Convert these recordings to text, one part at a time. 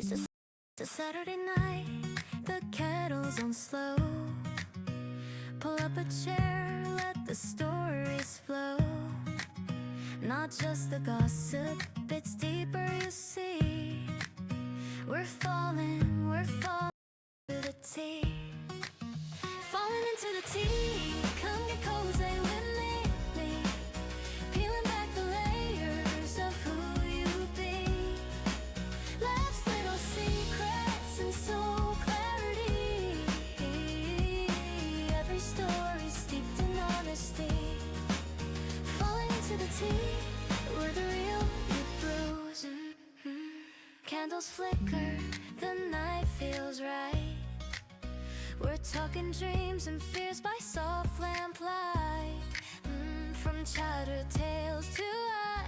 It's a Saturday night, the kettle's on slow. Pull up a chair, let the stories flow. Not just the gossip, it's deeper, you see. We're falling to the tea. Falling into the tea, come get cozy with me. Peeling back the layers of who you be. Life's little secrets and soul clarity. Every story steeped in honesty. Falling into the tea, we're the real you bruise. Candles flicker, the night feels right. We're talking dreams and fears by soft lamplight. From childhood tales to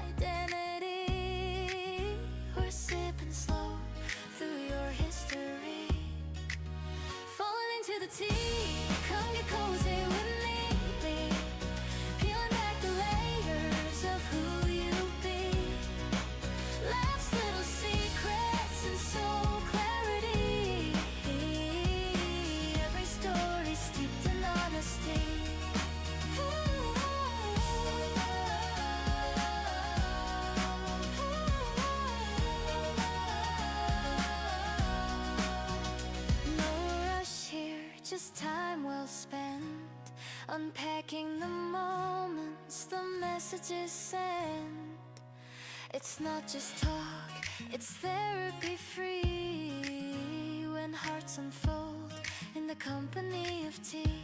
identity. We're sipping slow through your history. Falling into the tea, come get cozy with me. Peeling back the layers of who you be. Life's little secrets and soul clarity. Every story steeped in honesty. No rush here, just time well spent. Unpacking the moments, the messages sent. It's not just talk, it's therapy free. When hearts unfold in the company of tea.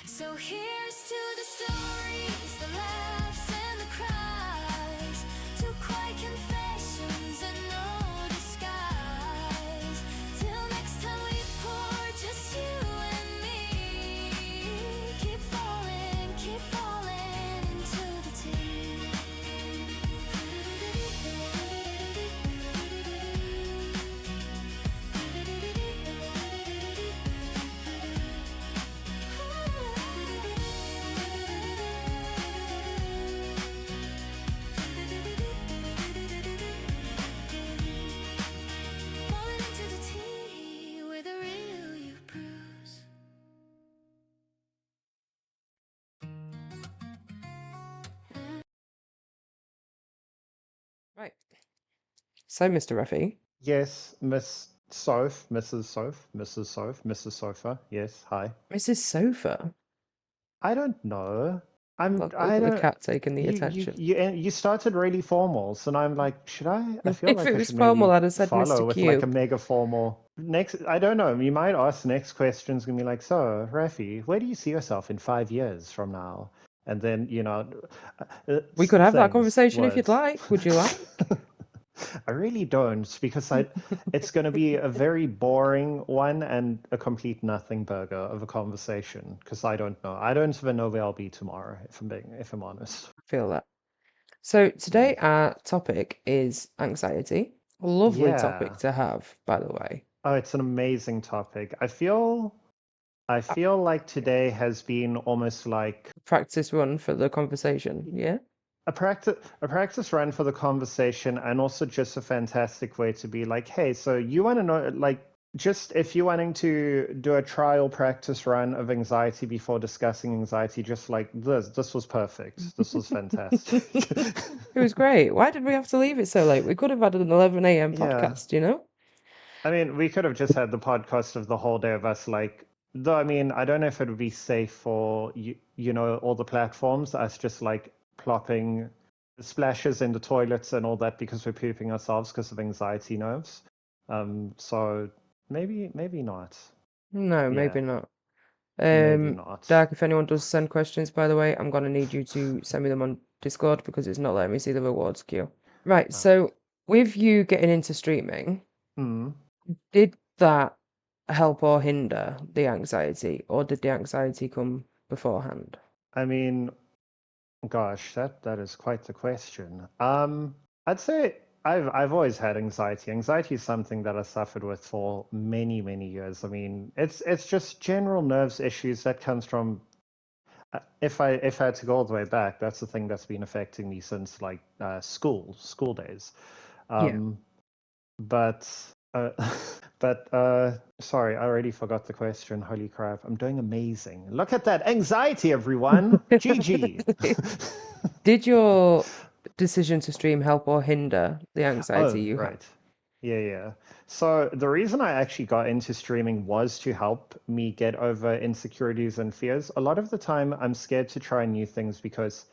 So here's to the stories, the laughs and the cries. To quiet confessions and no disguise. Till next time we pour, just you and me. Keep falling into the tea. Falling into the tea with a real you bruise. Right. So, Mr. Ruffy, Yes, Miss Soph, Mrs. Soph, Mrs. Soph, Mrs. Sofa. Yes, hi. Mrs. Sofa. I don't know. Look I at the don't. cat taking the You attention. you started really formal, so now I'm like, should I? I feel If like it I was should formal, maybe I'd have said follow Mr. with like a Q. mega formal. Next, I don't know. You might ask next question's gonna be like, so, Rafi, where do you see yourself in 5 years from now? And then, We could have that things, conversation if you'd words. like. Would you like? I really don't, because it's going to be a very boring one and a complete nothing burger of a conversation, because I don't know. I don't even know where I'll be tomorrow, if I'm honest. Feel that. So today our topic is anxiety. A lovely topic Yeah. to have, by the way. Oh, it's an amazing topic. I feel like today has been almost like Practice run for the conversation. Yeah. a practice run for the conversation, and also just a fantastic way to be like, hey, so you want to know, like, just if you're wanting to do a trial practice run of anxiety before discussing anxiety, just like this was perfect. This was fantastic. It was great. Why did we have to leave it so late? We could have had an 11 a.m. Yeah. podcast, you know? I mean, we could have just had the podcast of the whole day of us, like, though, I mean, I don't know if it would be safe for, all the platforms, us just like plopping splashes in the toilets and all that because we're pooping ourselves because of anxiety nerves. So maybe not. No, maybe Yeah, not. maybe not. Dark, if anyone does send questions, by the way, I'm going to need you to send me them on Discord because it's not letting me see the rewards queue. Right, Ah. so with you getting into streaming, Hmm. did that help or hinder the anxiety, or did the anxiety come beforehand? I mean, gosh, that is quite the question. I'd say I've always had anxiety. Anxiety is something that I suffered with for many, many years. I mean, it's just general nerves issues that comes from if I had to go all the way back, that's the thing that's been affecting me since like school days. Yeah. But Uh, but sorry, I already forgot the question. Holy crap, I'm doing amazing. Look at that anxiety, everyone. GG. Did your decision to stream help or hinder the anxiety Oh, you have? right. Yeah, yeah. So the reason I actually got into streaming was to help me get over insecurities and fears. A lot of the time, I'm scared to try new things because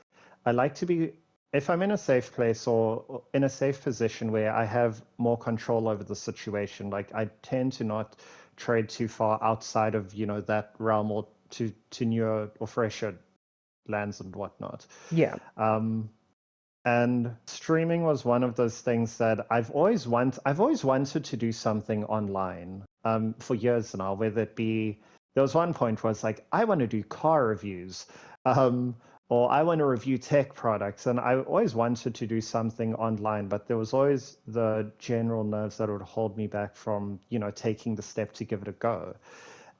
I like to be, if I'm in a safe place or in a safe position where I have more control over the situation, like I tend to not trade too far outside of, that realm or to newer or fresher lands and whatnot. Yeah. And streaming was one of those things that I've always wanted to do something online for years now, whether it be there was one point where it's like, I want to do car reviews, um, or I want to review tech products. And I always wanted to do something online, but there was always the general nerves that would hold me back from, taking the step to give it a go.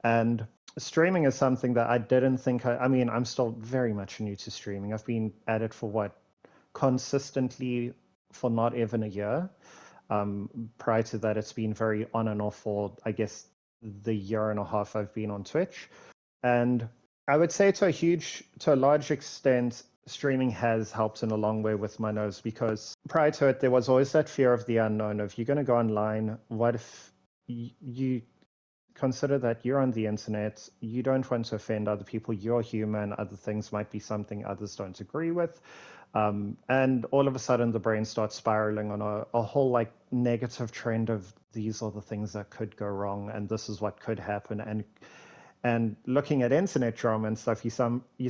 And streaming is something that I didn't think I mean, I'm still very much new to streaming. I've been at it for what, consistently for not even a year. Prior to that, it's been very on and off for, I guess, the year and a half I've been on Twitch. And I would say to a large extent, streaming has helped in a long way with my nerves because prior to it, there was always that fear of the unknown of you're going to go online. What if you consider that you're on the internet, you don't want to offend other people, you're human, other things might be something others don't agree with. And all of a sudden the brain starts spiraling on a whole like negative trend of these are the things that could go wrong and this is what could happen. And looking at internet drama and stuff, you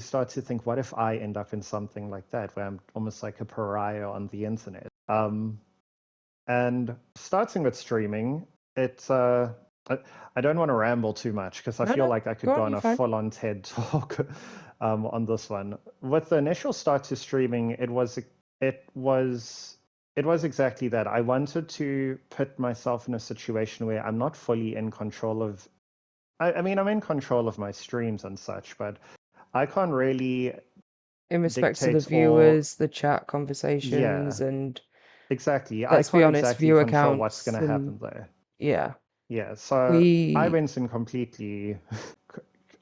start to think, what if I end up in something like that where I'm almost like a pariah on the internet? And starting with streaming, it's I don't want to ramble too much because I No, feel no, like I could go go on, on you're a fine. full-on TED talk on this one. With the initial start to streaming, it was exactly that. I wanted to put myself in a situation where I'm not fully in control of. I mean, I'm in control of my streams and such, but I can't really In respect to the dictate or viewers, the chat conversations, yeah, and exactly. I let's be can't honest, exactly viewer control what's going counts to and happen there. yeah, Yeah, so I we went in completely.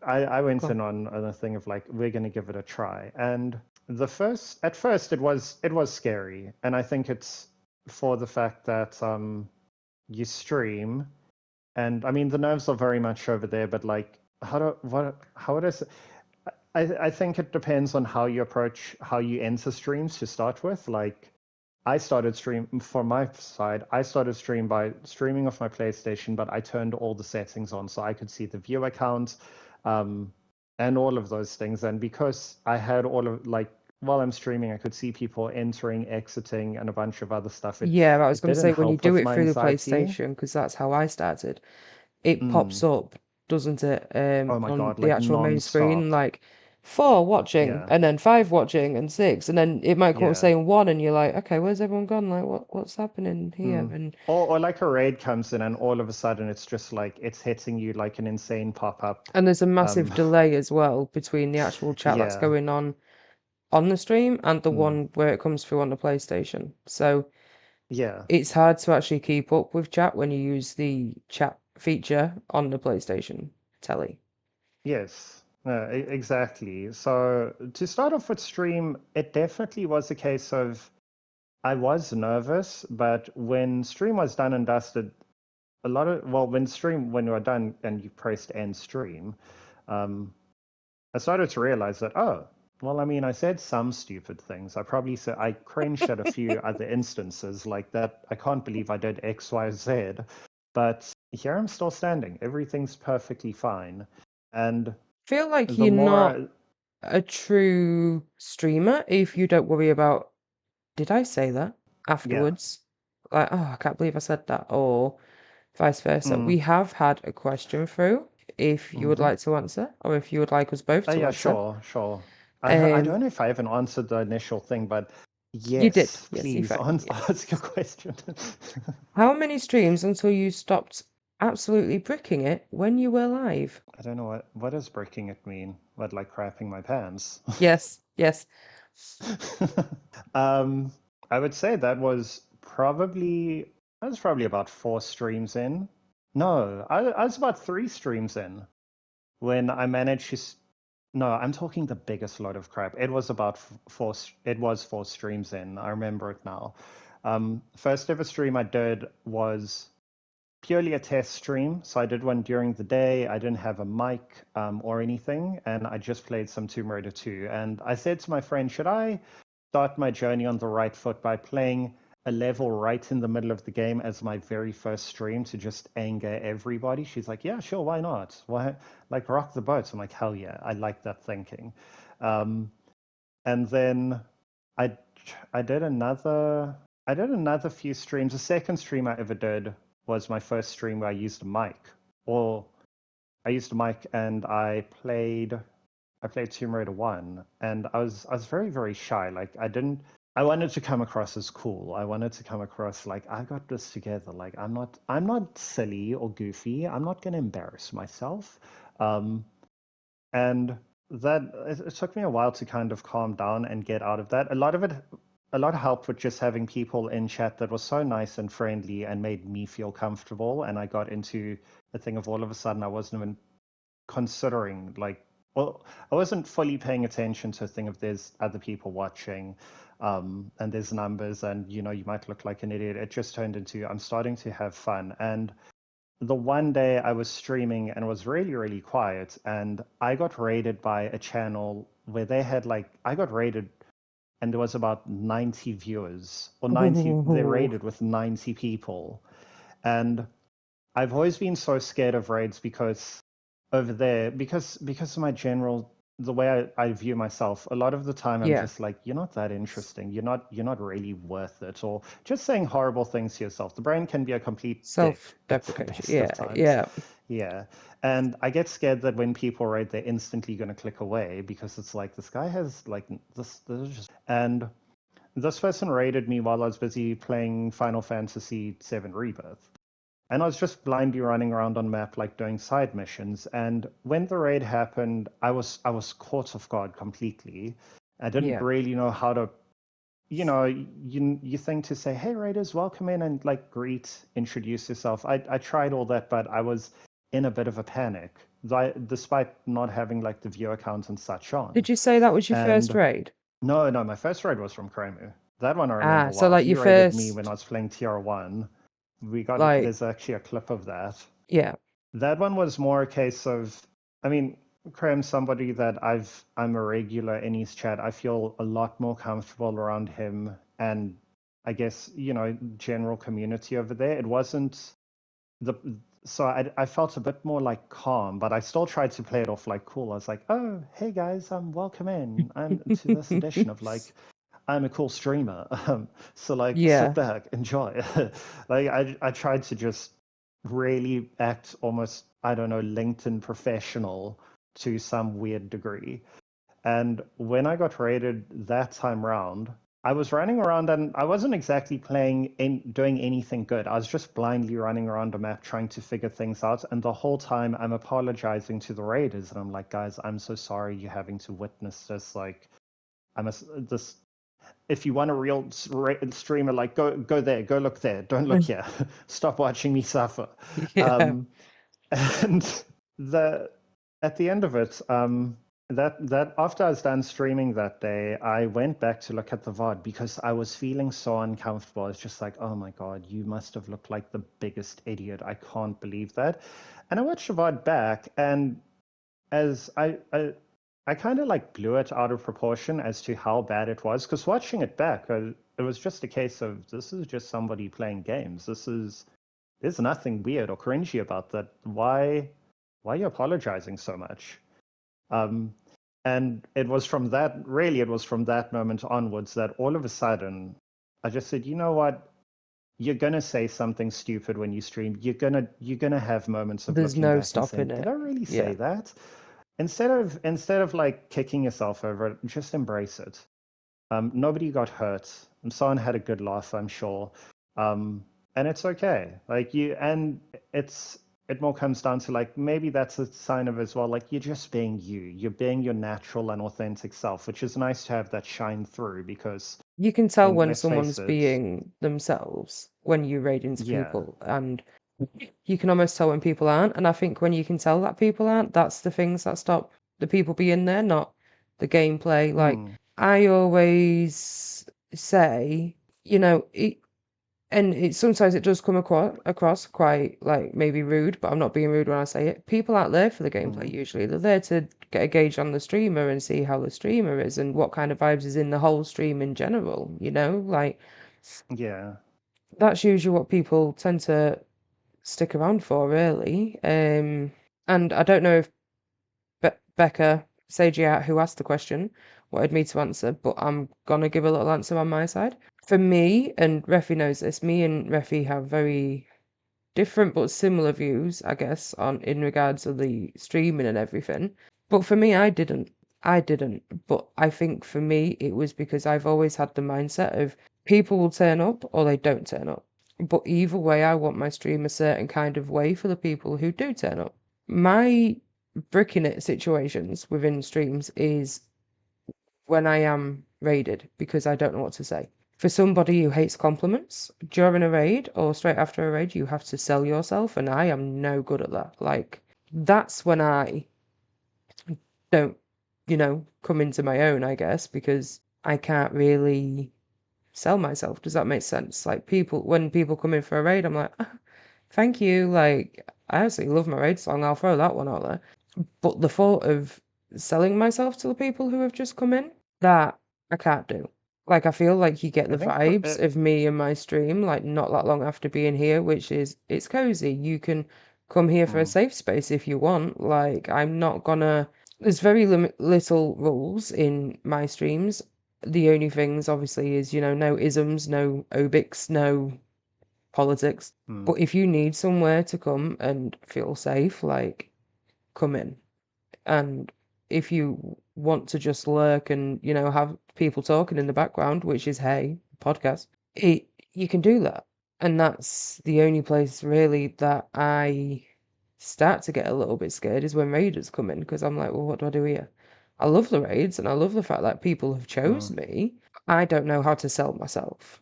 I went go on. in on a thing of like we're going to give it a try, and at first it was scary, and I think it's for the fact that you stream, and I mean the nerves are very much over there, but like how it is. I think it depends on how you approach how you enter streams to start with. Like I started stream for my side. I started stream by streaming off my PlayStation, but I turned all the settings on so I could see the viewer count, um, and all of those things. And because I had all of like while I'm streaming, I could see people entering, exiting, and a bunch of other stuff. It Yeah, I was it going to didn't say when you help do with it my through the anxiety. PlayStation, because that's how I started, it Mm. pops up, doesn't it, Oh my on God, the like actual main screen, non-stop. like 4 watching, Yeah, and then 5 watching, and 6, and then it might come up yeah. saying 1, and you're like, okay, where's everyone gone? Like, what's happening here? Mm. And Or like a raid comes in and all of a sudden it's just like it's hitting you like an insane pop-up. there's a massive Um, delay as well between the actual chat that's yeah. going on the stream and the Mm. one where it comes through on the PlayStation. So Yeah. it's hard to actually keep up with chat when you use the chat feature on the PlayStation telly. Yes. Exactly. So to start off with stream, it definitely was a case of I was nervous, but when stream was done and dusted, when you were done and you pressed end stream, um, I started to realize that, oh, well, I mean, I said some stupid things. I cringed at a few other instances like that. I can't believe I did X, Y, Z, but here I'm still standing. Everything's perfectly fine. And Feel like the you're not more, a true streamer if you don't worry about, did I say that yeah. afterwards? Like, oh, I can't believe I said that, or vice versa. Mm, We have had a question through if you would hmm. like to answer, or if you would like us both to Yeah, answer. sure, sure. I Um, don't know if I even answered the initial thing, but you did. yes, Yes, you please found. Yeah. ask your question. How many streams until you stopped absolutely bricking it when you were live? I don't know what does breaking it mean? What, like crapping my pants? Yes, yes. um, I would say that was probably I was probably about 4 streams in. No, I was about 3 streams in when I managed to. No, I'm talking the biggest load of crap. It was about four. It was 4 streams in. I remember it now. First ever stream I did was purely a test stream. So I did one during the day. I didn't have a mic or anything, and I just played some Tomb Raider 2. And I said to my friend, should I start my journey on the right foot by playing a level right in the middle of the game as my very first stream to just anger everybody? She's like, yeah, sure, why not? Why, like, rock the boat. I'm like, hell yeah, I like that thinking. And then I I did another few streams. The second stream I ever did was my first stream where I used a mic. Or I used a mic and I played Tomb Raider 1, and I was very, very shy. Like I wanted to come across as cool. I wanted to come across like I got this together. Like I'm not silly or goofy. I'm not gonna embarrass myself. And that it took me a while to kind of calm down and get out of that. A lot helped with just having people in chat that was so nice and friendly and made me feel comfortable. And I got into the thing of all of a sudden I wasn't even considering like, well, I wasn't fully paying attention to a thing of there's other people watching, and there's numbers, and you might look like an idiot. It just turned into I'm starting to have fun. And the one day I was streaming and it was really, really quiet, and I got raided by a channel where they had I got raided and there was about 90 viewers, or 90, they raided with 90 people. And I've always been so scared of raids because over there, because of my general, the way I view myself, a lot of the time I'm Yeah. just like, you're not that interesting. You're not really worth it. Or just saying horrible things to yourself. The brain can be a complete dick at the Self-deprecation. best Yeah, of times. yeah. Yeah. And I get scared that when people raid, they're instantly going to click away because it's like, this guy has like this is just. And this person raided me while I was busy playing Final Fantasy VII Rebirth. And I was just blindly running around on map, like doing side missions. And when the raid happened, I was caught off guard completely. I didn't really know how to, you think to say, "Hey, raiders, welcome in," and like introduce yourself. I tried all that, but I was in a bit of a panic, despite not having like the viewer count and such on. Did you say that was your first And raid? no, my first raid was from Kremu. That one I remember So well. like He your raided me when I first, was playing TR1. like, There's actually a clip of that. yeah. That one was more a case of, I mean, Krem's somebody that I'm a regular in his chat. I feel a lot more comfortable around him, and I guess, general community over there. It wasn't the so I felt a bit more like calm, but I still tried to play it off like cool. I was like, oh, hey guys, welcome in. I'm to this edition of like I'm a cool streamer. So like sit Yeah. back, enjoy. Like I tried to just really act almost, I don't know, LinkedIn professional to some weird degree. And when I got raided that time round, I was running around and I wasn't exactly doing anything good. I was just blindly running around a map trying to figure things out. And the whole time I'm apologizing to the raiders, and I'm like, guys, I'm so sorry you're having to witness this. Like, this. If you want a real streamer, like go there, go look there, don't look here. Stop watching me suffer. Yeah. And at the end of it, that after I was done streaming that day, I went back to look at the VOD because I was feeling so uncomfortable. It's just like, oh my god, you must have looked like the biggest idiot. I can't believe that. And I watched the VOD back, and as I kind of like blew it out of proportion as to how bad it was, because watching it back, it was just a case of this is just somebody playing games. There's nothing weird or cringy about that. Why are you apologizing so much? And it was from that moment onwards that all of a sudden I just said, you know what? You're gonna say something stupid when you stream. You're gonna have moments of There's looking no back and saying, stopping did it. I really Yeah. say that? Instead of like kicking yourself over it, just embrace it. Nobody got hurt. Someone had a good laugh, I'm sure. And it's okay. Like it more comes down to like maybe that's a sign of as well, like you're just being you. You're being your natural and authentic self, which is nice to have that shine through because You can tell when let's face someone's it, being themselves when you raid into yeah. people, and you can almost tell when people aren't. And I think when you can tell that people aren't, that's the things that stop the people being there, not the gameplay. Like, Mm, I always say, you know, and it sometimes it does come across quite like maybe rude, but I'm not being rude when I say it. People aren't there for the gameplay mm, usually. They're there to get a gauge on the streamer and see how the streamer is and what kind of vibes is in the whole stream in general, you know? Like yeah. that's usually what people tend to stick around for, really. And I don't know if Becca Sagiat, who asked the question, wanted me to answer, but I'm gonna give a little answer on my side. For me, and Refi knows this, me and Refi have very different but similar views, I guess, on in regards to the streaming and everything. But for me, I didn't. I didn't. But I think for me, it was because I've always had the mindset of people will turn up or they don't turn up. But either way, I want my stream a certain kind of way for the people who do turn up. My bricking it situations within streams is when I am raided because I don't know what to say. For somebody who hates compliments, during a raid or straight after a raid, you have to sell yourself, and I am no good at that. Like, that's when I don't, come into my own, I guess, because I can't really sell myself. Does that make sense? Like, when people come in for a raid, I'm like, "Ah, thank you. Like, I absolutely love my raid song. I'll throw that one out there. But the thought of selling myself to the people who have just come in, that I can't do. Like, I feel like you get I the think vibes of me and my stream, like, not that long after being here, which is, it's cozy. You can come here for a mm, safe space if you want. Like, I'm not gonna. There's very little rules in my streams. The only things, obviously, is, no isms, no obics, no politics. mm, But if you need somewhere to come and feel safe, like, come in. And if you want to just lurk and, have people talking in the background, which is, hey, podcast, you can do that. And that's the only place really that I start to get a little bit scared is when raiders come in because I'm like, well, what do I do here? I love the raids and I love the fact that people have chose mm, me. I don't know how to sell myself.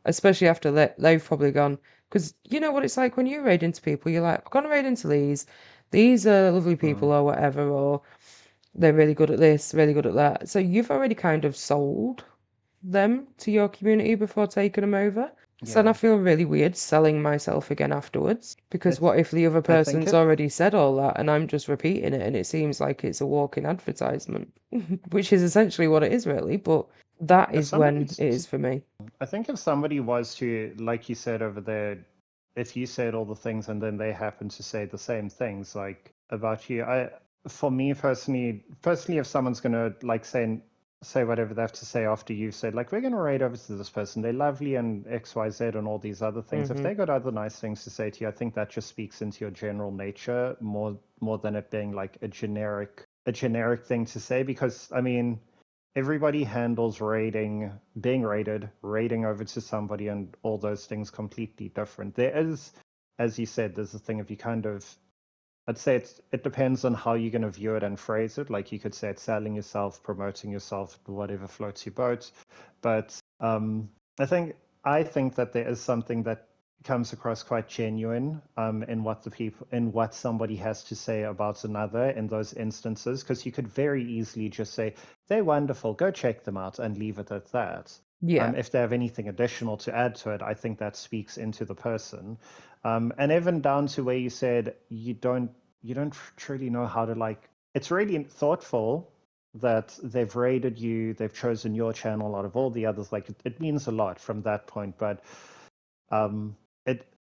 Especially after they've probably gone, because you know what it's like when you raid into people, you're like, I'm gonna raid into these are lovely people mm. or whatever, or they're really good at this, really good at that. So you've already kind of sold them to your community before taking them over. So then I Yeah. feel really weird selling myself again afterwards, because It's, what if the other I think person's it, already said all that and I'm just repeating it and it seems like it's a walking advertisement, which is essentially what it is really, but that if is somebody, when it is for me. I think if somebody was to, like you said over there, if you said all the things and then they happen to say the same things like about you, for me personally, if someone's gonna like say whatever they have to say after you've said like we're gonna raid over to this person, they're lovely and XYZ and all these other things. If Hmm. they got other nice things to say to you, I think that just speaks into your general nature more than it being like a generic thing to say. Because I mean, everybody handles being raiding over to somebody, and all those things completely different. There is, as you said, there's a thing of you kind of, I'd say it depends on how you're going to view it and phrase it. Like you could say it's selling yourself, promoting yourself, whatever floats your boat. But I think that there is something that comes across quite genuine in what somebody has to say about another in those instances, because you could very easily just say they're wonderful, go check them out, and leave it at that. Yeah. If they have anything additional to add to it, I think that speaks into the person. And even down to where you said you don't truly know how to like. It's really thoughtful that they've rated you, they've chosen your channel out of all the others. Like it means a lot from that point, but um,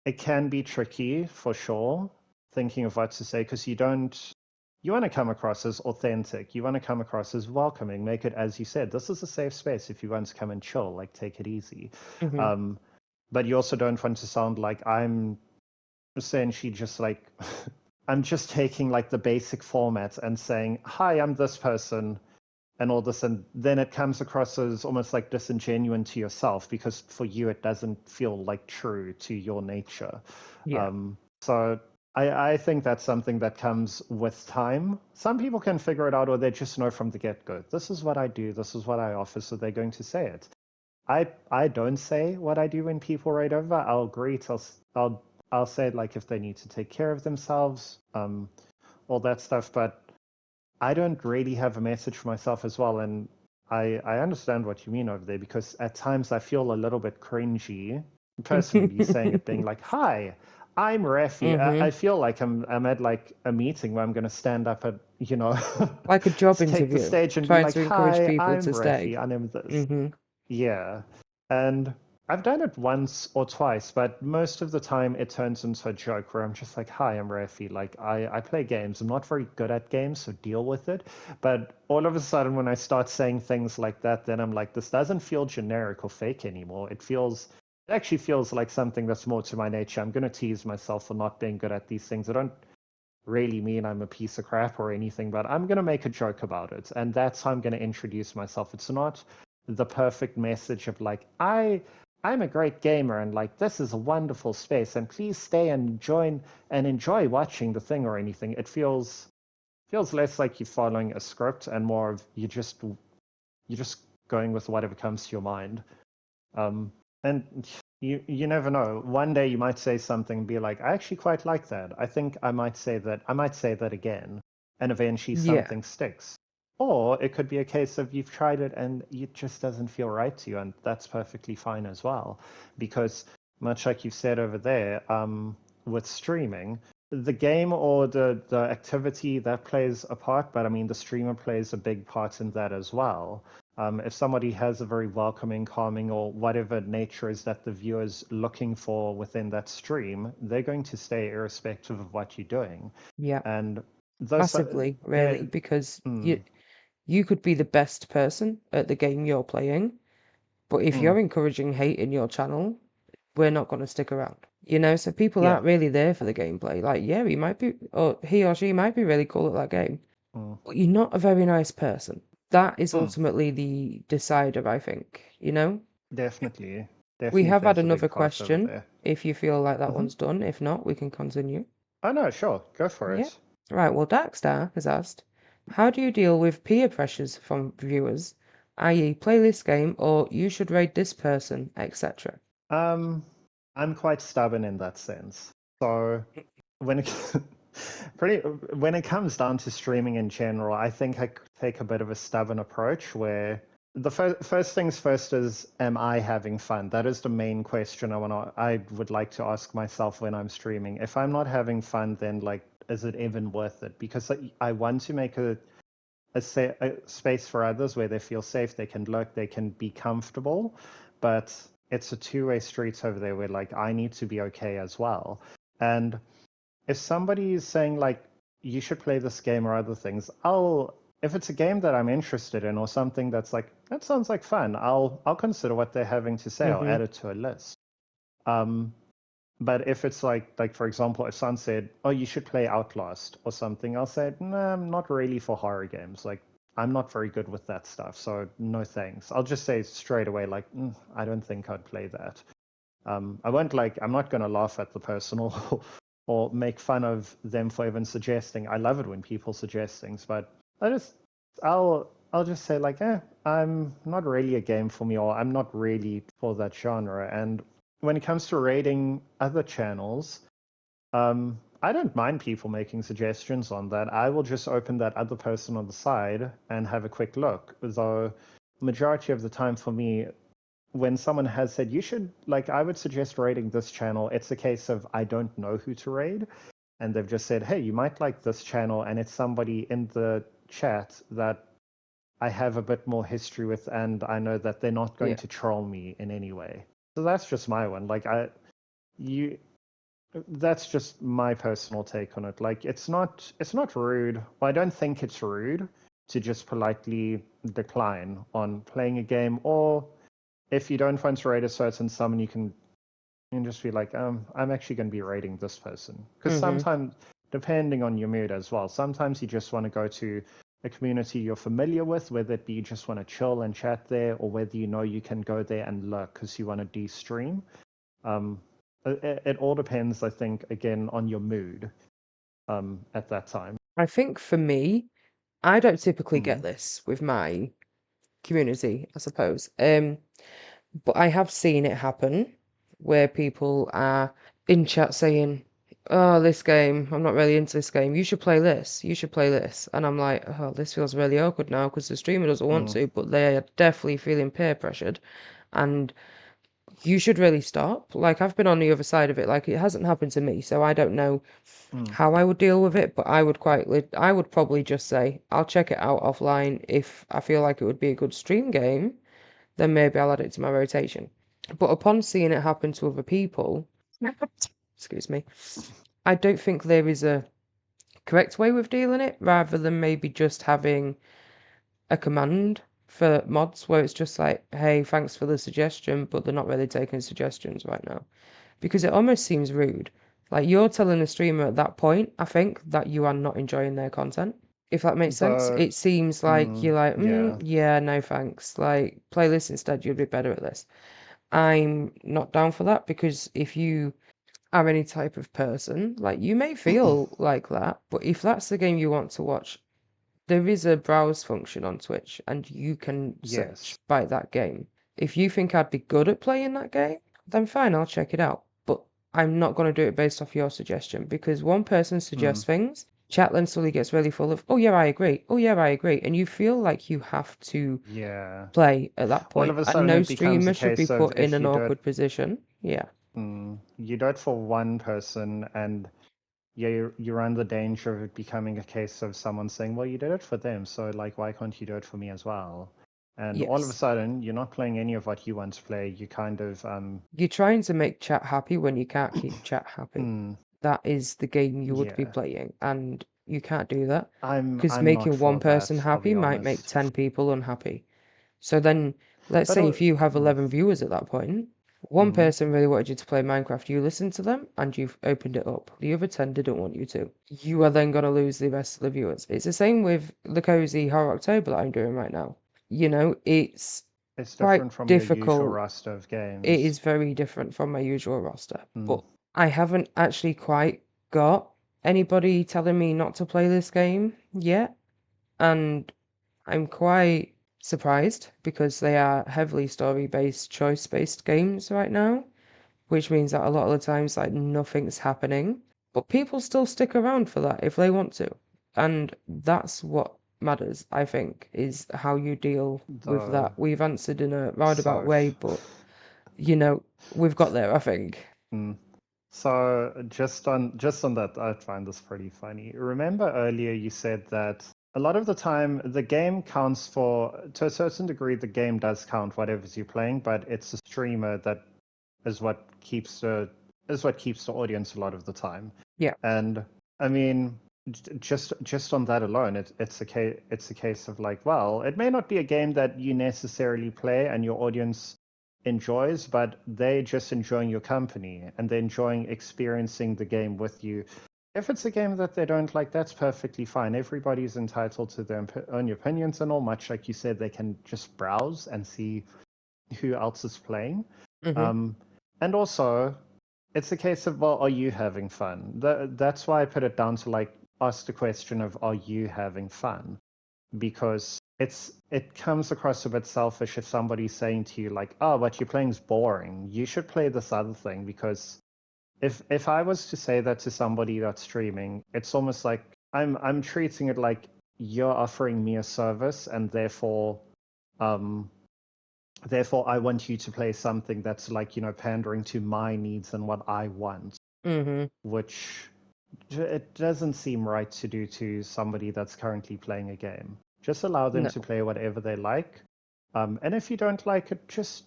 it can be tricky for sure, thinking of what to say, because you want to come across as authentic, you want to come across as welcoming, make it, as you said, this is a safe space if you want to come and chill, like take it easy. Hmm. um, but you also don't want to sound like I'm essentially just like I'm just taking like the basic format and saying, hi, I'm this person and all this, and then it comes across as almost like disingenuous to yourself, because for you it doesn't feel like true to your nature. Yeah. So I think that's something that comes with time. Some people can figure it out, or they just know from the get-go. This is what I do. This is what I offer, so they're going to say it. I don't say what I do when people raid over. I'll greet. I'll say like if they need to take care of themselves, all that stuff. But I don't really have a message for myself as well, and I understand what you mean over there because at times I feel a little bit cringy, personally saying it, being like, "Hi, I'm Rafi." I feel like I'm at like a meeting where I'm going to stand up at Like a job take the interview, stage and be trying like, to encourage "Hi, people I'm to Rafi. stay. I am this." Hmm. Yeah, and I've done it once or twice, but most of the time it turns into a joke where I'm just like, "Hi, I'm Rafi. Like, I play games. I'm not very good at games, so deal with it." But all of a sudden, when I start saying things like that, then I'm like, this doesn't feel generic or fake anymore. It actually feels like something that's more to my nature. I'm going to tease myself for not being good at these things. I don't really mean I'm a piece of crap or anything, but I'm going to make a joke about it. And that's how I'm going to introduce myself. It's not the perfect message of like, I'm a great gamer and like this is a wonderful space and please stay and join and enjoy watching the thing or anything. It feels less like you're following a script and more of you're just going with whatever comes to your mind. And you never know. One day you might say something and be like, I actually quite like that. I think I might say that. I might say that again, and eventually Yeah. something sticks. Or it could be a case of you've tried it and it just doesn't feel right to you, and that's perfectly fine as well. Because much like you've said over there, with streaming, the game or the activity that plays a part, but I mean the streamer plays a big part in that as well. If somebody has a very welcoming, calming, or whatever nature is that the viewer's looking for within that stream, they're going to stay irrespective of what you're doing. Yeah. And those, Massively, really, they're, because mm, you could be the best person at the game you're playing, but if mm, you're encouraging hate in your channel, we're not going to stick around. So people yeah, aren't really there for the gameplay. Like, yeah, he might be, or he or she might be really cool at that game, mm, but you're not a very nice person. That is mm, ultimately the decider, I think. definitely, We definitely have had plays a big another part over question, there. if you feel like that Hmm. one's done. If not, we can continue. Oh no, sure, go for Yeah. it. Right, well, Darkstar has asked, how do you deal with peer pressures from viewers, i.e. playlist game or you should rate this person, etc.? Um, I'm quite stubborn in that sense. So when it pretty when it comes down to streaming in general, I think I take a bit of a stubborn approach where the first things first is, am I having fun? That is the main question I would like to ask myself when I'm streaming. If I'm not having fun, then like, is it even worth it? Because I want to make a space for others where they feel safe, they can lurk, they can be comfortable, but it's a two-way street over there where like I need to be okay as well. And if somebody is saying like you should play this game or other things, if it's a game that I'm interested in or something that's like that sounds like fun, I'll consider what they're having to say. I'll Mm-hmm. add it to a list. Um, but if it's like for example, if someone said, "Oh, you should play Outlast" or something, I'll say, "No, I'm not really for horror games. Like, I'm not very good with that stuff. So no thanks." I'll just say straight away, like, "I don't think I'd play that." I won't like. I'm not going to laugh at the person or make fun of them for even suggesting. I love it when people suggest things, but I'll just say like, I'm not really a game for me, or I'm not really for that genre. And when it comes to rating other channels, I don't mind people making suggestions on that. I will just open that other person on the side and have a quick look. Though majority of the time for me, when someone has said you should like I would suggest raiding this channel, it's a case of I don't know who to raid, and they've just said, hey, you might like this channel, and it's somebody in the chat that I have a bit more history with, and I know that they're not going Yeah. to troll me in any way. So that's just my one. Like you that's just my personal take on it. Like it's not rude. Well, I don't think it's rude to just politely decline on playing a game, or if you don't want to rate a certain summon, you can just be like, I'm actually going to be rating this person. Because Mm-hmm. sometimes, depending on your mood as well, sometimes you just want to go to a community you're familiar with, whether it be you just want to chill and chat there, or whether you know you can go there and lurk because you want to de-stream. Um, it all depends, I think, again, on your mood at that time. I think for me, I don't typically get Mm, this with my community, I suppose. But I have seen it happen where people are in chat saying, "Oh, this game, I'm not really into this game. You should play this. You should play this." And I'm like, "Oh, this feels really awkward now because the streamer doesn't want mm, to, but they are definitely feeling peer pressured." And you should really stop. Like, I've been on the other side of it. Like, it hasn't happened to me, so I don't know mm. how I would deal with it, but I would probably just say, I'll check it out offline. If I feel like it would be a good stream game, then maybe I'll add it to my rotation. But upon seeing it happen to other people, excuse me, I don't think there is a correct way with dealing it, rather than maybe just having a command for mods where it's just like, hey, thanks for the suggestion, but they're not really taking suggestions right now. Because it almost seems rude. Like, you're telling the streamer at that point, I think, that you are not enjoying their content. If that makes sense. Though, It seems like you're like, yeah, yeah, no thanks. Like, play this instead, you'll be better at this. I'm not down for that, because if you are any type of person, like, you may feel like that, but if that's the game you want to watch, there is a browse function on Twitch and you can search yes. by that game. If you think I'd be good at playing that game, then fine, I'll check it out. But I'm not going to do it based off your suggestion, because one person suggests Mm, things, chat then suddenly gets really full of, oh yeah, I agree. Oh yeah, I agree. And you feel like you have to yeah. play at that All point. of a And sudden, no it becomes a streamer should be case of put in if an you do it, awkward position. Yeah. you do it for one person, and you run the danger of it becoming a case of someone saying, "Well, you did it for them, so like, why can't you do it for me as well?" And all of a Yes. sudden, you're not playing any of what you want to play. You kind of You're trying to make chat happy when you can't keep chat happy. mm, That is the game you would be yeah. playing, and you can't do that, because I'm not making one for person that, I'll happy be might make honest. 10 people unhappy. So then, let's But say if you have mm, 11 viewers at that point, one mm, person really wanted you to play Minecraft, you listened to them, and you've opened it up. The other 10 didn't want you to. You are then going to lose the rest of the viewers. It's the same with the Cozy Horror October that I'm doing right now. It's it's quite different from your usual difficult. roster of It games. is very different from my usual roster, Mm, but I haven't actually quite got anybody telling me not to play this game yet, and I'm quite surprised, because they are heavily story-based, choice-based games right now, which means that a lot of the times, like, nothing's happening, but people still stick around for that if they want to, and that's what matters, I think, is how you deal with the that. We've answered in a roundabout so way, but you know, we've got there, I think. mm. So just on that, I find this pretty funny. Remember earlier you said that a lot of the time the game counts for, to a certain degree, the game does count whatever's you're playing, but it's the streamer that is what keeps the audience a lot of the time. Yeah. And I mean, just on that alone, it's a case of like, well, it may not be a game that you necessarily play and your audience enjoys, but they're just enjoying your company and they're enjoying experiencing the game with you. If it's a game that they don't like, that's perfectly fine. Everybody's entitled to their own opinions and all. Much like you said, they can just browse and see who else is playing. Mm-hmm. Um, and also, it's a case of, well, are you having fun? That's why I put it down to like ask the question of, are you having fun? Because it comes across a bit selfish if somebody's saying to you like, oh, what you're playing is boring. You should play this other thing. Because if I was to say that to somebody that's streaming, it's almost like I'm treating it like you're offering me a service, and um therefore I want you to play something that's like, pandering to my needs and what I want, Mm-hmm. which it doesn't seem right to do to somebody that's currently playing a game. Just allow them No. to play whatever they like. And if you don't like it, just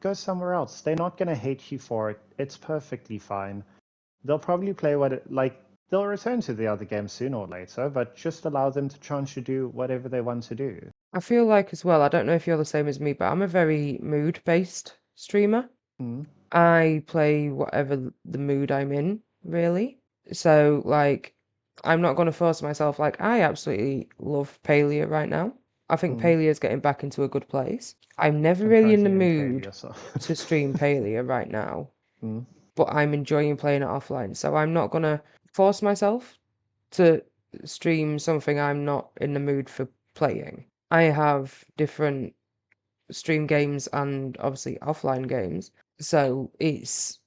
go somewhere else. They're not going to hate you for it. It's perfectly fine. They'll probably play they'll return to the other game sooner or later, but just allow them to chance to do whatever they want to do. I feel like as well, I don't know if you're the same as me, but I'm a very mood-based streamer. Mm, I play whatever the mood I'm in, really. So, like, I'm not going to force myself. Like, I absolutely love Palia right now. I think mm. Palia's getting back into a good place. I'm never I'm really in the currently in mood Palia, so. to stream Palia right now. Mm, but I'm enjoying playing it offline. So I'm not gonna force myself to stream something I'm not in the mood for playing. I have different stream games and obviously offline games. So it's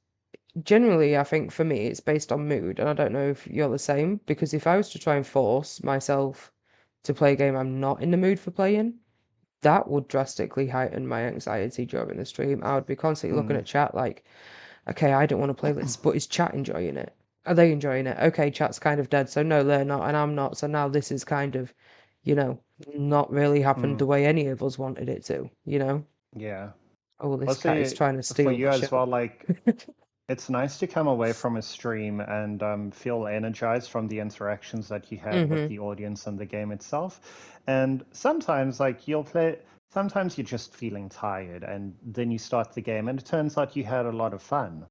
generally, I think for me, it's based on mood. And I don't know if you're the same, because if I was to try and force myself to play a game I'm not in the mood for playing, that would drastically heighten my anxiety during the stream. I would be constantly looking Mm. at chat like, okay, I don't want to play this, but is chat enjoying it? Are they enjoying it? Okay, chat's kind of dead, so no, they're not, and I'm not. So now this is kind of, you know, not really happened Mm. the way any of us wanted it to, you know? Yeah. Oh, this cat is Also, trying to for steal you the as show. well, like it's nice to come away from a stream and feel energized from the interactions that you had with Mm-hmm. the audience and the game itself. And sometimes, like you'll play, sometimes you're just feeling tired, and then you start the game, and it turns out you had a lot of fun.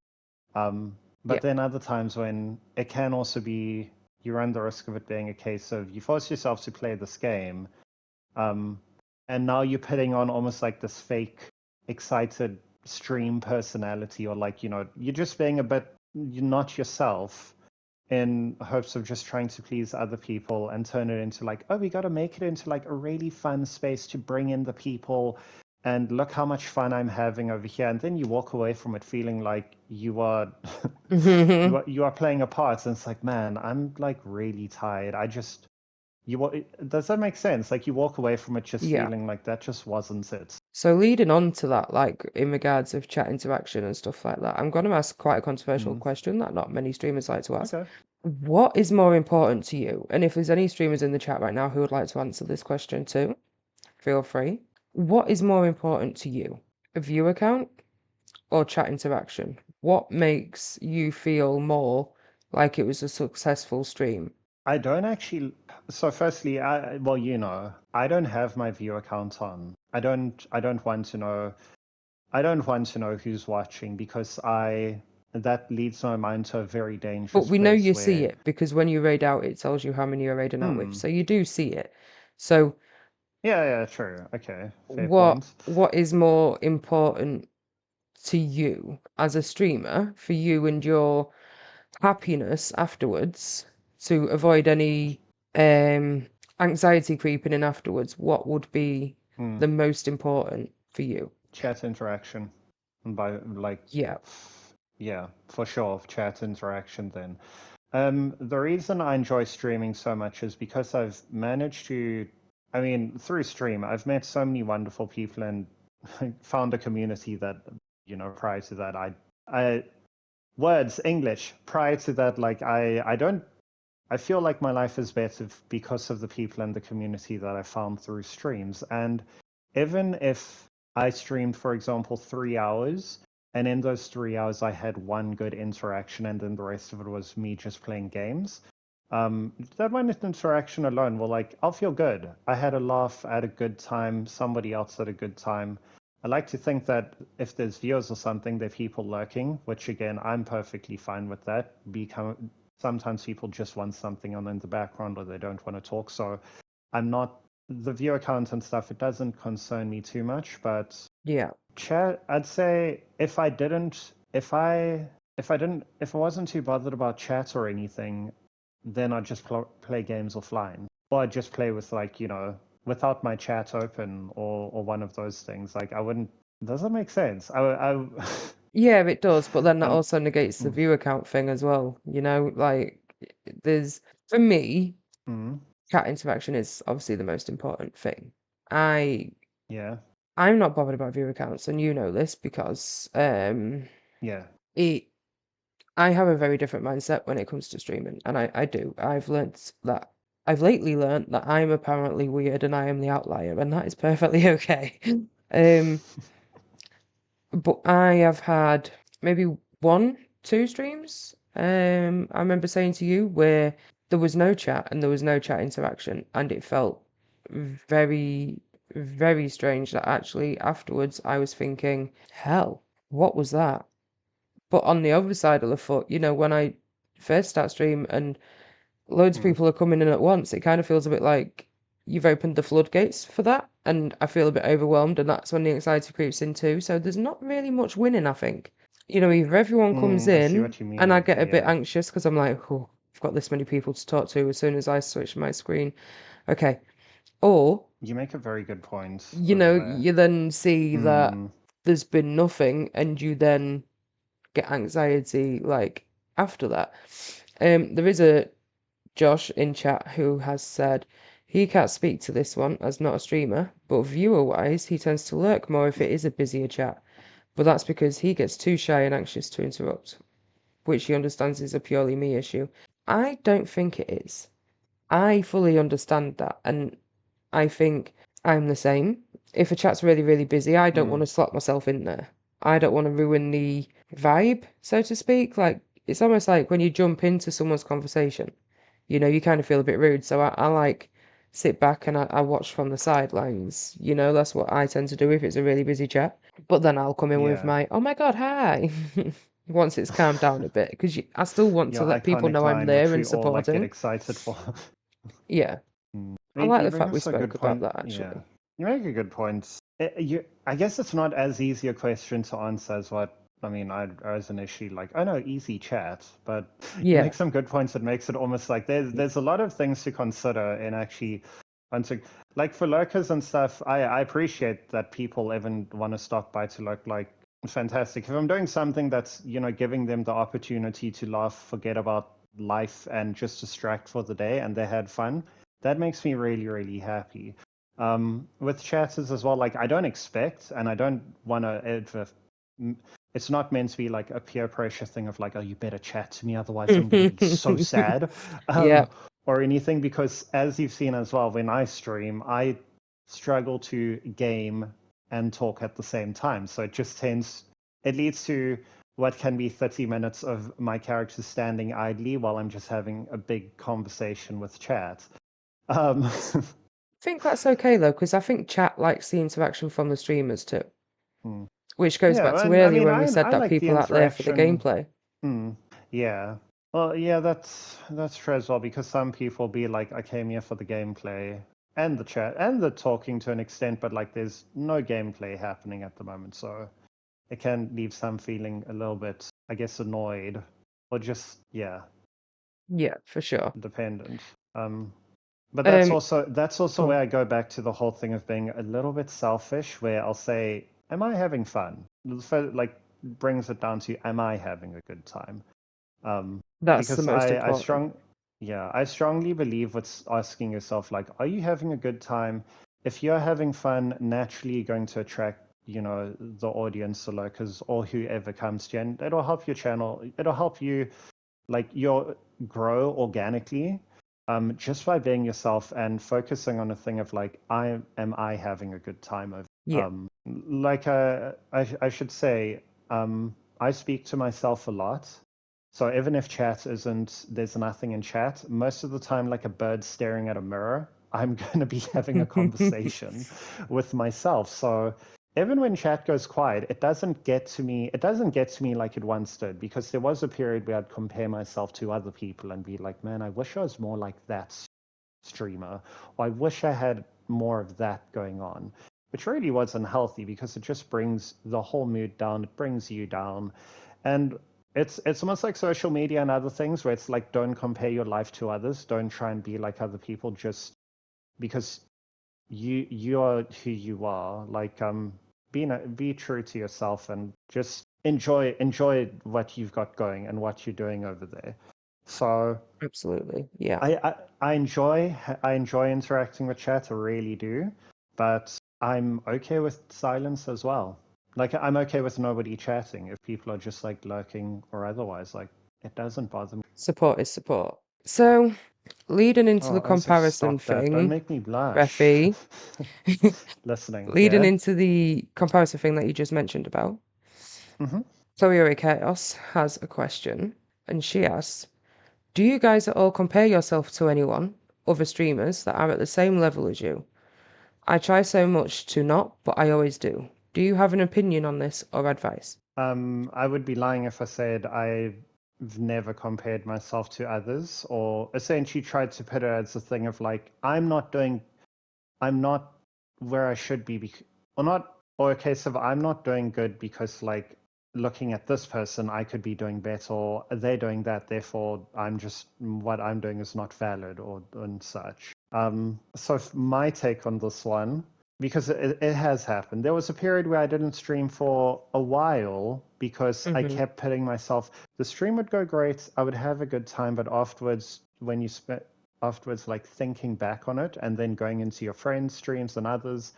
But Yeah. then other times when it can also be, you run the risk of it being a case of you force yourself to play this game, um, and now you're putting on almost like this fake excited stream personality, or like, you're just being a bit, you're not yourself, in hopes of just trying to please other people and turn it into like, oh, we got to make it into like a really fun space to bring in the people, and look how much fun I'm having over here. And then you walk away from it feeling like you are Mm-hmm. you are playing a part, and it's like, man, I'm like really tired. Does that make sense? Like you walk away from it just Yeah. feeling like that just wasn't it. So leading on to that, like in regards of chat interaction and stuff like that, I'm going to ask quite a controversial Mm. question that not many streamers like to ask. Okay. What is more important to you? And if there's any streamers in the chat right now who would like to answer this question too, feel free. What is more important to you? A view account or chat interaction? What makes you feel more like it was a successful stream? I don't actually. So, firstly, I don't have my view account on. I don't want to know. I don't want to know who's watching, because that leads my mind to a very But dangerous we know place you see where, it because when you raid out, it tells you how many you're raiding out with. hmm, So you do see it. So yeah, yeah, true. Okay, fair what point. what is more important to you as a streamer for you and your happiness afterwards to avoid any anxiety creeping in afterwards? What would be Hmm. the most important for you? Chat interaction, by like, Yeah. yeah, for sure, chat interaction then. The reason I enjoy streaming so much is because I've managed to, I mean, through stream, I've met so many wonderful people and found a community that, prior to that, I, words, English, prior to that, like, I feel like my life is better because of the people and the community that I found through streams. And even if I streamed, for example, 3 hours, and in those 3 hours I had one good interaction, and then the rest of it was me just playing games, that one interaction alone will, like, I'll feel good. I had a laugh, I had a good time, somebody else had a good time. I like to think that if there's viewers or something, there are people lurking, which again, I'm perfectly fine with that. Sometimes people just want something on in the background, or they don't want to talk. So I'm not the viewer count and stuff. It doesn't concern me too much. But Yeah. chat, I'd say if I wasn't too bothered about chat or anything, then I'd just play games offline, or I'd just play with, like, without my chat open, or one of those things. Like, I wouldn't. Does that make sense? Yeah, it does, but then that um, also negates the mm, view account thing as well. Like there's for me, mm, chat interaction is obviously the most important thing. I yeah, I'm not bothered about viewer counts, and you know this because yeah. it I have a very different mindset when it comes to streaming, and I do. I've lately learnt that I'm apparently weird and I am the outlier, and that is perfectly okay. Um, but I have had maybe one, two streams. I remember saying to you where there was no chat and there was no chat interaction, and it felt very, very strange that actually afterwards I was thinking, hell, what was that? But on the other side of the foot, when I first start stream and loads of Mm, people are coming in at once, it kind of feels a bit like you've opened the floodgates for that, and I feel a bit overwhelmed, and that's when the anxiety creeps in too. So there's not really much winning, I think. either everyone comes I see in what you and I mean. get a bit Yeah. anxious because I'm like, oh, I've got this many people to talk to as soon as I switch my screen. Okay. Or, You make a very good point over there. you then see that Mm. there's been nothing and you then get anxiety like after that. There is a Josh in chat who has said he can't speak to this one as not a streamer, but viewer wise, he tends to lurk more if it is a busier chat. But that's because he gets too shy and anxious to interrupt, which he understands is a purely me issue. I don't think it is. I fully understand that, and I think I'm the same. If a chat's really, really busy, I don't want Mm. to slot myself in there. I don't want to ruin the vibe, so to speak. Like, it's almost like when you jump into someone's conversation, you kind of feel a bit rude. So I like sit back and I watch from the sidelines. That's what I tend to do if it's a really busy chat. But then I'll come in with Yeah. my, oh my God, hi, once it's calmed down a bit, because I still want to Your let people iconic know I'm line, there which and we all like get supporting. excited for. Yeah, Mm. I like You the bring fact we up a good spoke about point. that Yeah, actually. you make a good point. I guess it's not as easy a question to answer as what I mean. I was initially like, oh no, easy chat, but you Yeah. make some good points that makes it almost like there's a lot of things to consider in actually answering. Like for lurkers and stuff, I appreciate that people even want to stop by to lurk. Like fantastic. If I'm doing something that's giving them the opportunity to laugh, forget about life, and just distract for the day, and they had fun, that makes me really, really happy. With chatters as well, like I don't expect, and I don't want to. It's not meant to be like a peer pressure thing of like, oh, you better chat to me, otherwise I'm going to be so sad, Yeah. or anything. Because as you've seen as well, when I stream, I struggle to game and talk at the same time. So it leads to what can be 30 minutes of my character standing idly while I'm just having a big conversation with chat. Um, I think that's okay though, because I think chat likes the interaction from the streamers too. hmm. Which goes back Yeah, to and I earlier mean, when we said I that like the people out there for the interaction. gameplay. Hmm. Yeah. Well, yeah, that's true as well because some people be like, I came here for the gameplay and the chat and the talking to an extent, but like there's no gameplay happening at the moment, so it can leave some feeling a little bit, I guess, annoyed or just Yeah, for sure. dependent. But Um, that's also go where on. I go back to the whole thing of being a little bit selfish, where I'll say, "Am I having fun?" Like brings it down to, "Am I having a good time?" That's the Because most important. I strongly believe what's asking yourself, like, are you having a good time? If you're having fun, naturally you're going to attract, the audience or locals or whoever comes to you, and it'll help your channel. It'll help you like you'll grow organically just by being yourself and focusing on a thing of like I having a good time over Yeah. like I should say I speak to myself a lot, so even if chat isn't there's nothing in chat most of the time, like a bird staring at a mirror, I'm going to be having a conversation with myself. So even when chat goes quiet, it doesn't get to me. It doesn't get to me like it once did, because there was a period where I'd compare myself to other people and be like, man, I wish I was more like that streamer, or I wish I had more of that going on, which really wasn't healthy because it just brings the whole mood down. It brings you down, and it's almost like social media and other things where it's like, don't compare your life to others. Don't try and be like other people just because you are who you are. Like be true to yourself and just enjoy what you've got going and what you're doing over there. So Absolutely. Yeah. I enjoy interacting with chat, I really do, but I'm okay with silence as well. Like I'm okay with nobody chatting if people are just like lurking or otherwise. Like it doesn't bother me. Support is support. So, leading into Oh, the Isaac, comparison stop that! Don't thing, make me blush. Reffy, Listening, leading yeah. into the comparison thing that you just mentioned about, Hmm. Chloe Chaos has a question, and she asks, do you guys at all compare yourself to anyone, other streamers that are at the same level as you? I try so much to not, but I always do. Do you have an opinion on this or advice? I would be lying if I said I've never compared myself to others, or essentially tried to put it as a thing of like, I'm not where I should be, or not, or a case of I'm not doing good because like looking at this person, I could be doing better, or they're doing that, therefore what I'm doing is not valid, or and such. So my take on this one, because it has happened. There was a period where I didn't stream for a while because I Mhm. kept pitting myself. The stream would go great, I would have a good time, but afterwards, like thinking back on it and then going into your friends' streams and others,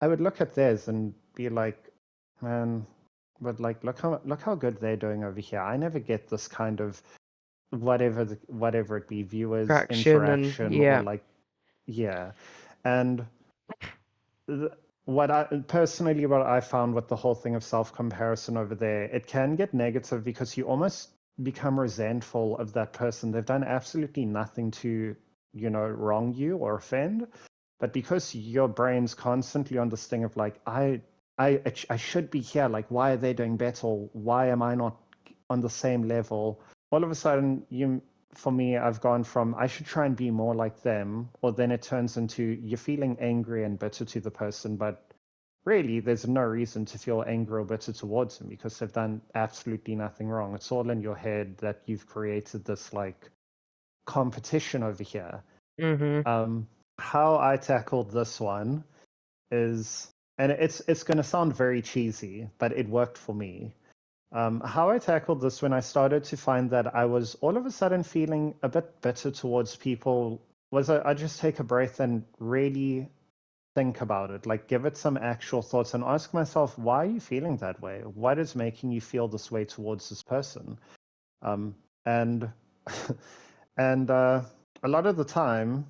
I would look at theirs and be like, man, but like look how good they're doing over here. I never get this kind of whatever it be, viewers Traction and interaction, or yeah. like, yeah. And what I found with the whole thing of self-comparison over there, it can get negative because you almost become resentful of that person. They've done absolutely nothing to, wrong you or offend, but because your brain's constantly on this thing of like, I should be here, like, why are they doing better? Why am I not on the same level? All of a sudden, for me, I've gone from I should try and be more like them, or then it turns into you're feeling angry and bitter to the person, but really there's no reason to feel angry or bitter towards them because they've done absolutely nothing wrong. It's all in your head that you've created this like competition over here. Mhm. How I tackled this one is, and it's going to sound very cheesy, but it worked for me. How I tackled this when I started to find that I was all of a sudden feeling a bit bitter towards people was I just take a breath and really think about it, like give it some actual thoughts and ask myself, why are you feeling that way? What is making you feel this way towards this person? And and a lot of the time,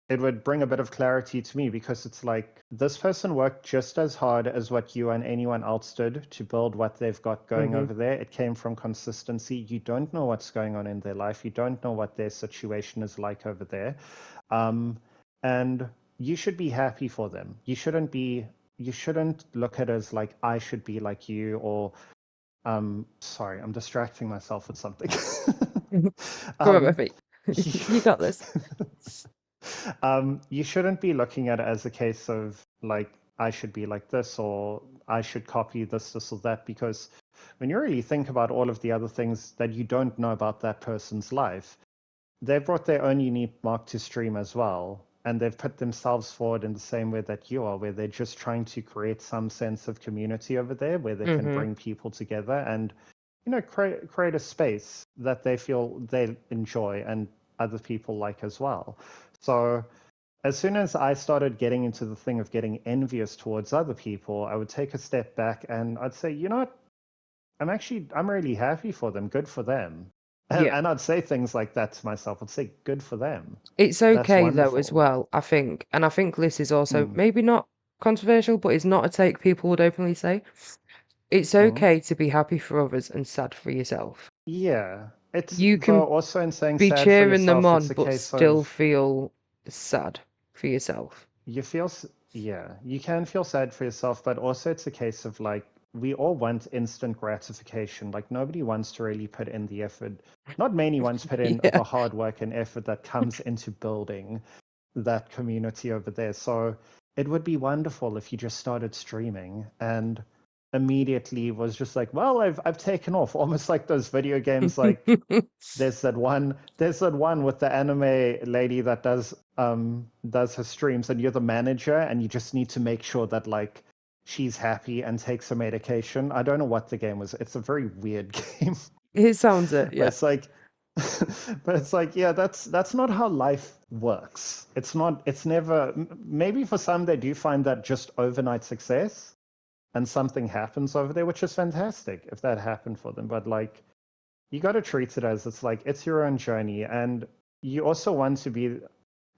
it would bring a bit of clarity to me because it's like this person worked just as hard as what you and anyone else did to build what they've got going Mhm. over there. It came from consistency. You don't know what's going on in their life. You don't know what their situation is like over there. And you should be happy for them. You shouldn't look at it as like I should be like you, or sorry, I'm distracting myself with something. Go on, um Murphy. You got this. you shouldn't be looking at it as a case of like I should be like this, or I should copy this or that, because when you really think about all of the other things that you don't know about that person's life, they've brought their own unique mark to stream as well, and they've put themselves forward in the same way that you are, where they're just trying to create some sense of community over there where they can Mhm. bring people together and create a space that they feel they enjoy and other people like as well. So as soon as I started getting into the thing of getting envious towards other people, I would take a step back and I'd say, you know what, I'm really happy for them, good for them. and, Yeah. and I'd say things like that to myself. I'd say, good for them, It's that's okay though as wonderful. well, I think. And I think this is also Mm, maybe not controversial, but it's not a take people would openly say. It's mm. okay to be happy for others and sad for yourself. Yeah, it's You though can also in saying be sad for cheering them yourself, on, it's a but case still of feel sad for yourself. you feel yeah, you can feel sad for yourself, but also it's a case of like we all want instant gratification. Like nobody wants to really put in the effort. Not many wants to put in Yeah. the hard work and effort that comes into building that community over there. So it would be wonderful if you just started streaming and immediately was just like, well, I've taken off, almost like those video games. Like there's that one with the anime lady that does her streams, and you're the manager and you just need to make sure that like she's happy and takes her medication. I don't know what the game was. It's a very weird game. It sounds it, But yeah. it's like but it's like, yeah, that's not how life works. It's never, maybe for some they do find that just overnight success and something happens over there, which is fantastic if that happened for them. But like, you got to treat it as it's like it's your own journey, and you also want to be,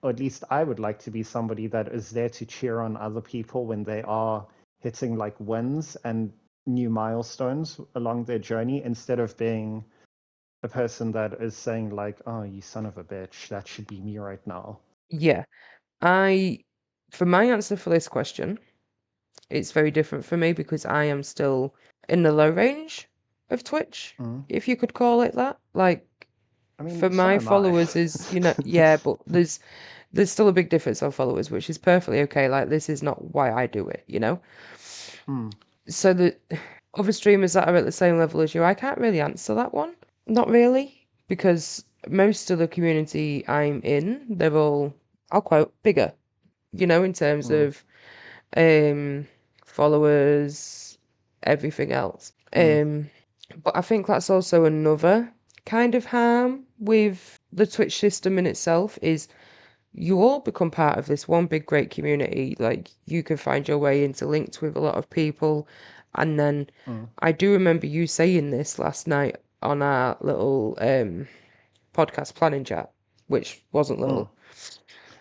or at least I would like to be, somebody that is there to cheer on other people when they are hitting like wins and new milestones along their journey, instead of being a person that is saying like, "Oh, you son of a bitch, that should be me right now." Yeah. For my answer for this question, it's very different for me because I am still in the low range of Twitch, Mm. if you could call it that. Like, I for mean, so my am I. followers is, yeah, but there's still a big difference on followers, which is perfectly okay. Like, this is not why I do it. Mm. So other streamers that are at the same level as you, I can't really answer that one. Not really, because most of the community I'm in, they're all, I'll quote, bigger, in terms Mm, of followers, everything else. mm, But I think that's also another kind of harm with the Twitch system in itself is you all become part of this one big great community. Like you can find your way interlinked with a lot of people. And then mm, I do remember you saying this last night on our little podcast planning chat, which wasn't mm. little.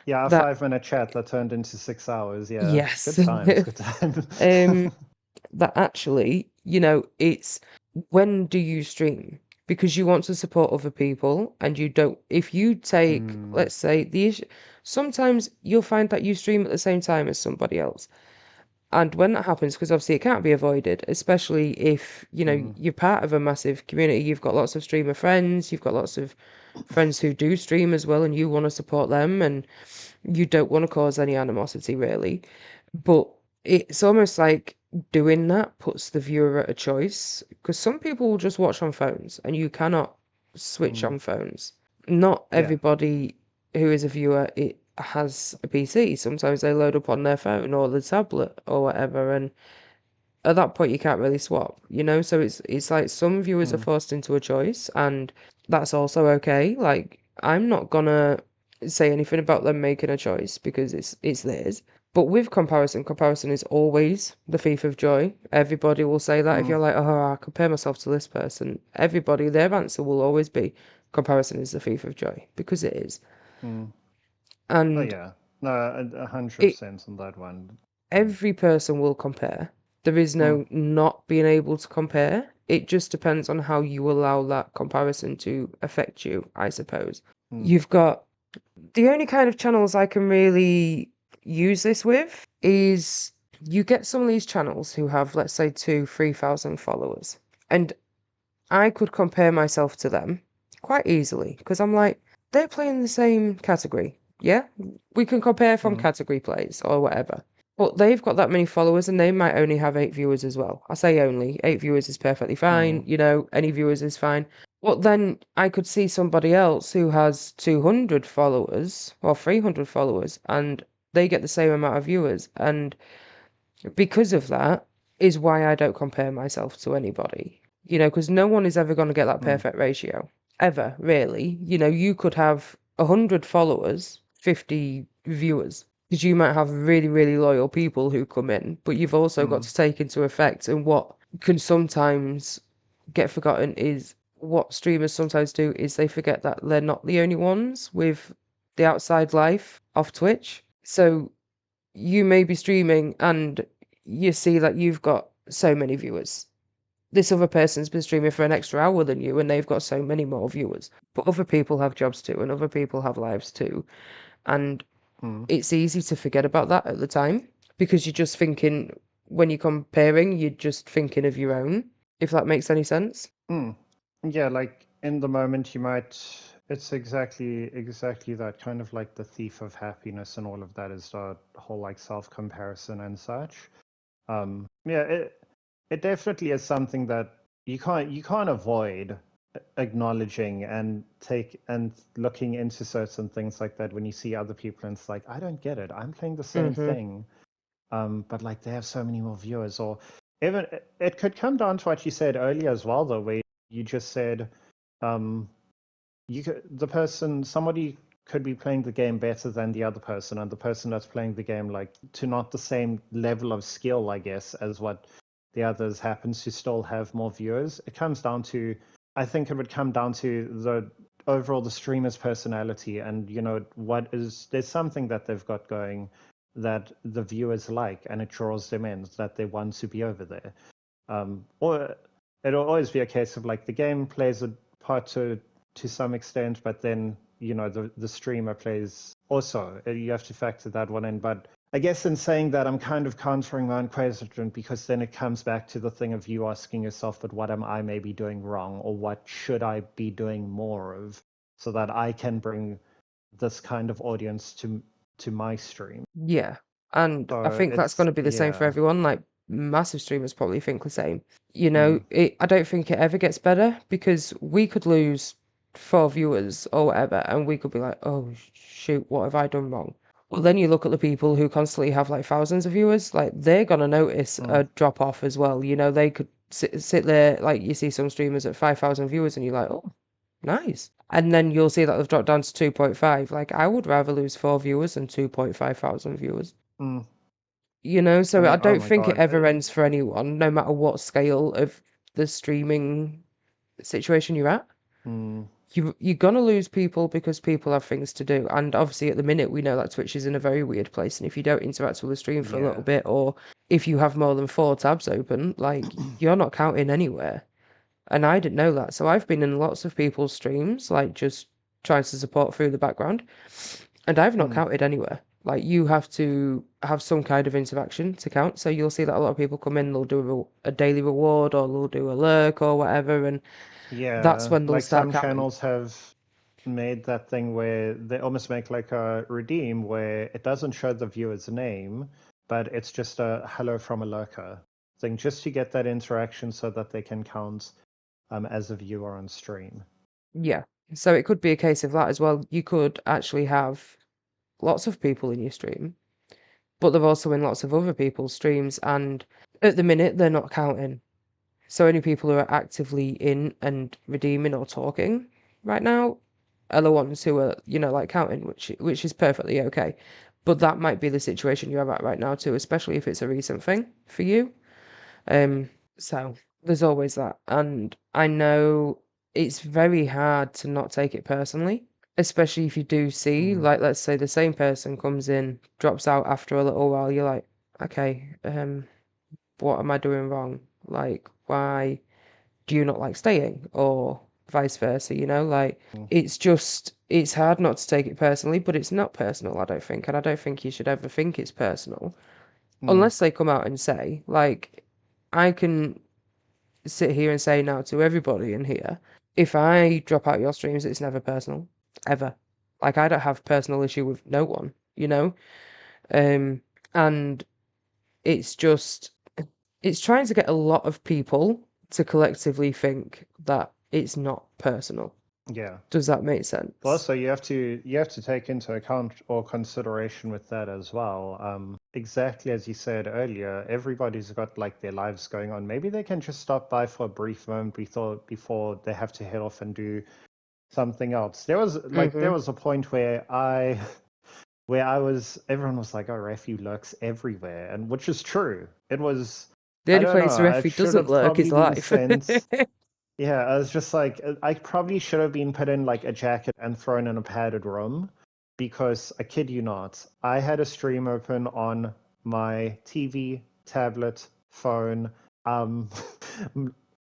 Yeah, a That 5-minute chat that turned into 6 hours. Yeah, yes. good times, good times. um that actually, it's when do you stream? Because you want to support other people and you don't, if you take, Mm, let's say, the issue, sometimes you'll find that you stream at the same time as somebody else. And when that happens, because obviously it can't be avoided, especially if, mm, you're part of a massive community, you've got lots of streamer friends, you've got lots of friends who do stream as well, and you want to support them, and you don't want to cause any animosity, really. But it's almost like doing that puts the viewer at a choice because some people will just watch on phones and you cannot switch mm. on phones. Not Yeah. everybody who is a viewer it has a PC. Sometimes they load up on their phone or the tablet or whatever, and at that point you can't really swap, So it's like some viewers are Mm, forced into a choice, and that's also okay. Like I'm not gonna say anything about them making a choice because it's theirs. But with comparison is always the thief of joy. Everybody will say that if mm, you're like, oh, I compare myself to this person. Everybody, their answer will always be comparison is the thief of joy because it is. mm. Oh And yeah. No, a it 100% on that one. every person will compare. There is Mm, no not being able to compare. It just depends on how you allow that comparison to affect you, I suppose. mm, You've got the only kind of channels I can really use this with is you get some of these channels who have, let's say, 3,000 followers. And I could compare myself to them quite easily because I'm like, they're playing the same category. Yeah, we can compare from mm, category plays or whatever. But they've got that many followers and they might only have 8 viewers as well. I say only, 8 viewers is perfectly fine. mm, Any viewers is fine. But then I could see somebody else who has 200 followers or 300 followers and they get the same amount of viewers. And because of that is why I don't compare myself to anybody. Because no one is ever going to get that mm, perfect ratio. Ever, really. You could have 100 followers, 50 viewers. Because you might have really, really loyal people who come in, but you've also got mm, to take into effect, and what can sometimes get forgotten is what streamers sometimes do is they forget that they're not the only ones with the outside life of Twitch. So you may be streaming and you see that you've got so many viewers. This other person's been streaming for an extra hour than you and they've got so many more viewers. But other people have jobs too and other people have lives too. And mm, it's easy to forget about that at the time because you're just thinking, when you're comparing, you're just thinking of your own, if that makes any sense. mm. Yeah, like in the moment you might it's exactly that kind of like the thief of happiness and all of that is the whole like self-comparison and such. Yeah, it definitely is something that you can't avoid acknowledging and take and looking into certain things like that when you see other people and it's like I don't get it. I'm playing the same Mm-hmm. thing, but like they have so many more viewers. Or even it could come down to what you said earlier as well, though, where you just said, um, somebody could be playing the game better than the other person, and the person that's playing the game like to not the same level of skill, I guess, as what the others happens to still have more viewers. It comes down to, I think it would come down to the overall the streamer's personality, and there's something that they've got going that the viewers like, and it draws them in that they want to be over there. Or it'll always be a case of like the game plays a part to some extent, but then the streamer plays also. You have to factor that one in. But I guess in saying that, I'm kind of countering my own question because then it comes back to the thing of you asking yourself, but what am I maybe doing wrong, or what should I be doing more of, so that I can bring this kind of audience to my stream. Yeah. And I So think that's going it's to be the same for yeah. everyone. Like, massive streamers probably think the same. You know, I don't think it ever gets better because we could lose 4 viewers or whatever, and we could be like, oh shoot, what have I done wrong? Well, then you look at the people who constantly have like thousands of viewers, like they're gonna notice a drop off as well. You know, they could sit there, like you see some streamers at 5,000 viewers, and you're like, oh, nice. And then you'll see that they've dropped down to 2.5. Like, I would rather lose 4 viewers than 2.5 thousand viewers. Mm. You know, I so I mean, oh don't my think it God. ever ends for anyone, no matter what scale of the streaming situation you're at. Mm, You're gonna lose people because people have things to do. And obviously at the minute we know that Twitch is in a very weird place. And if you don't interact with the stream for a little yeah. bit, or if you have more than 4 tabs open, like you're not counting anywhere. And I didn't know that. So I've been in lots of people's streams, like just trying to support through the background, and I've not Mm, counted anywhere. Like you have to have some kind of interaction to count. So you'll see that a lot of people come in, they'll do a daily reward or they'll do a lurk or whatever, and that's yeah. when they'll Like start some counting. channels have made that thing where they almost make like a redeem where it doesn't show the viewer's name, but it's just a hello from a lurker thing just to get that interaction so that they can count as a viewer on stream. Yeah. So it could be a case of that as well. You could actually have lots of people in your stream, but they're also in lots of other people's streams, and at the minute they're not counting. So only people who are actively in and redeeming or talking right now are the ones who are, you know, like counting, which is perfectly okay. But that might be the situation you're at right now too, especially if it's a recent thing for you. So there's always that. And I know it's very hard to not take it personally, especially if you do see, Mm, like, let's say the same person comes in, drops out after a little while, you're like, okay, what am I doing wrong? Like, why do you not like staying? Or vice versa, you know? Like, mm, it's hard not to take it personally, but it's not personal, I don't think. And I don't think you should ever think it's personal mm, unless they come out and say, like, I can sit here and say now to everybody in here, if I drop out your streams, it's never personal, ever. Like, I don't have personal issue with no one, you know? Um, and it's just, it's trying to get a lot of people to collectively think that it's not personal. yeah. Does that make Well, sense? also you have to take into account or consideration with that as well. Exactly as you said earlier, everybody's got like their lives going on. Maybe they can just stop by for a brief moment before they have to head off and do something else. There Mm-hmm. was a point where I was everyone was like, "Oh, Rafi lurks everywhere," and which is true. It was The I only don't know. place the I referee should doesn't have lurk probably is been live. sent. Yeah, I was just like, I probably should have been put in like a jacket and thrown in a padded room because I kid you not, I had a stream open on my TV, tablet, phone, um,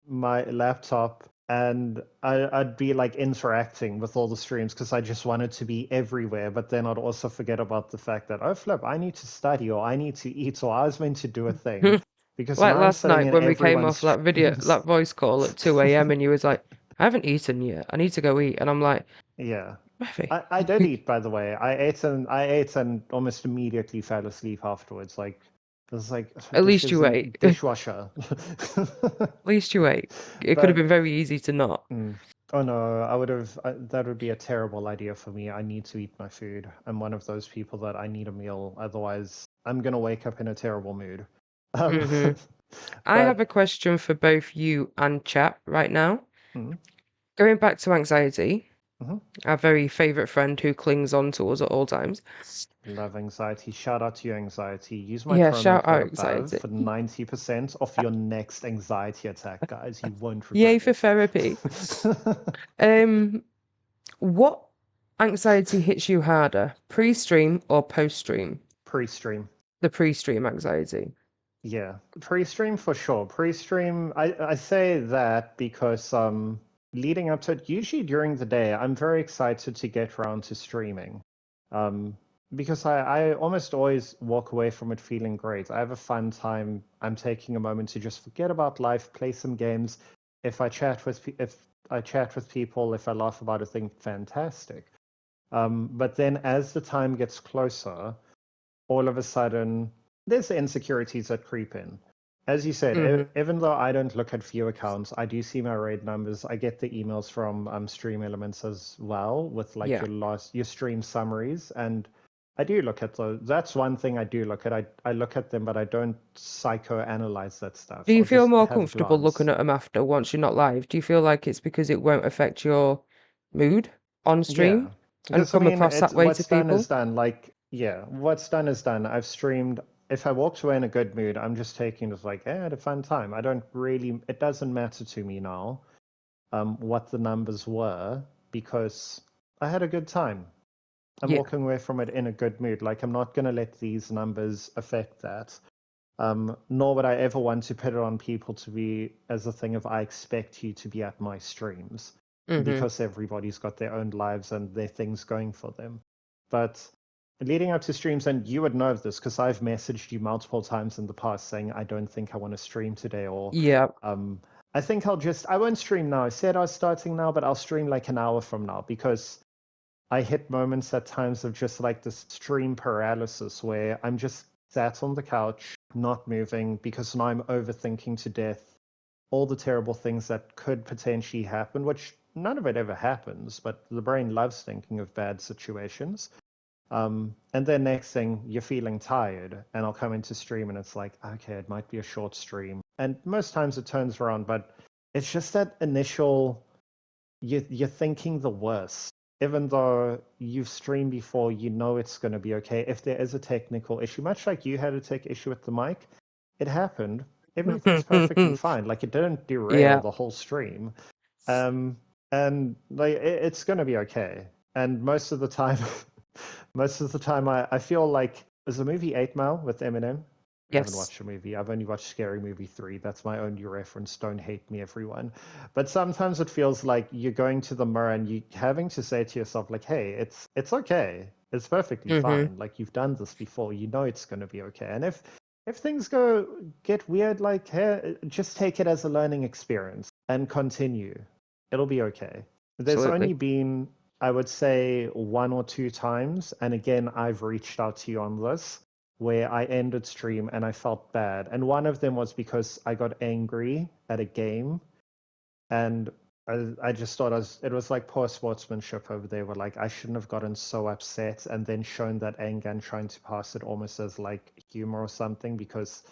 my laptop, and I'd be like interacting with all the streams because I just wanted to be everywhere. But then I'd also forget about the fact that, oh, flip, I need to study or I need to eat or I was meant to do a thing. Because Like now I'm last sitting night in when we came everyone's off that video, streams. that voice call at 2 a.m. and you was like, I haven't eaten yet. I need to go eat. And I'm like, Yeah. Rafi, I did eat, by the way. I ate and almost immediately fell asleep afterwards. Like it was like at least dishes you in ate. At dishwasher. least you ate. It could have been But very easy to not. oh no, I would have. That would be a terrible idea for me. I need to eat my food. I'm one of those people that I need a meal. Otherwise, I'm gonna wake up in a terrible mood. Um, Hmm. I have a but question for both you and chat right now. mm, Going back to anxiety, mhm. our very favourite friend who clings on to us at all times. Love anxiety. Shout out to your anxiety. Use my Yeah, promo shout code out above anxiety. for 90% off your next anxiety attack, guys. You won't Yay regret for it. therapy. Um, what anxiety hits you harder, pre-stream or post-stream? Pre-stream. The pre-stream anxiety. Yeah. Pre-stream for sure. Pre-stream, I say that because leading up to it, usually during the day, I'm very excited to get around to streaming. Um, because I almost always walk away from it feeling great. I have a fun time. I'm taking a moment to just forget about life, play some games. If I chat with people, if I laugh about a thing, fantastic. But then as the time gets closer, all of a sudden there's the insecurities that creep in. as you said, Mhm. even though I don't look at view accounts, I do see my raid numbers. I get the emails from Stream Elements as well with like Yeah. your stream summaries, and I do look at those. That's one thing I do look at. I look at them, but I don't psychoanalyze that stuff. Do you I'll feel just more have a comfortable looking glance. at them after once you're not live? Do you feel like it's because it won't affect your mood on Yeah, stream and because I come mean, across that it's way to what's done is people? done. Like, yeah, what's done is done. I've streamed. If I walked away in a good mood, I'm just taking it like, hey, I had a fun time. I don't really. It doesn't matter to me now, what the numbers were because I had a good time. I'm Yeah. walking away from it in a good mood. Like, I'm not gonna let these numbers affect that. Nor would I ever want to put it on people to be as a thing of I expect you to be at my streams Mhm. because everybody's got their own lives and their things going for them. But leading up to streams, and you would know of this because I've messaged you multiple times in the past saying I don't think I want to stream today, or Yeah. um, I think I won't stream now. I said I was starting now, but I'll stream like an hour from now because I hit moments at times of just like this stream paralysis where I'm just sat on the couch, not moving because now I'm overthinking to death all the terrible things that could potentially happen, which none of it ever happens, but the brain loves thinking of bad situations. And then next thing, you're feeling tired, and I'll come into stream and it's like, okay, it might be a short stream. And most times it turns around, but it's just that initial you're thinking the worst. Even though you've streamed before, you know it's going to be okay. If there is a technical issue, much like you had a tech issue with the mic, it happened. Everything's perfectly fine. Like it didn't derail Yeah. the whole stream. Um, and like it's going to be okay. And most of the time, most of the time, I feel like is the movie 8 Mile with Eminem. I haven't Yes. watched the movie. I've only watched Scary Movie 3. That's my only reference. Don't hate me, everyone. But sometimes it feels like you're going to the mirror and you having to say to yourself, like, hey, it's okay. It's perfectly Mhm. fine. Like you've done this before. You know it's gonna be okay. And if things go get weird, like hey, just take it as a learning experience and continue. It'll be okay. There's only Absolutely. been, I would say, one or two times, and again, I've reached out to you on this where I ended stream and I felt bad. And one of them was because I got angry at a game and I just thought it was like poor sportsmanship over there where like I shouldn't have gotten so upset and then shown that anger and trying to pass it almost as like humor or something because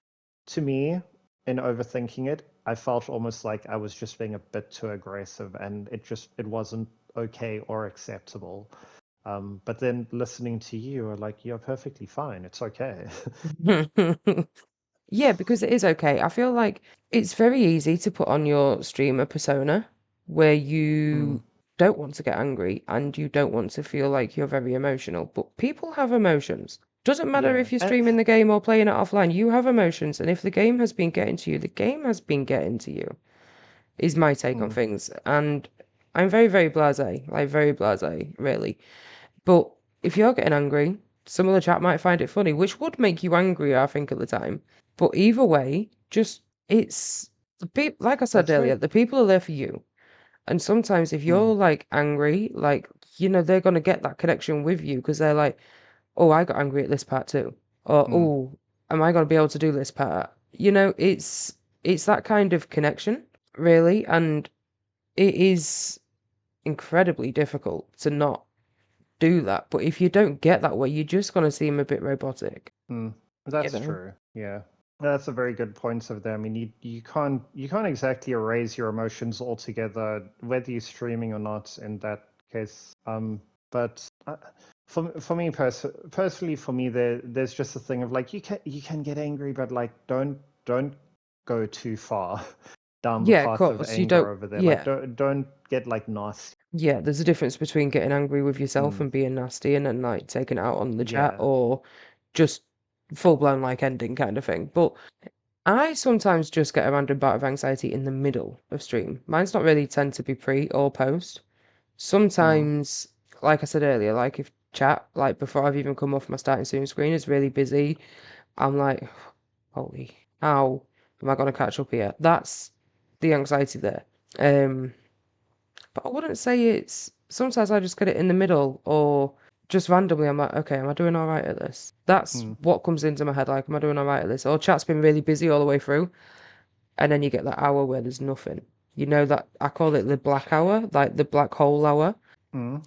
to me, in overthinking it, I felt almost like I was just being a bit too aggressive and it wasn't okay or acceptable. But then listening to you are like, you're perfectly fine. It's okay. Yeah, because it is okay. I feel like it's very easy to put on your streamer persona where Mm, you don't want to get angry and you don't want to feel like you're very emotional. But people have emotions. Doesn't matter yeah. if you're And, streaming the game or playing it offline, you have emotions. And if the game has been getting to you, the game has been getting to you, is my take on mm, things. And I'm very, very blasé, like very blasé, really. But if you're getting angry, some of the chat might find it funny, which would make you angry, I think, at the time. But either way, just it's the people. Like I said that's earlier, very. the people are there for you. And sometimes if Mm, you're like angry, like they're gonna get that connection with you because they're like, "Oh, I got angry at this part too," or mm, "Oh, am I gonna be able to do this part?" It's that kind of connection, really, and it is incredibly difficult to not do that. But if you don't get that way, you're just gonna seem a bit robotic, mm. you That's know? true. Yeah. That's a very good point of them. I mean, you can't exactly erase your emotions altogether, whether you're streaming or not. In that case, but for me personally, for me, there's just a thing of like you can get angry, but like don't go too far down the Yeah, of path of course. You anger don't. over there. Like Yeah, don't get like nasty. yeah. There's a difference between getting angry with yourself Mm, and being nasty and then like taking it out on the chat yeah. or just full blown like ending kind of thing. But I sometimes just get a random bout of anxiety in the middle of stream. Mine's not really tend to be pre or post. Mm, Sometimes, like I said earlier, like if chat, like before I've even come off my starting soon screen is really busy, I'm like, holy, how am I going to catch up here? That's the anxiety there. Um, but I wouldn't say it's. Sometimes I just get it in the middle, or just randomly, I'm like, okay, am I doing all right at this? That's Mm, what comes into my head. Like, am I doing all right at this? Or chat's been really busy all the way through, and then you get that hour where there's nothing. You know that I call it the black hour, like the black hole hour, mm,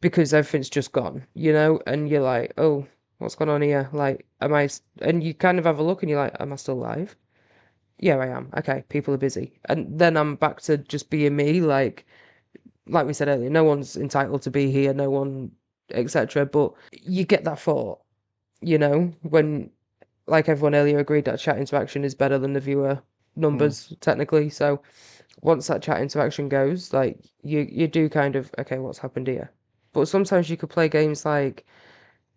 because everything's just gone. And you're like, oh, what's going on here? Like, And you kind of have a look, and you're like, am I still live? Yeah, I am. Okay, people are busy, and then I'm back to just being me, like we said earlier, no one's entitled to be here, no one, etc. But you get that thought, when, like everyone earlier agreed, that chat interaction is better than the viewer mm, numbers, technically. So once that chat interaction goes, like you do kind of, okay, what's happened here? But sometimes you could play games like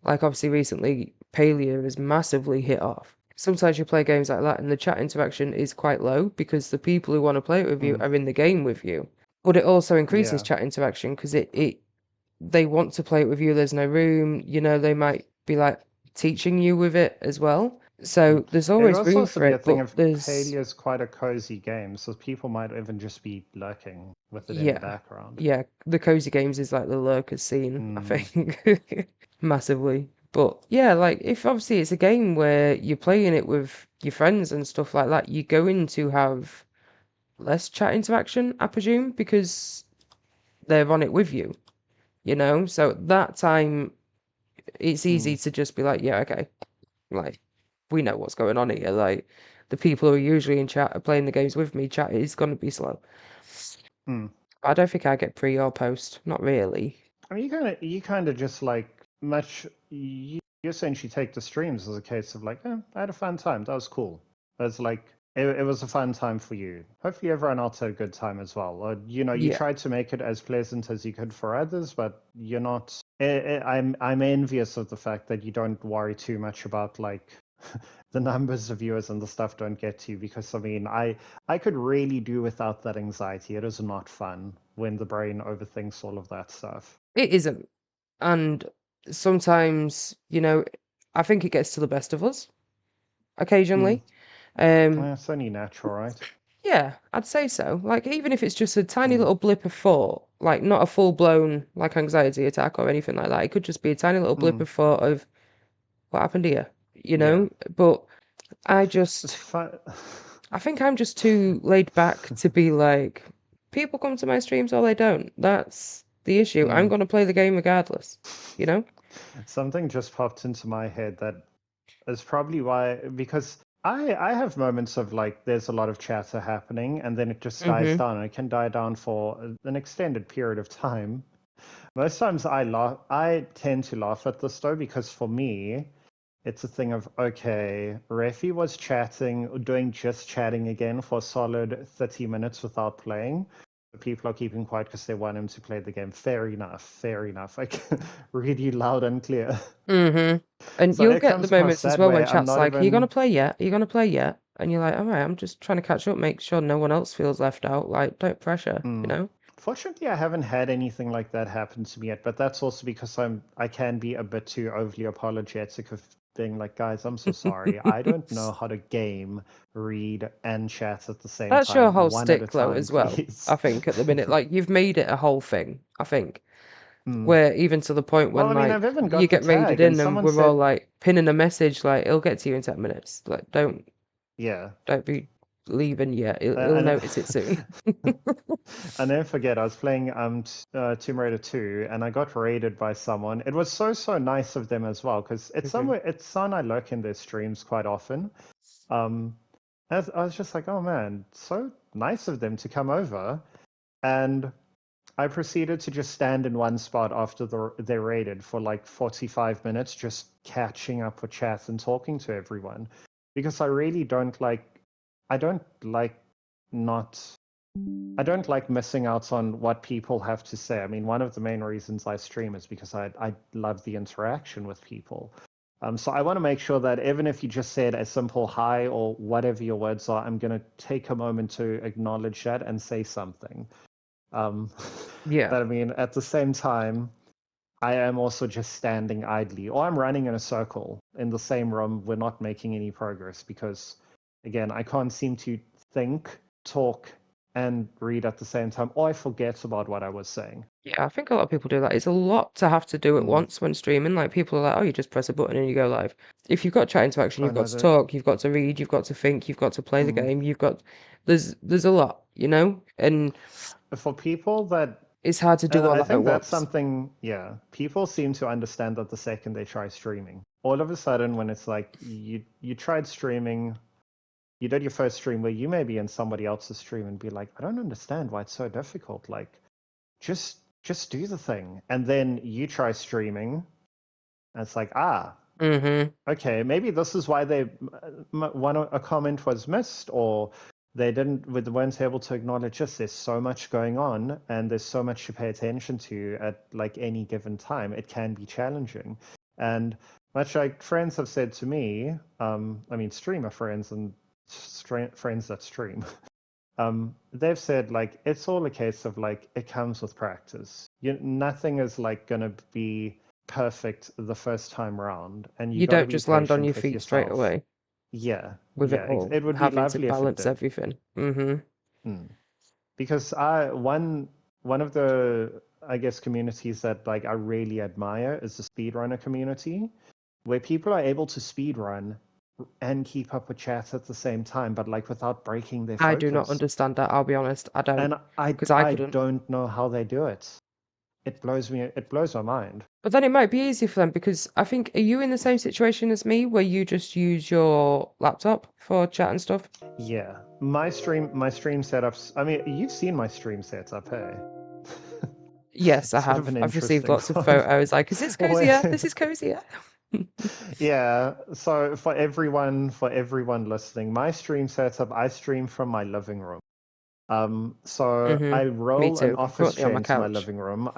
obviously recently Palia has massively hit off. Sometimes you play games like that and the chat interaction is quite low because the people who want to play it with you mm. are in the game with you. But it also increases Yeah. chat interaction because they want to play it with you. There's no room, they might be like teaching you with it as well. Mm. So there's It would always also room also for be a it, thing but of there's Paleo is quite a cozy game, so people might even just be lurking with it in the yeah, background. yeah. The cozy games is like the lurkers scene, I Mm, think, massively. But yeah, like if obviously it's a game where you're playing it with your friends and stuff like that, you're going to have less chat interaction, I presume, because they're on it with you. So at that time, it's easy mm, to just be like, yeah, okay, like we know what's going on here. Like the people who are usually in chat are playing the games with me. Chat is going to be slow. mm. I don't think I get pre or post. Not really. I mean, you kind of just like you essentially take the streams as a case of like, I had a fun time. That was cool. It's like it was a fun time for you. Hopefully, everyone else had a good time as well. Or you Yeah. tried to make it as pleasant as you could for others, but you're not. I'm envious of the fact that you don't worry too much about like the numbers of viewers and the stuff don't get to you because I mean I could really do without that anxiety. It is not fun when the brain overthinks all of that stuff. It isn't. And sometimes, I think it gets to the best of us Mm. occasionally. Um, Well, it's only natural, right? yeah, I'd say so. Like, even if it's just a tiny Mm. little blip of thought, like not a full blown like anxiety attack or anything like that. It could just be a tiny little blip Mm. of thought of what happened here, Yeah. But I It's just, fun. I think I'm just too laid back to be like, people come to my streams or they don't. That's the issue. I'm Mm. gonna play the game regardless, you know? Something just popped into my head that is probably why, because I have moments of like there's a lot of chatter happening and then it just dies Mm-hmm. down and it can die down for an extended period of time. Most times I tend to laugh at this though because for me it's a thing of okay, Refi was chatting, doing just chatting again for a solid 30 minutes without playing. The people are keeping quiet because they want him to play the game. Fair enough, fair enough. I can read you loud and clear. Mm-hmm. And So you'll it get the comes across moments as that well when way. I'm chat's not like, "Are you gonna even. play yet? Are you gonna play yet?" And you're like, "All right, I'm just trying to catch up, make sure no one else feels left out. Like, don't pressure, you Mm. know?" Fortunately, I haven't had anything like that happen to me yet, but that's also because I can be a bit too overly apologetic of being like, guys, I'm so sorry. I don't know how to game, read, and chat at the same That's your time. whole One at a stick though time, as well. please. I think at the minute, like you've made it a whole thing. I think Mm. where even to the point Well, when I mean, I've like even you got the get raided tag, and in and someone we're all said, like pinning a message like, "It'll get to you in 10 minutes." Like, yeah. don't be leaving yet. He'll I, notice it soon. I never forget. I was playing Tomb Raider 2, and I got raided by someone. It was so nice of them as well, because it's Mhm. somewhere it's someone I lurk in their streams quite often. Um, I was just like, oh man, so nice of them to come over, and I proceeded to just stand in one spot after they raided for like 45 minutes, just catching up with chat and talking to everyone, because I really don't like. I don't like not I don't like missing out on what people have to say. I mean, one of the main reasons I stream is because I love the interaction with people. So I want to make sure that even if you just said a simple hi or whatever your words are, I'm going to take a moment to acknowledge that and say something. Um, Yeah. but I mean, at the same time, I am also just standing idly, or I'm running in a circle in the same room. We're not making any progress because, again, I can't seem to think, talk, and read at the same time, or I forget about what I was saying. Yeah, I think a lot of people do that. It's a lot to have to do at Mm. once when streaming. Like people are like, oh, you just press a button and you go live. If you've got chat interaction, I you've got know to that. talk, you've got to read, you've got to think, you've got to play the Mm. game, there's a lot, you know? And For people that, it's hard to and do all I that at think that's once. something, yeah, people seem to understand that the second they try streaming. All of a sudden, when it's like you tried streaming, you did your first stream where you may be in somebody else's stream and be like, I don't understand why it's so difficult. Like, just do the thing. And then you try streaming, and it's like, Mm-hmm. okay, maybe this is why they a comment was missed, or they weren't able to acknowledge just there's so much going on and there's so much to pay attention to at like any given time. It can be challenging, and much like friends have said to me, I mean streamer friends and friends that stream, they've said like it's all a case of like it comes with practice. Nothing is like gonna be perfect the first time around, and you You got to don't be just land on your patient with feet straight yourself. away Yeah, with it yeah. all, It would be having to lovely if it balance did. everything. Mm-hmm. Mm. Because one of the, I guess, communities that like I really admire is the speedrunner community, where people are able to speedrun and keep up with chat at the same time, but like without breaking their I do not focus. understand that, I'll be honest. I don't, And because I I couldn't. don't know how they do it. It blows my mind. But then it might be easier for them because I think, are you in the same situation as me where you just use your laptop for chat and stuff? Yeah, my stream setups. I mean, you've seen my stream setup, hey? Yes, I It's sort of have. an I've received interesting lots of one. photos like, is this cozier? Where, This is cozier. yeah. So for everyone listening, my stream setup. I stream from my living room. So Mm-hmm. I Me roll an too. I'm office currently on chair my into my couch. living room.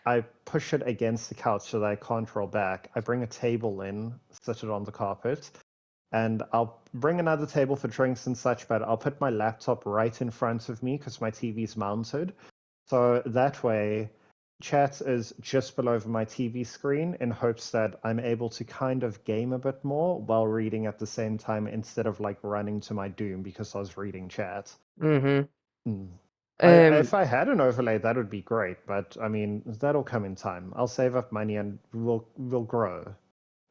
I push it against the couch so that I can't roll back. I bring a table in, sit it on the carpet, and I'll bring another table for drinks and such, but I'll put my laptop right in front of me because my TV's mounted. So that way, chat is just below my TV screen in hopes that I'm able to kind of game a bit more while reading at the same time instead of like running to my doom because I was reading chat. Mm-hmm. Hmm. Um, If I had an overlay, that would be great, but I mean, that'll come in time. I'll save up money and we'll grow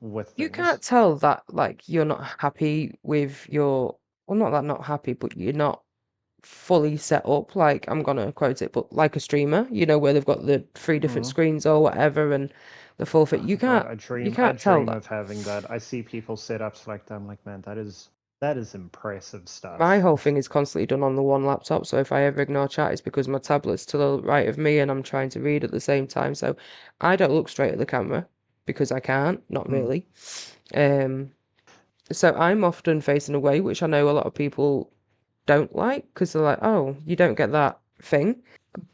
with you things. can't tell that like you're not happy with your, well, not that not happy, but you're not fully set up, like I'm gonna quote it, but like a streamer, you know, where they've got the three different Hmm. screens or whatever and the full fit. You God, can't you I can't tell dream that. of having that. I see people setups like that. I'm like, man, that is impressive My stuff. whole thing is constantly done on the one laptop, so if I ever ignore chat, it's because my tablet's to the right of me and I'm trying to read at the same time. So I don't look straight at the camera because I can't, not Mm, really. Um, so I'm often facing away, which I know a lot of people don't like because they're like, oh, you don't get that thing.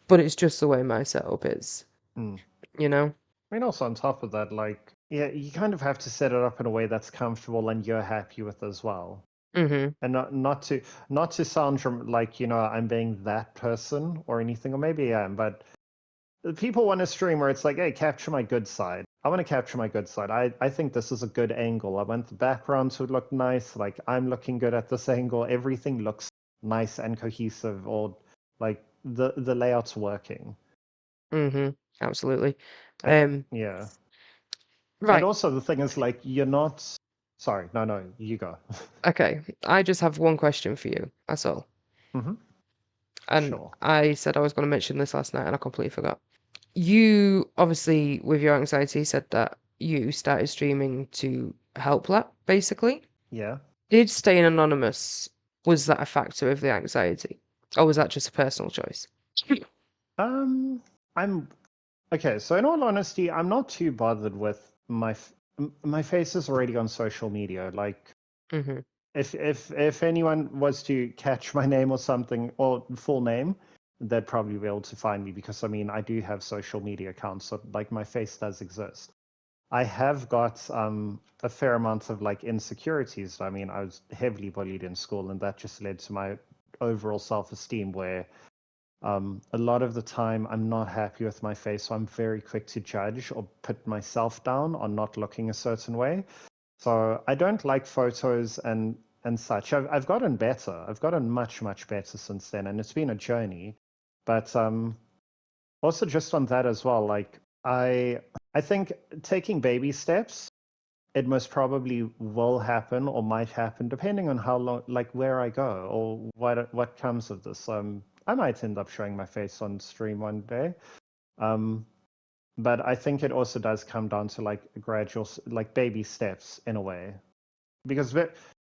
But it's just the way my setup is, mm. you know? I mean, also on top of that, like, yeah, you kind of have to set it up in a way that's comfortable and you're happy with as well. Mm-hmm. And not to sound like, I'm being that person or anything, or maybe I am, but people want a stream where it's like, hey, capture my good side. I want to capture my good side. I think this is a good angle. I want the background to look nice. Like I'm looking good at this angle. Everything looks nice and cohesive, or like the layout's working. Mm-hmm. Absolutely. Uh, Um, yeah. And right. also the thing is like you're not. Sorry, no, you go. Okay. I just have one question for you. That's all. Hmm. And Sure. I said I was going to mention this last night and I completely forgot. You obviously, with your anxiety, said that you started streaming to help that, basically. Yeah. Did staying anonymous, was that a factor of the anxiety? Or was that just a personal choice? Um, I'm okay. So in all honesty, I'm not too bothered with my face is already on social media. Like Mm-hmm. if anyone was to catch my name or something or full name, they'd probably be able to find me because I mean I do have social media accounts, so like my face does exist. I have got a fair amount of like insecurities. I mean, I was heavily bullied in school, and that just led to my overall self-esteem where a lot of the time I'm not happy with my face, so I'm very quick to judge or put myself down on not looking a certain way. So I don't like photos and and such. I've gotten better. I've gotten much, much better since then, and it's been a journey. But also just on that as well, like I think taking baby steps, it most probably will happen or might happen depending on how long, like where I go or what comes of this. I might end up showing my face on stream one day. But I think it also does come down to like gradual, like baby steps in a way. Because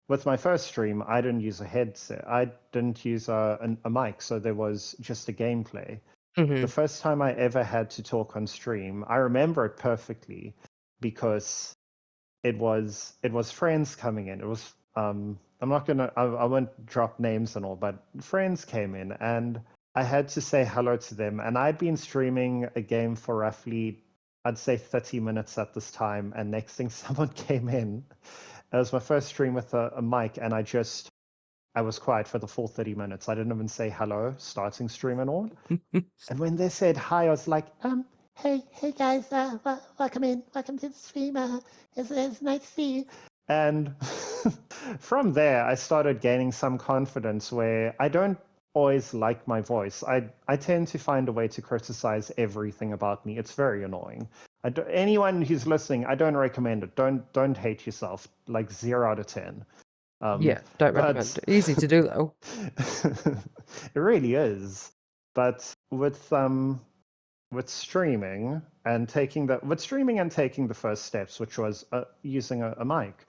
with my first stream, I didn't use a headset. I didn't use a mic, so there was just a gameplay. The first time I ever had to talk on stream, I remember it perfectly because it was friends coming in. It was I'm not gonna I won't drop names and all, but friends came in and I had to say hello to them. And I'd been streaming a game for roughly, I'd say 30 minutes at this time. And next thing someone came in. It was my first stream with a mic, and I was quiet for the full 30 minutes. I didn't even say hello, starting stream and all. And when they said hi, I was like, hey guys, welcome to the stream. It's nice to see you. And from there, I started gaining some confidence where I don't always like my voice. I tend to find a way to criticize everything about me. It's very annoying. Anyone who's listening, I don't recommend it. Don't hate yourself. Like 0 out of 10. Yeah, don't recommend But it. Easy to do though. it really is. But with streaming and taking the first steps, which was using a mic,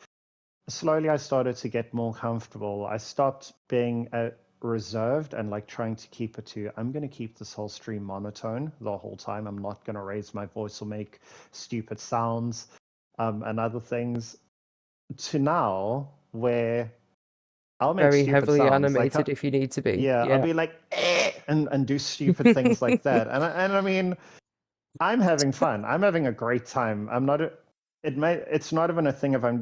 slowly I started to get more comfortable. I stopped being reserved and like trying to keep it to, I'm going to keep this whole stream monotone the whole time. I'm not going to raise my voice or make stupid sounds and other things, to now where I'll make Very stupid heavily sounds. Like, animated if you need to be. yeah, I'll Yeah. be like, and do stupid things like that. And I mean, I'm having fun. I'm having a great time. I'm not. It's not even a thing of I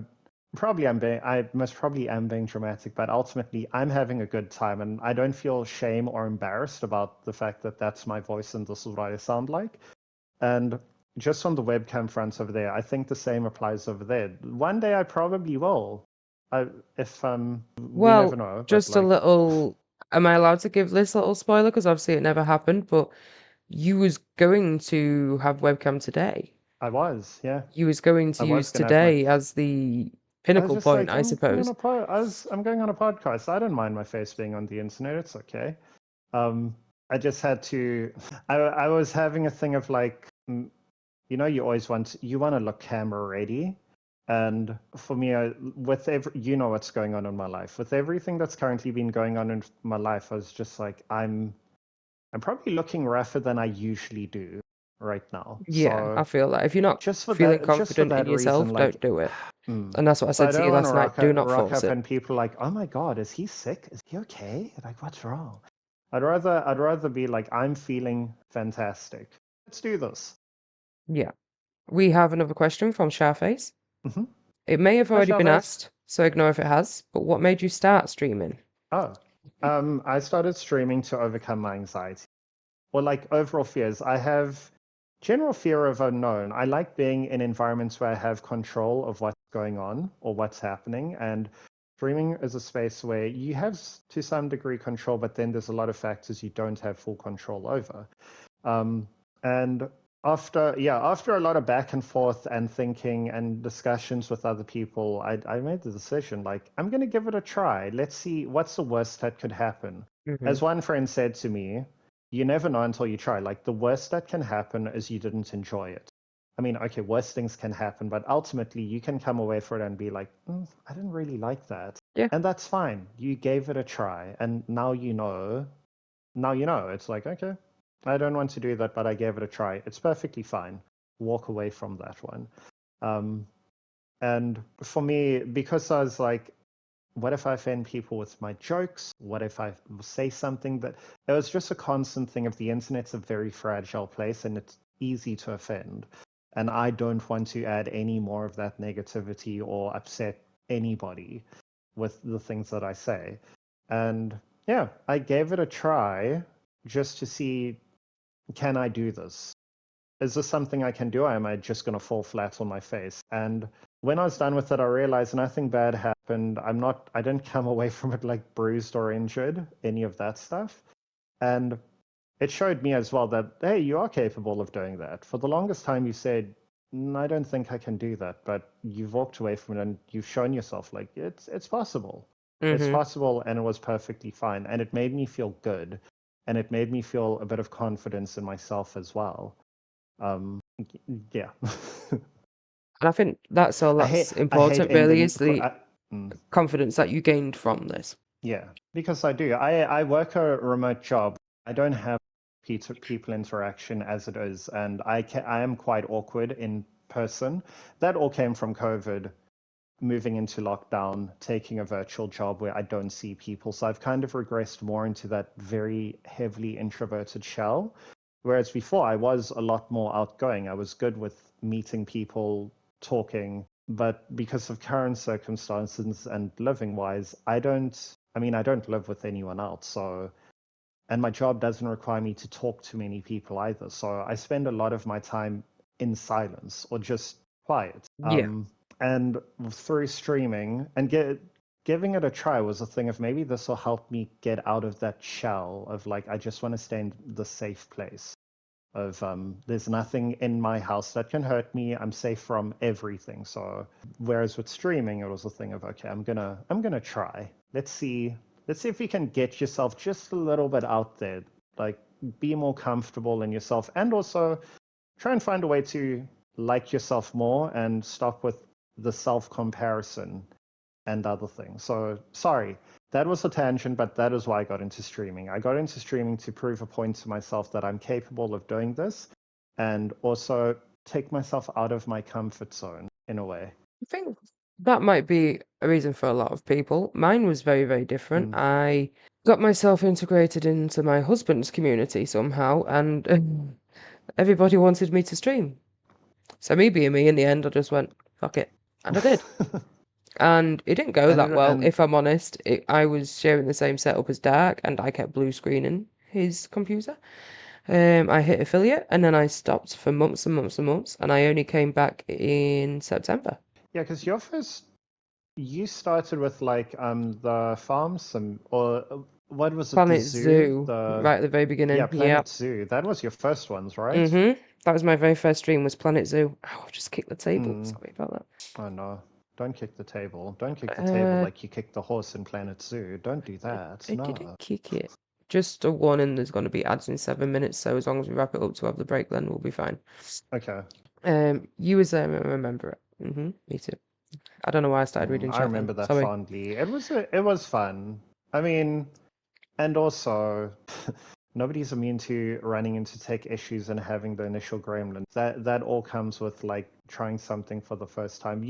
most probably am being dramatic, but ultimately I'm having a good time, and I don't feel shame or embarrassed about the fact that that's my voice and this is what I sound like. And just on the webcam front over there, I think the same applies over there. One day I probably will. If we never Well, know, but just a like little. Am I allowed to give this little spoiler? Because obviously it never happened, but you was going to have webcam today. I was, yeah, You was going I to was use gonna have my. today as the I was pinnacle just point, like, I suppose. I'm going on a podcast. I don't mind my face being on the internet. It's okay. I just had to. I was having a thing of like, you always you want to look camera ready, and for me, with you know what's going on in my life, with everything that's currently been going on in my life, I was just like, I'm probably looking rougher than I usually do right now. Yeah, So I feel that if you're not feeling just for confident in that reason, yourself, like, don't do it. mm. And that's what I So said I to you don't want to last night. Do not rock force up it. and people are like, oh my god, is he sick? Is he okay? Like, what's wrong? I'd rather be like, I'm feeling fantastic. Let's do this. Yeah. We have another question from Sharface. Mm-hmm. It may have Hi, already been Chavez. asked, so ignore if it has, but what made you start streaming? Oh, I started streaming to overcome my anxiety or like overall fears. I have general fear of unknown. I like being in environments where I have control of what's going on or what's happening. And streaming is a space where you have to some degree control, but then there's a lot of factors you don't have full control over. And after a lot of back and forth and thinking and discussions with other people, I made the decision, like, I'm going to give it a try. Let's see what's the worst that could happen. Mm-hmm. As one friend said to me, you never know until you try. Like, the worst that can happen is you didn't enjoy it. I mean, okay, worse things can happen, but ultimately you can come away from it and be like, I didn't really like that. Yeah. And that's fine. You gave it a try. And now you know. Now you know. It's like, okay, I don't want to do that, but I gave it a try. It's perfectly fine. Walk away from that one. And for me, because I was like, what if I offend people with my jokes? What if I say something that it was just a constant thing of the internet's a very fragile place and it's easy to offend. And I don't want to add any more of that negativity or upset anybody with the things that I say. And yeah, I gave it a try just to see, can I do this? Is this something I can do? Or am I just going to fall flat on my face? And when I was done with it, I realized nothing bad happened. I didn't come away from it like bruised or injured, any of that stuff. And it showed me as well that, hey, you are capable of doing that. For the longest time, you said, I don't think I can do that. But you've walked away from it and you've shown yourself like it's possible. It's Mm-hmm. possible, and it was perfectly fine. And it made me feel good. And it made me feel a bit of confidence in myself as well. Yeah. And I think that's all that's I hate important, really, ending. is the Mm. confidence that you gained from this. Yeah, because I do. I work a remote job. I don't have people interaction as it is, and I am quite awkward in person. That all came from COVID, moving into lockdown, taking a virtual job where I don't see people. So I've kind of regressed more into that very heavily introverted shell. Whereas before I was a lot more outgoing. I was good with meeting people, talking, but because of current circumstances and living wise, I don't live with anyone else. So, and my job doesn't require me to talk to many people either. So I spend a lot of my time in silence or just quiet. Yeah. And through streaming and giving it a try was a thing of maybe this will help me get out of that shell of like, I just want to stay in the safe place of there's nothing in my house that can hurt me. I'm safe from everything. So whereas with streaming, it was a thing of, okay, I'm gonna try. Let's see if you can get yourself just a little bit out there, like be more comfortable in yourself, and also try and find a way to like yourself more and stop with the self comparison and other things. So sorry, that was a tangent, but that is why I got into streaming. I got into streaming to prove a point to myself that I'm capable of doing this, and also take myself out of my comfort zone in a way. I think that might be a reason for a lot of people. Mine was very, very different. Mm. I got myself integrated into my husband's community somehow, and everybody wanted me to stream. So me being me, in the end, I just went, fuck it. And I did. And it didn't go that well, and if I'm honest. I was sharing the same setup as Dark, and I kept blue screening his computer. I hit affiliate, and then I stopped for months and months and months, and I only came back in September. yeah, because you started with like the farm sim, or what was it, the Planet zoo, Zoo, the right at the very beginning. Planet Yep. Zoo. That was your first ones, right? Mm-hmm. That was my very first stream, was Planet Zoo. Oh, I've just kicked the table. Mm. Sorry about that. Oh no. Don't kick the table. Don't kick the table Uh, like you kicked the horse in Planet Zoo. Don't do that. I didn't No. kick it. Just a warning, there's going to be ads in 7 minutes, so as long as we wrap it up to have the break, then we'll be fine. Okay. You was there, I remember it. Me too. I don't know why I started reading I chat then. remember that Sorry. fondly. It was fun. I mean, and also nobody's immune to running into tech issues and having the initial gremlins. That all comes with like trying something for the first time.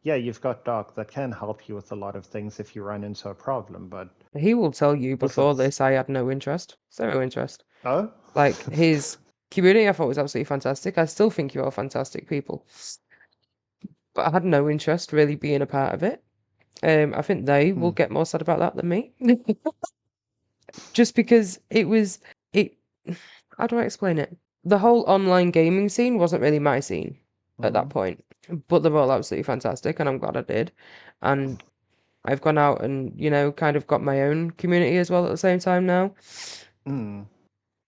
You've got Doc that can help you with a lot of things if you run into a problem, but He will tell you with before this I had no interest. Zero interest. oh, Like, his community I thought was absolutely fantastic. I still think you are fantastic people. But I had no interest really being a part of it. I think they will get more sad about that than me. Just because it how do I explain it? The whole online gaming scene wasn't really my scene at that point. But they're all absolutely fantastic, and I'm glad I did. And I've gone out and, kind of got my own community as well at the same time now.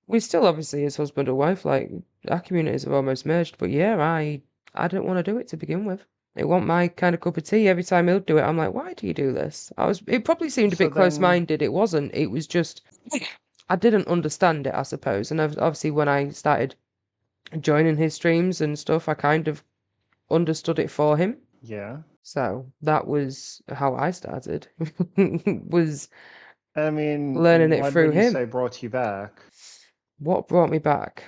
We still obviously as husband and wife, like, our communities are almost merged, but yeah, I didn't want to do it to begin with. It wasn't my kind of cup of tea. Every time he'll do it, I'm like, why do you do this? It probably seemed a So bit then, close-minded. It wasn't. It was just, I didn't understand it, I suppose. And obviously when I started joining his streams and stuff, I kind of understood it for him. yeah. So that was how I started, was I mean, learning it what through would you say him. brought you back? What brought me back?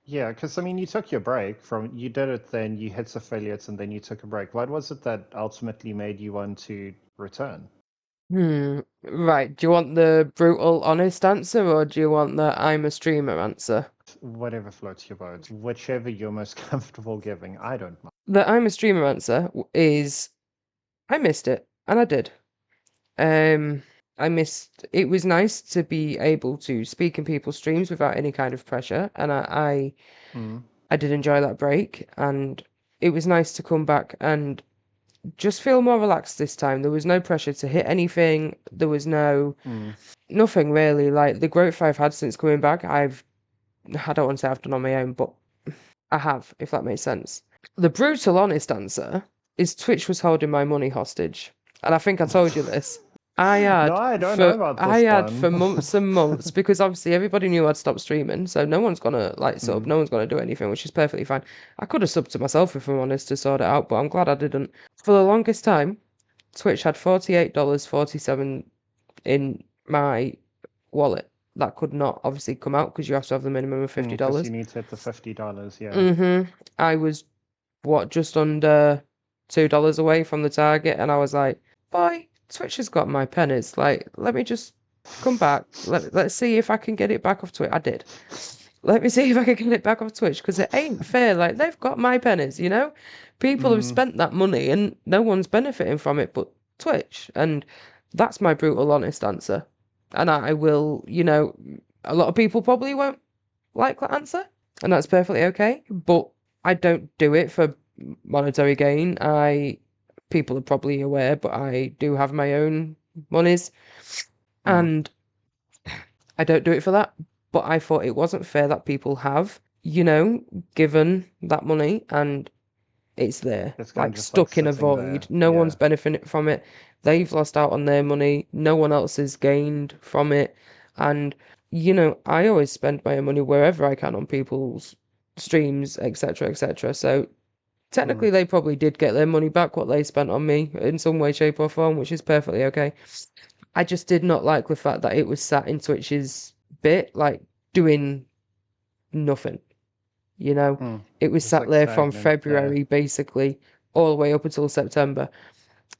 Yeah, because I mean, you took your break you did it, then you hit affiliates, and then you took a break. What was it that ultimately made you want to return? Right. Do you want the brutal, honest answer, or do you want the I'm a streamer answer? Whatever floats your boat, whichever you're most comfortable giving. I don't mind. The I'm a streamer answer is I missed it, and I did. It was nice to be able to speak in people's streams without any kind of pressure, and I did enjoy that break, and it was nice to come back and just feel more relaxed this time. There was no pressure to hit anything. There was nothing really. Like the growth I've had since coming back, I don't want to say I've done on my own, but I have, if that makes sense. The brutal honest answer is Twitch was holding my money hostage. And I think I told you this. No, I don't know about I this had one. for months and months because obviously everybody knew I'd stopped streaming, so no one's gonna like sub, no one's gonna do anything, which is perfectly fine. I could have subbed to myself if I'm honest to sort it out, but I'm glad I didn't. For the longest time, Twitch had $48.47 in my wallet. That could not obviously come out because you have to have the minimum of Because $50. you need to hit the $50, yeah. I was just under $2 away from the target, and I was like, boy, Twitch has got my pennies. Like, let me just come back. Let's see if I can get it back off Twitch. I did. Let me see if I can get it back off Twitch because it ain't fair. Like, they've got my pennies, you know? People have spent that money and no one's benefiting from it but Twitch. And that's my brutal, honest answer. And I will, a lot of people probably won't like that answer, and that's perfectly okay. But I don't do it for monetary gain. People are probably aware, but I do have my own monies, and I don't do it for that. But I thought it wasn't fair that people have, given that money and it's there, It's kind of like just like stuck in a sitting there. void. No Yeah. one's benefiting from it. They've lost out on their money. No one else has gained from it. And, I always spend my own money wherever I can on people's streams, etc., etc. So technically, they probably did get their money back, what they spent on me in some way, shape, or form, which is perfectly okay. I just did not like the fact that it was sat in Twitch's bit, like doing nothing. It was Just sat like there from stagnant there. February basically all the way up until September.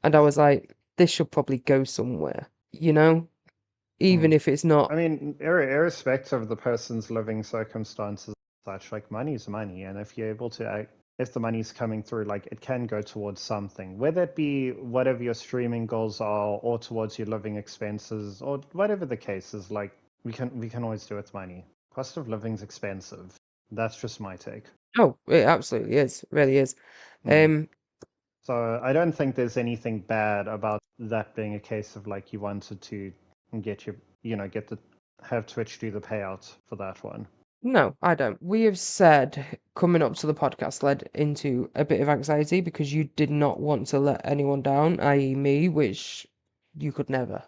And I was like, this should probably go somewhere, even if it's not. I mean, irrespective of the person's living circumstances, such like money's money, and if you're able to, if the money's coming through, like it can go towards something, whether it be whatever your streaming goals are, or towards your living expenses, or whatever the case is. Like we can always do with money. Cost of living's expensive. That's just my take. Oh, it absolutely is, really is. So I don't think there's anything bad about that being a case of like you wanted to get have Twitch do the payout for that one. No, I don't. We have said coming up to the podcast led into a bit of anxiety because you did not want to let anyone down, i.e. me, which you could never.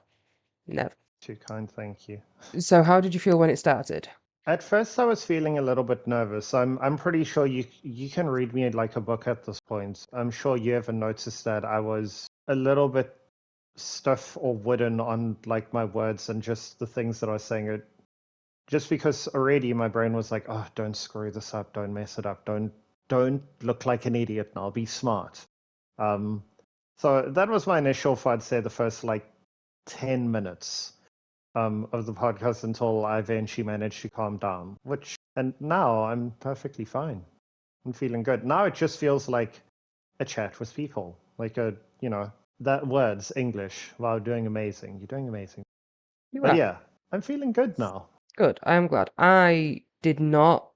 Never. Too kind, thank you. So how did you feel when it started? At first, I was feeling a little bit nervous. I'm pretty sure you can read me like a book at this point. I'm sure you haven't noticed that I was a little bit stiff or wooden on like my words and just the things that I was saying. Just because already my brain was like, oh, don't screw this up, don't mess it up, don't look like an idiot now, be smart. So that was my initial, I'd say, the first like 10 minutes. Of the podcast until I eventually managed to calm down, and now I'm perfectly fine. I'm feeling good. Now it just feels like a chat with people, like that words, English. Wow, doing amazing. You're doing amazing. But yeah, I'm feeling good now. Good. I am glad. I did not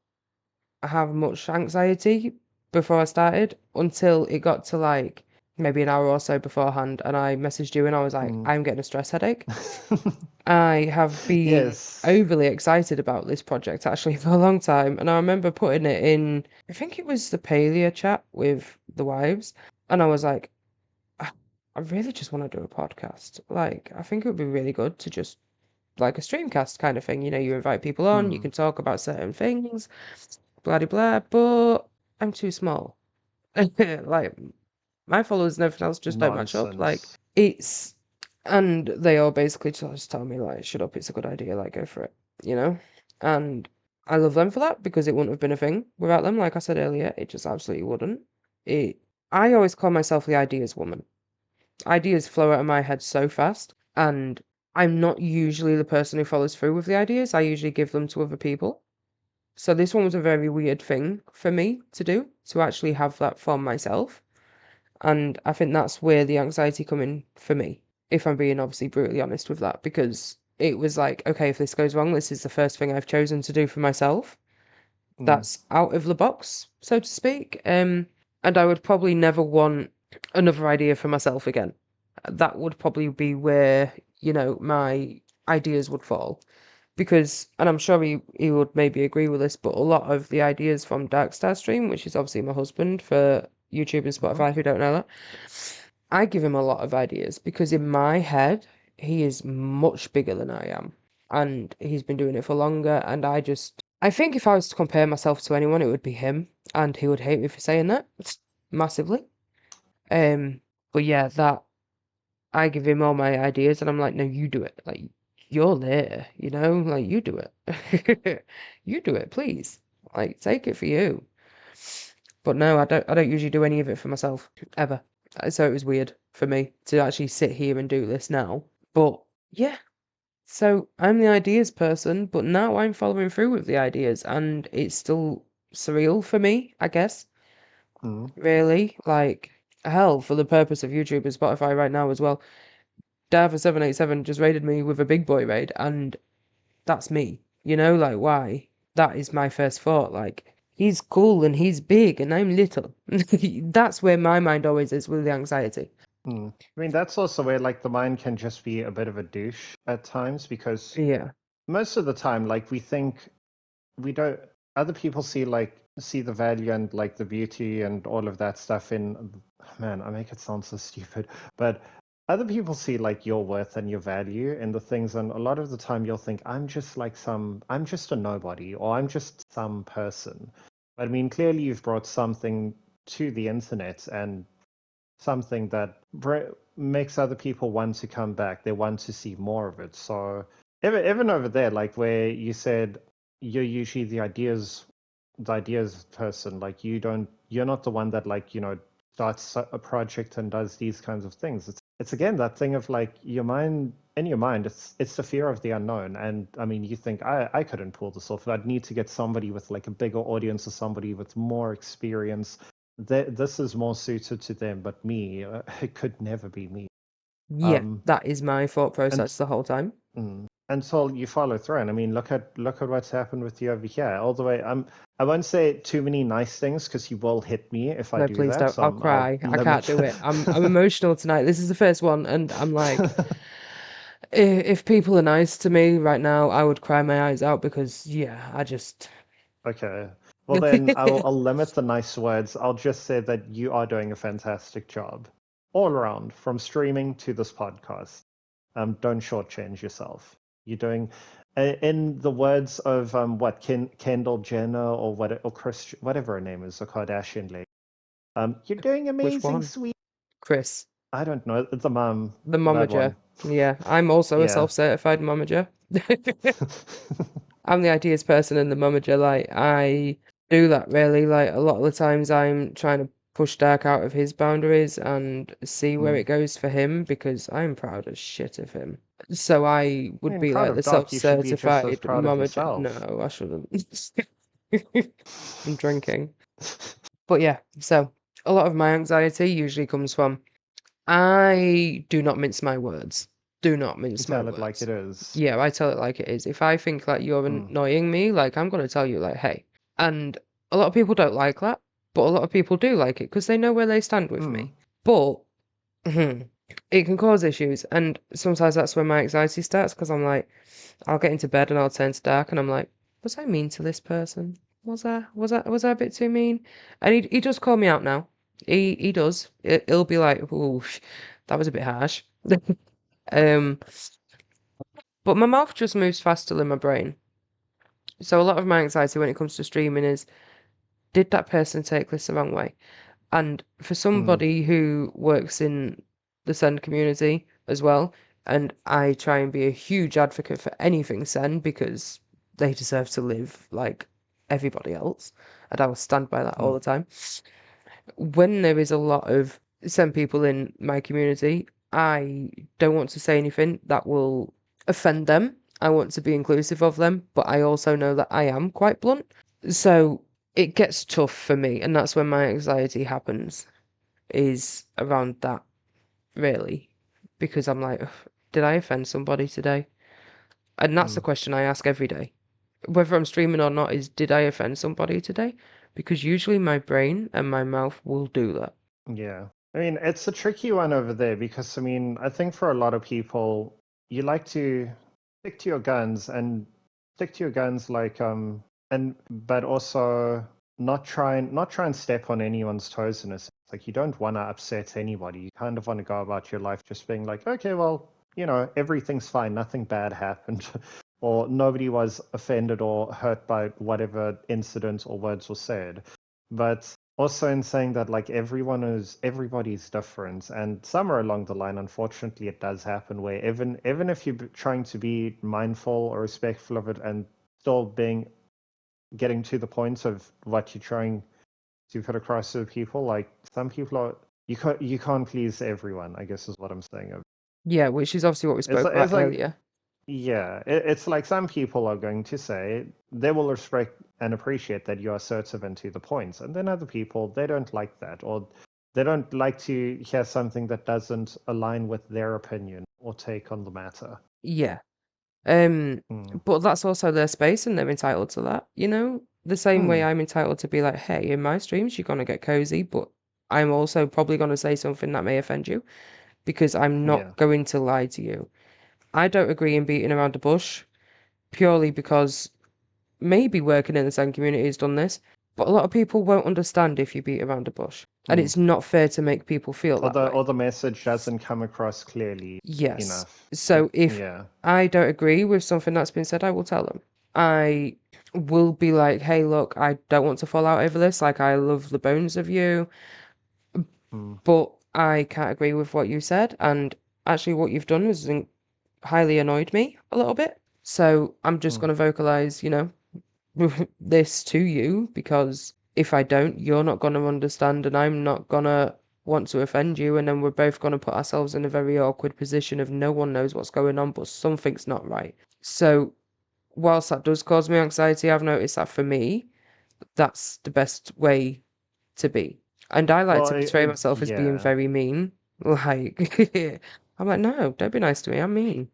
have much anxiety before I started until it got to like maybe an hour or so beforehand, and I messaged you and I was like, I'm getting a stress headache. I have been overly excited about this project actually for a long time, and I remember putting it in, I think it was the Paleo chat with the wives, and I was like, I really just want to do a podcast. Like, I think it would be really good to just like a streamcast kind of thing. You invite people on, you can talk about certain things, blah de blah, but I'm too small. Like, my followers and everything else just don't match up. Like, and they all basically just tell me, like, shut up, it's a good idea, like, go for it, And I love them for that because it wouldn't have been a thing without them. Like I said earlier, it just absolutely wouldn't. I always call myself the ideas woman. Ideas flow out of my head so fast, and I'm not usually the person who follows through with the ideas. I usually give them to other people. So this one was a very weird thing for me to do, to actually have that for myself. And I think that's where the anxiety come in for me, if I'm being obviously brutally honest with that, because it was like, okay, if this goes wrong, this is the first thing I've chosen to do for myself. That's out of the box, so to speak. And I would probably never want another idea for myself again. That would probably be where, my ideas would fall. Because, and I'm sure he would maybe agree with this, but a lot of the ideas from Darkstar Stream, which is obviously my husband for YouTube and Hmm. Spotify who don't know that, I give him a lot of ideas because in my head, he is much bigger than I am. And he's been doing it for longer. And I think if I was to compare myself to anyone, it would be him. And he would hate me for saying that massively. Um, but yeah, that I give him all my ideas and I'm like, no, you do it. Like, you're there, like you do it. You do it, please. Like, take it for you. But no, I don't usually do any of it for myself, ever. So it was weird for me to actually sit here and do this now. But yeah, so I'm the ideas person, but now I'm following through with the ideas and it's still surreal for me, I guess. Hmm. Really. Like, hell, for the purpose of YouTube and Spotify right now as well. Dava787 just raided me with a big boy raid, and that's me. Like, why? That is my first thought. Like, he's cool and he's big and I'm little. That's where my mind always is with the anxiety. Hmm. I mean, that's also where like the mind can just be a bit of a douche at times because Yeah. most of the time, like we think we don't. Other people see the value and like the beauty and all of that stuff in. Man, I make it sound so stupid, but other people see like your worth and your value in the things, and a lot of the time you'll think I'm just a nobody or I'm just some person. But I mean, clearly you've brought something to the internet and something that makes other people want to come back. They want to see more of it. So even over there, like where you said you're usually the ideas person. Like you're not the one that like starts a project and does these kinds of things. It's again that thing of like your mind. In your mind, it's the fear of the unknown, and I mean, you think I couldn't pull this off. I'd need to get somebody with like a bigger audience or somebody with more experience this is more suited to them, but me, it could never be me. Yeah, Um, that is my thought and process the whole time. until you follow through, and I mean, look at what's happened with you over here, all the way. I won't say too many nice things because you will hit me if I No, do please that. don't. So I'll I'll cry. I can't limit. do it. I'm emotional tonight. This is the first one, and I'm like, if people are nice to me right now, I would cry my eyes out because yeah, I just Okay. Well, then I'll limit the nice words. I'll just say that you are doing a fantastic job all around, from streaming to this podcast. Don't shortchange yourself. You're doing, in the words of what Kendall Jenner or Chris, whatever her name is, a Kardashian lady. You're doing which amazing, one? sweet. Chris, I don't know. It's the mom. the That momager. one. Yeah, I'm also a Yeah. self-certified momager. I'm the ideas person and the momager. Like, I do that really. Like, a lot of the times I'm trying to push Dark out of his boundaries and see where Mm. it goes for him because I'm proud as shit of him. So I I would mean, be proud like of the Doc. You should be just as self-certified proud of momager. yourself. No, I shouldn't. I'm drinking. But yeah, so a lot of my anxiety usually comes from I do not mince my words. Do not You mince my tell it like words. it is. Yeah, I tell it like it is. If I think that you're Mm. annoying me, like I'm gonna tell you like, hey. And a lot of people don't like that, but a lot of people do like it because they know where they stand with Mm. me. But it can cause issues, and sometimes that's when my anxiety starts because I'm like, I'll get into bed and I'll turn to dark, and I'm like, was I mean to this person? Was I a bit too mean? And he does call me out now. He does. He'll be like, "Ooh, that was a bit harsh." Um, but my mouth just moves faster than my brain. So a lot of my anxiety when it comes to streaming is, did that person take this the wrong way? And for Mm. somebody who works in the Sen community as well, and I try and be a huge advocate for anything Sen because they deserve to live like everybody else, and I will stand by that all Mm. the time. When there is a lot of Sen people in my community, I don't want to say anything that will offend them. I want to be inclusive of them, but I also know that I am quite blunt. So it gets tough for me, and that's when my anxiety happens, is around that, really. Because I'm like, "Ugh, did I offend somebody today?" And that's the Mm. question I ask every day. Whether I'm streaming or not, is did I offend somebody today? Because usually my brain and my mouth will do that. Yeah. I mean, it's a tricky one over there because, I mean, I think for a lot of people, you like to stick to your guns and stick to your guns and but also not try and step on anyone's toes in a sense. Like you don't want to upset anybody. You kind of want to go about your life just being like, okay, well, everything's fine, nothing bad happened, or nobody was offended or hurt by whatever incident or words were said. But also in saying that like everybody's different, and somewhere along the line, unfortunately, it does happen where even if you're trying to be mindful or respectful of it and still getting to the point of what you're trying to put across to people, like some people are you can't please everyone, I guess is what I'm saying. Yeah, which is obviously what we It's spoke like, about it's like earlier. yeah, it's like some people are going to say they will respect and appreciate that you're assertive and to the point, and then other people they don't like that, or they don't like to hear something that doesn't align with their opinion or take on the matter. Yeah. Um, Mm. but that's also their space and they're entitled to that, you know? The same way Mm. I'm entitled to be like, hey, in my streams, you're gonna get cozy, but I'm also probably gonna say something that may offend you because I'm not Yeah. going to lie to you. I don't agree in beating around the bush purely because maybe working in the same community has done this, but a lot of people won't understand if you beat around the bush. And Mm. it's not fair to make people feel Or that the way. or the message doesn't come across clearly Yes. enough. So if Yeah. I don't agree with something that's been said, I will tell them. I will be like, hey, look, I don't want to fall out over this. Like, I love the bones of you, Mm. but I can't agree with what you said. And actually, what you've done has highly annoyed me a little bit. So I'm just Mm. going to vocalize, this to you because if I don't, you're not going to understand and I'm not going to want to offend you. And then we're both going to put ourselves in a very awkward position of no one knows what's going on, but something's not right. So, whilst that does cause me anxiety, I've noticed that for me, that's the best way to be. And I like Well, to portray myself as being yeah. very mean. Like, I'm like, no, don't be nice to me. I'm mean.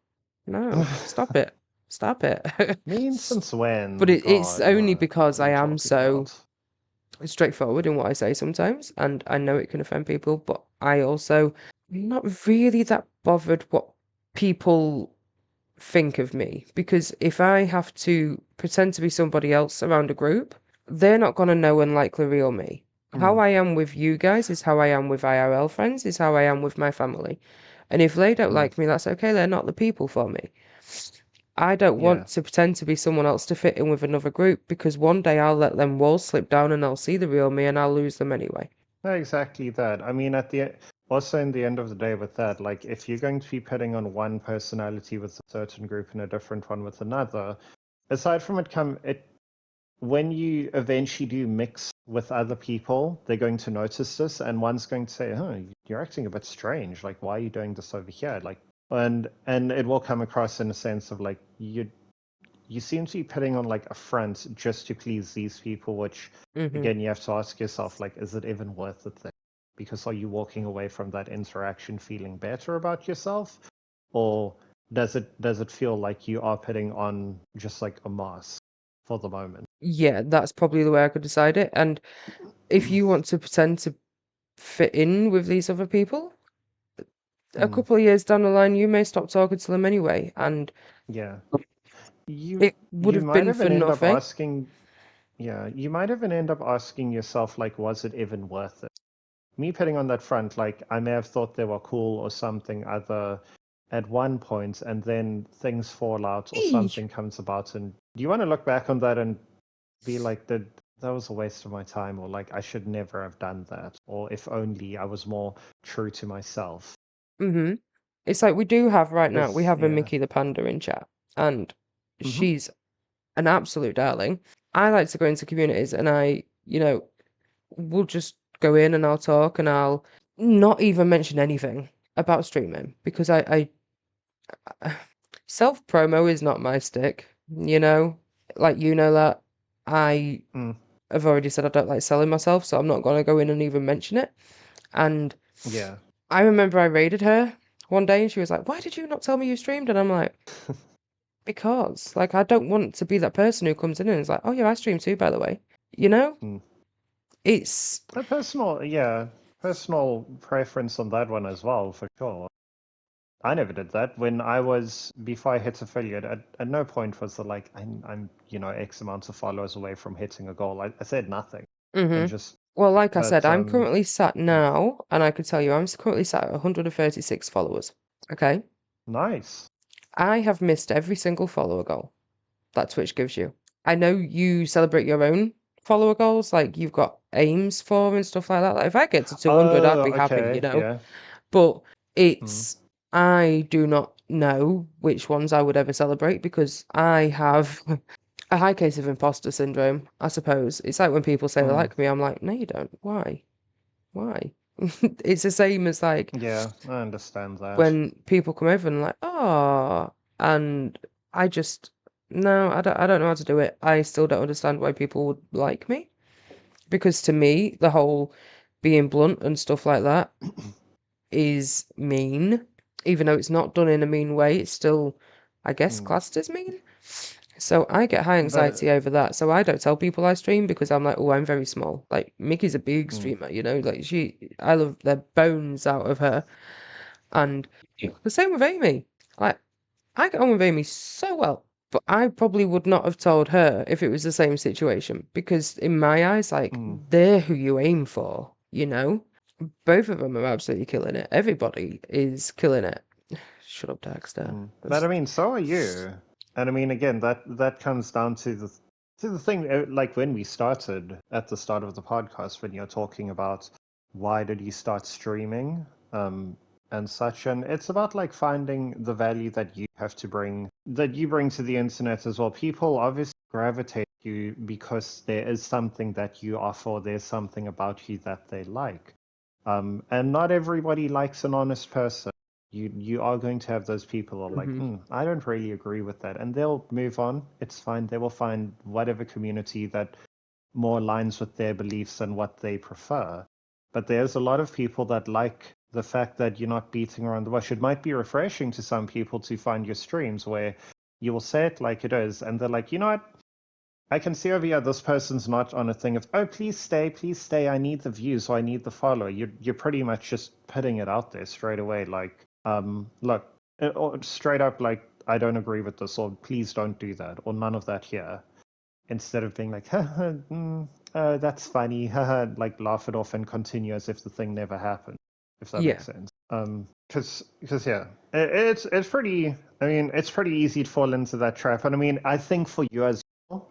No, stop it. Stop it. Mean since But when? it's God, only what because are I you am talking so about? straightforward in what I say sometimes, and I know it can offend people, but I also not really that bothered what people think of me because if I have to pretend to be somebody else around a group, they're not going to know and like the real me. How Mm. I am with you guys is how I am with IRL friends, is how I am with my family. And if they don't Mm. like me, that's okay. They're not the people for me. I don't Yeah. want to pretend to be someone else to fit in with another group because one day I'll let them walls slip down and I'll see the real me and I'll lose them anyway. No, exactly that. I mean, also in the end of the day, with that, like if you're going to be pitting on one personality with a certain group and a different one with another, aside from it when you eventually do mix with other people, they're going to notice this, and one's going to say, "Oh, you're acting a bit strange. Like, why are you doing this over here?" Like, and it will come across in a sense of like you seem to be putting on like a front just to please these people, which Hmm. again you have to ask yourself, like, is it even worth it then? Because are you walking away from that interaction feeling better about yourself, or does it feel like you are putting on just like a mask for the moment? Yeah, that's probably the way I could decide it. And if you want to pretend to fit in with these other people, a Mm, couple of years down the line, you may stop talking to them anyway, and yeah, you it would you have might been for even end up nothing. asking, yeah, you might even end up asking yourself, like, was it even worth it? Me putting on that front, like I may have thought they were cool or something other at one point, and then things fall out or Eee. something comes about, and do you want to look back on that and be like, that was a waste of my time, or like I should never have done that, or if only I was more true to myself? Mm-hmm. It's like we do have right now, we Because have a yeah. Mickey the Panda in chat, and Hmm. she's an absolute darling. I like to go into communities and we'll just go in and I'll talk and I'll not even mention anything about streaming because self promo is not my stick, you know? Like you know that I Mm, have already said I don't like selling myself, so I'm not gonna go in and even mention it. And yeah. I remember I raided her one day and she was like, "Why did you not tell me you streamed?" And I'm like, because like I don't want to be that person who comes in and is like, "Oh yeah, I stream too, by the way." You know? Mm. It's A personal, yeah. personal preference on that one as well, for sure. I never did that. When I was before I hit affiliate, at no point was it like I'm X amount of followers away from hitting a goal. I said nothing and just Well, like I said, but I'm currently sat yeah. now, and I can tell you, I'm currently sat at 136 followers. Okay, Nice. I have missed every single follower goal that Twitch gives you. I know you celebrate your own follower goals, like you've got aims for and stuff like that. Like if I get to 200, I'd Oh, be happy, okay, yeah. But Mm, I do not know which ones I would ever celebrate because I have a high case of imposter syndrome, I suppose. It's like when people say they mm, like me, I'm like, no, you don't. Why? Why? It's the same as like yeah, I understand that. when people come over and like, oh, and I just no, I don't know how to do it. I still don't understand why people would like me because to me, the whole being blunt and stuff like that is mean, even though it's not done in a mean way. It's still, I guess, Mm. classed as mean. So I get high But anxiety over that. So I don't tell people I stream because I'm like, oh, I'm very small. Like Mickey's a big mm, streamer, like I love the bones out of her. And the same with Amy. Like I get on with Amy so well, but I probably would not have told her if it was the same situation because in my eyes, like mm, they're who you aim for. Both of them are absolutely killing it. Everybody is killing it. Shut up, Dexter. But I mean, so are you. And I mean, again, that comes down to the thing. Like when we started at the start of the podcast, when you're talking about why did you start streaming, and such, and it's about like finding the value that you have to bring, that you bring to the internet as well. People obviously gravitate to you because there is something that you offer. There's something about you that they like. And not everybody likes an honest person. You are going to have those people who are like, Hmm. I don't really agree with that, and they'll move on. It's fine. They will find whatever community that more aligns with their beliefs and what they prefer. But there's a lot of people that like the fact that you're not beating around the bush. It might be refreshing to some people to find your streams where you will say it like it is, and they're like, you know what? I can see over here this person's not on a thing of, oh, please stay, I need the views, or I need the follow. You're pretty much just putting it out there straight away, like, look, or straight up like, I don't agree with this, or please don't do that, or none of that here. Instead of being like, that's funny, like laugh it off and continue as if the thing never happened, if that Yeah. makes sense. Because yeah, it's pretty. I mean, it's pretty easy to fall into that trap, and I mean, I think for you as well,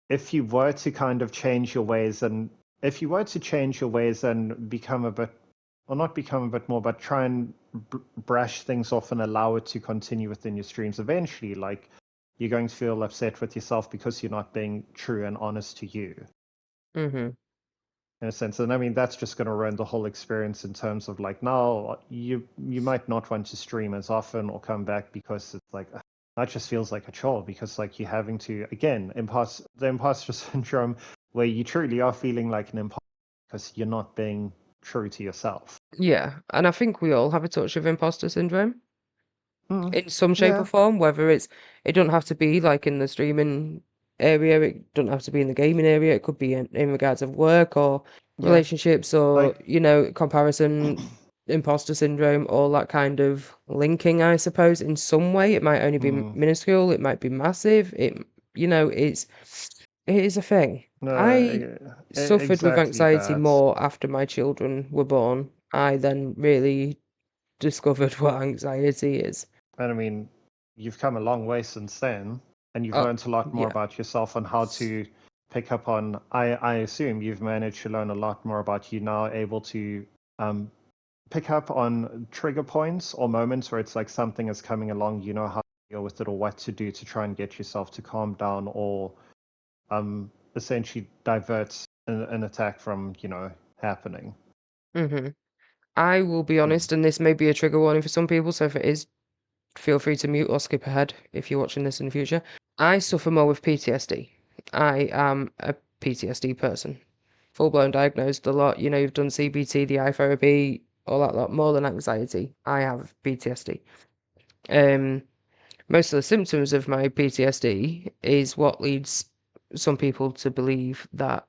if you were to kind of change your ways, and if you were to change your ways and become a bit, or not become a bit more, but try and brush things off and allow it to continue within your streams, eventually, like you're going to feel upset with yourself because you're not being true and honest to you, Hmm. in a sense. And I mean, that's just going to ruin the whole experience in terms of like, now you might not want to stream as often or come back because it's like, that just feels like a chore, because like you're having to, again, the imposter syndrome, where you truly are feeling like an imposter because you're not being true to yourself. Yeah. And I think we all have a touch of imposter syndrome Mm, in some shape or yeah, form, whether it doesn't have to be like in the streaming area, it doesn't have to be in the gaming area, it could be in regards of work or yeah, relationships or, like, comparison, imposter syndrome, all that kind of linking, I suppose, in some way. It might only be mm, minuscule, it might be massive. It is a thing. no, I suffered with exactly anxiety that. more after my children were born. I then really discovered what anxiety is. And I mean, you've come a long way since then, and you've Oh, learned a lot more yeah. about yourself on how to pick up on. I assume you've managed to learn a lot more about you now, able to um, pick up on trigger points or moments where it's like something is coming along, you know how to deal with it or what to do to try and get yourself to calm down, or essentially divert an attack from, happening. Hmm. I will be Mm. honest, and this may be a trigger warning for some people, so if it is, feel free to mute or skip ahead if you're watching this in the future. I suffer more with PTSD. I am a PTSD person. Full blown diagnosed a lot. You've done CBT, the eye therapy, all that lot, more than anxiety. I have PTSD. Um, Most of the symptoms of my PTSD is what leads some people to believe that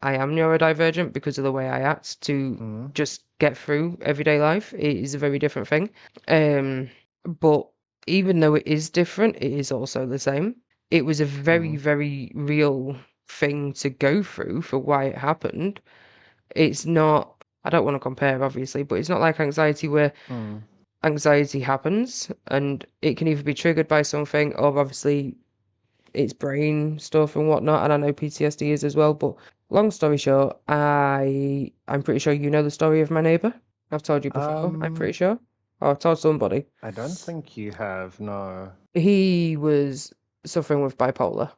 I am neurodivergent because of the way I act to just get through everyday life. It is a very different thing. But even though it is different, it is also the same. It was a very, very real thing to go through for why it happened. It's not, I don't want to compare, obviously, but it's not like anxiety where anxiety happens and it can either be triggered by something or obviously it's brain stuff and whatnot. And I know PTSD is as well. But long story short, I'm pretty sure you know the story of my neighbor. I've told you before, I'm pretty sure. Or I've told somebody. I don't think you have, no. He was suffering with bipolar,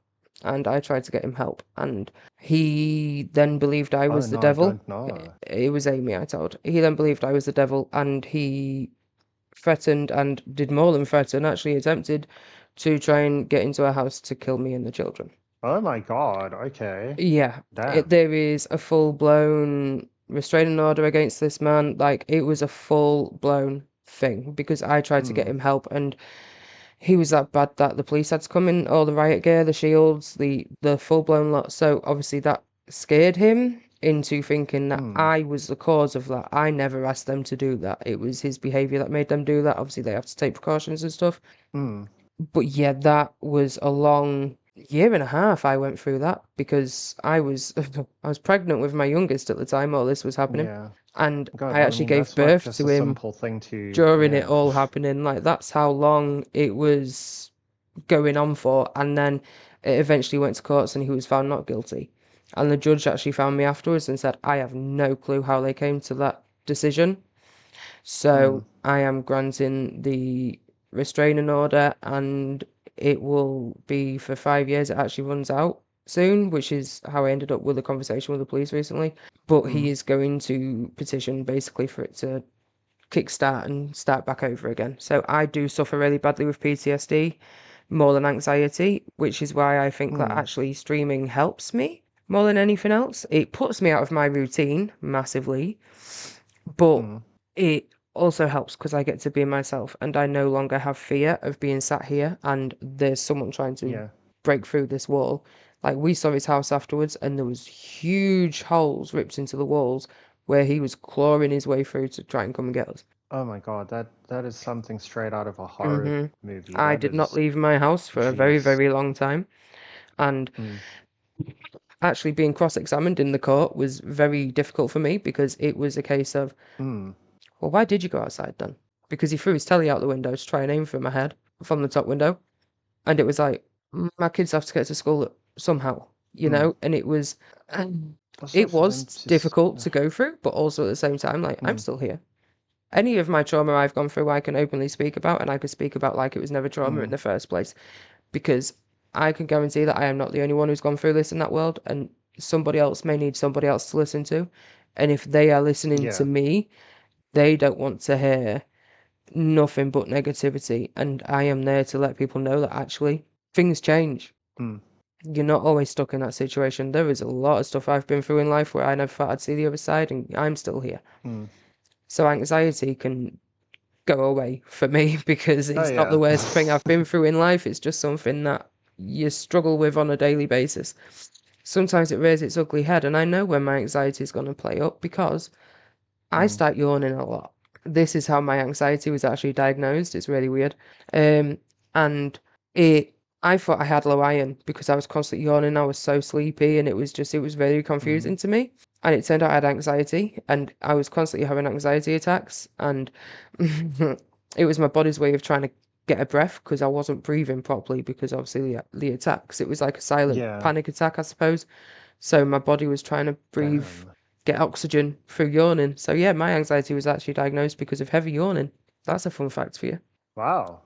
and I tried to get him help. And he then believed I Oh was the no, I devil. don't know. It was Amy, I told. He then believed I was the devil, and he threatened and did more than threaten, actually attempted to try and get into our house to kill me and the children. Oh my God, okay. Yeah, Damn. there is a full-blown restraining order against this man. Like, it was a full-blown thing because I tried to get him help, and he was that bad that the police had to come in, all the riot gear, the shields, the full-blown lot. So obviously that scared him into thinking that I was the cause of that. I never asked them to do that. It was his behavior that made them do that. Obviously they have to take precautions and stuff. But yeah, that was a long year and a half I went through that because I was I was pregnant with my youngest at the time all this was happening. Yeah. And God, I well, I actually mean, gave that's not birth just to a him simple thing to, during it yeah. all happening. Like, that's how long it was going on for. And then it eventually went to courts and he was found not guilty. And the judge actually found me afterwards and said, I have no clue how they came to that decision. So I am granting the restraining order and it will be for 5 years. It actually runs out soon, which is how I ended up with a conversation with the police recently. But he is going to petition basically for it to kickstart and start back over again. So I do suffer really badly with PTSD more than anxiety, which is why I think that actually streaming helps me more than anything else. It puts me out of my routine massively, but it also helps because I get to be myself and I no longer have fear of being sat here and there's someone trying to Yeah. break through this wall. Like, we saw his house afterwards and there was huge holes ripped into the walls where he was clawing his way through to try and come and get us. Oh my God, that is something straight out of a horror movie. I That did not is, leave my house for a very, jeez. very long time. And actually being cross-examined in the court was very difficult for me because it was a case of, well, why did you go outside then? Because he threw his telly out the window to try and aim for my head from the top window. And it was like, my kids have to get to school somehow, And it was, Also it for them was to, difficult to go through, but also at the same time, like, I'm still here. Any of my trauma I've gone through, I can openly speak about, and I could speak about like it was never trauma in the first place, because I can guarantee that I am not the only one who's gone through this in that world, and somebody else may need somebody else to listen to. And if they are listening to yeah. me, they don't want to hear nothing but negativity. And I am there to let people know that actually things change. You're not always stuck in that situation. There is a lot of stuff I've been through in life where I never thought I'd see the other side, and I'm still here. So anxiety can go away for me because Oh it's not the yeah. worst thing I've been through in life. It's just something that you struggle with on a daily basis. Sometimes it rears its ugly head, and I know when my anxiety is going to play up because I start yawning a lot. This is how my anxiety was actually diagnosed. It's really weird. And it, I thought I had low iron because I was constantly yawning. I was so sleepy, and it was very confusing to me. And it turned out I had anxiety, and I was constantly having anxiety attacks. And it was my body's way of trying to get a breath because I wasn't breathing properly because obviously the attacks. It was like a silent Yeah. panic attack, I suppose. So my body was trying to breathe, Damn. get oxygen through yawning. So yeah, my anxiety was actually diagnosed because of heavy yawning. That's a fun fact for you. Wow.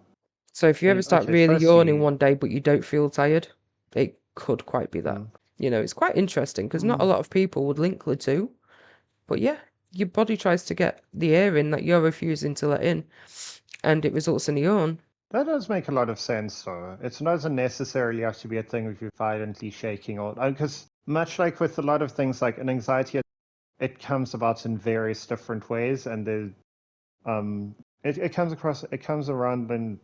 So if you I ever mean, start okay, really yawning firstly, one day but you don't feel tired, it could quite be that. It's quite interesting because not a lot of people would link the two. But yeah, your body tries to get the air in that you're refusing to let in, and it results in a yawn. that does make a lot of sense, though. It doesn't necessarily have to be a thing of you violently shaking or because much like with a lot of things like an anxiety, it comes about in various different ways, and it comes around and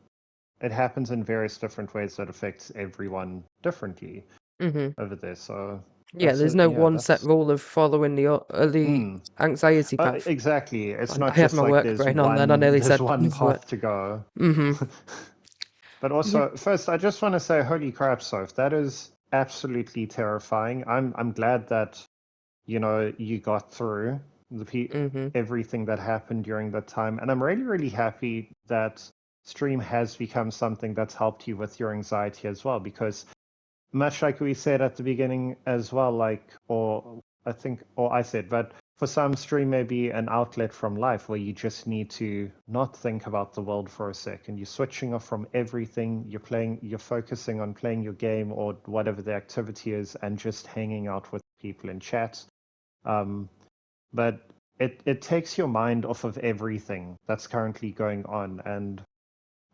it happens in various different ways that affects everyone differently hmm over there. So Yeah, there's no one set That's rule of following the mm. anxiety path. Exactly. It's And not I had just my like work brain on then. I nearly there's said one the word. path to go. Mm-hmm. But Yeah. also, first, I just want to say, holy crap, Soph, that is absolutely terrifying. I'm glad that you got through Mm-hmm. everything that happened during that time, and I'm really, really happy that stream has become something that's helped you with your anxiety as well, because much like we said at the beginning as well, like, or I think, or I said, but for some, stream may be an outlet from life where you just need to not think about the world for a second. You're switching off from everything. You're focusing on playing your game or whatever the activity is, and just hanging out with people in chat. But it takes your mind off of everything that's currently going on, and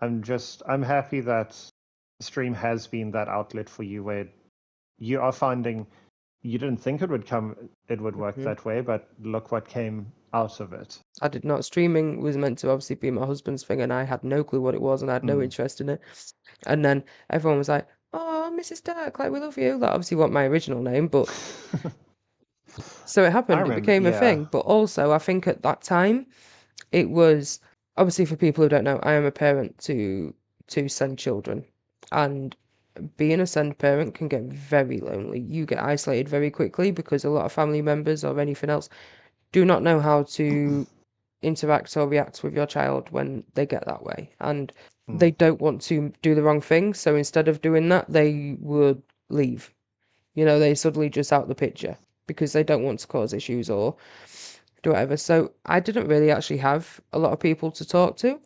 I'm happy that stream has been that outlet for you where you are finding you didn't think it would work Mm-hmm. that way, but look what came out of it. I did not. Streaming was meant to obviously be my husband's thing, and I had no clue what it was, and I had no Mm. interest in it. And then everyone was like, "Oh, Mrs. Dark, like we love you." That obviously wasn't my original name, but so it I happened. It remember, became a yeah. thing. But also, I think at that time, it was obviously for people who don't know, I am a parent to two send children, and being a send parent can get very lonely. You get isolated very quickly because a lot of family members or anything else do not know how to interact or react with your child when they get that way. And Mm. they don't want to do the wrong thing. So instead of doing that, they would leave. They suddenly just out the picture because they don't want to cause issues or do whatever. So I didn't really actually have a lot of people to talk to.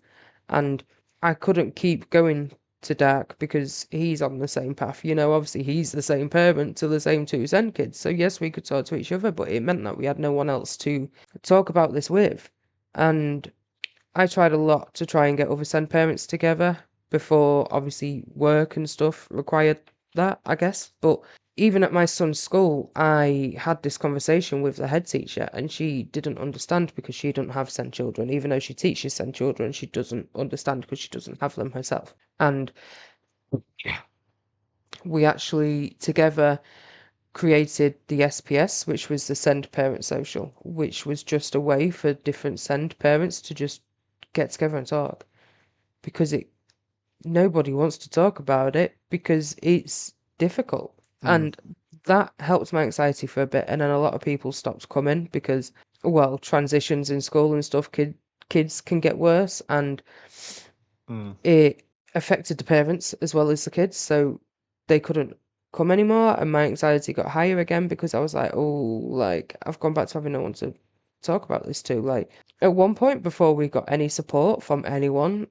And I couldn't keep going to Dark because he's on the same path. Obviously he's the same parent to the same two Zen kids. So yes, we could talk to each other, but it meant that we had no one else to talk about this with. And I tried a lot to try and get other Zen parents together before obviously work and stuff required that, I guess. But even at my son's school, I had this conversation with the head teacher, and she didn't understand because she doesn't have Zen children. Even though she teaches Zen children, she doesn't understand because she doesn't have them herself. And we actually together created the SPS, which was the Send Parent Social, which was just a way for different Send parents to just get together and talk because nobody wants to talk about it because it's difficult. Mm. And that helped my anxiety for a bit, and then a lot of people stopped coming because, well, transitions in school and stuff, kids can get worse, and Mm. it affected the parents as well as the kids, so they couldn't come anymore, and my anxiety got higher again because I was like, oh, like I've gone back to having no one to talk about this to. Like at one point, before we got any support from anyone,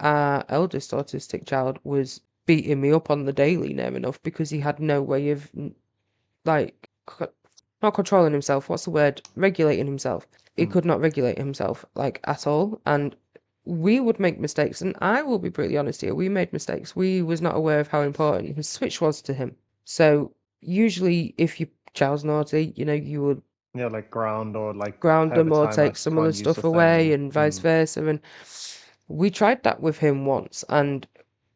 our eldest autistic child was beating me up on the daily near enough because he had no way of like not controlling himself. What's the word? Regulating himself. He Mm. could not regulate himself like at all, and we would make mistakes. And I will be brutally honest here. We made mistakes. We was not aware of how important his switch was to him. So usually, if your child's naughty, you would Yeah, like ground or like ground have a them or timer, take some of the can't use the stuff away thing. and vice versa. And we tried that with him once, and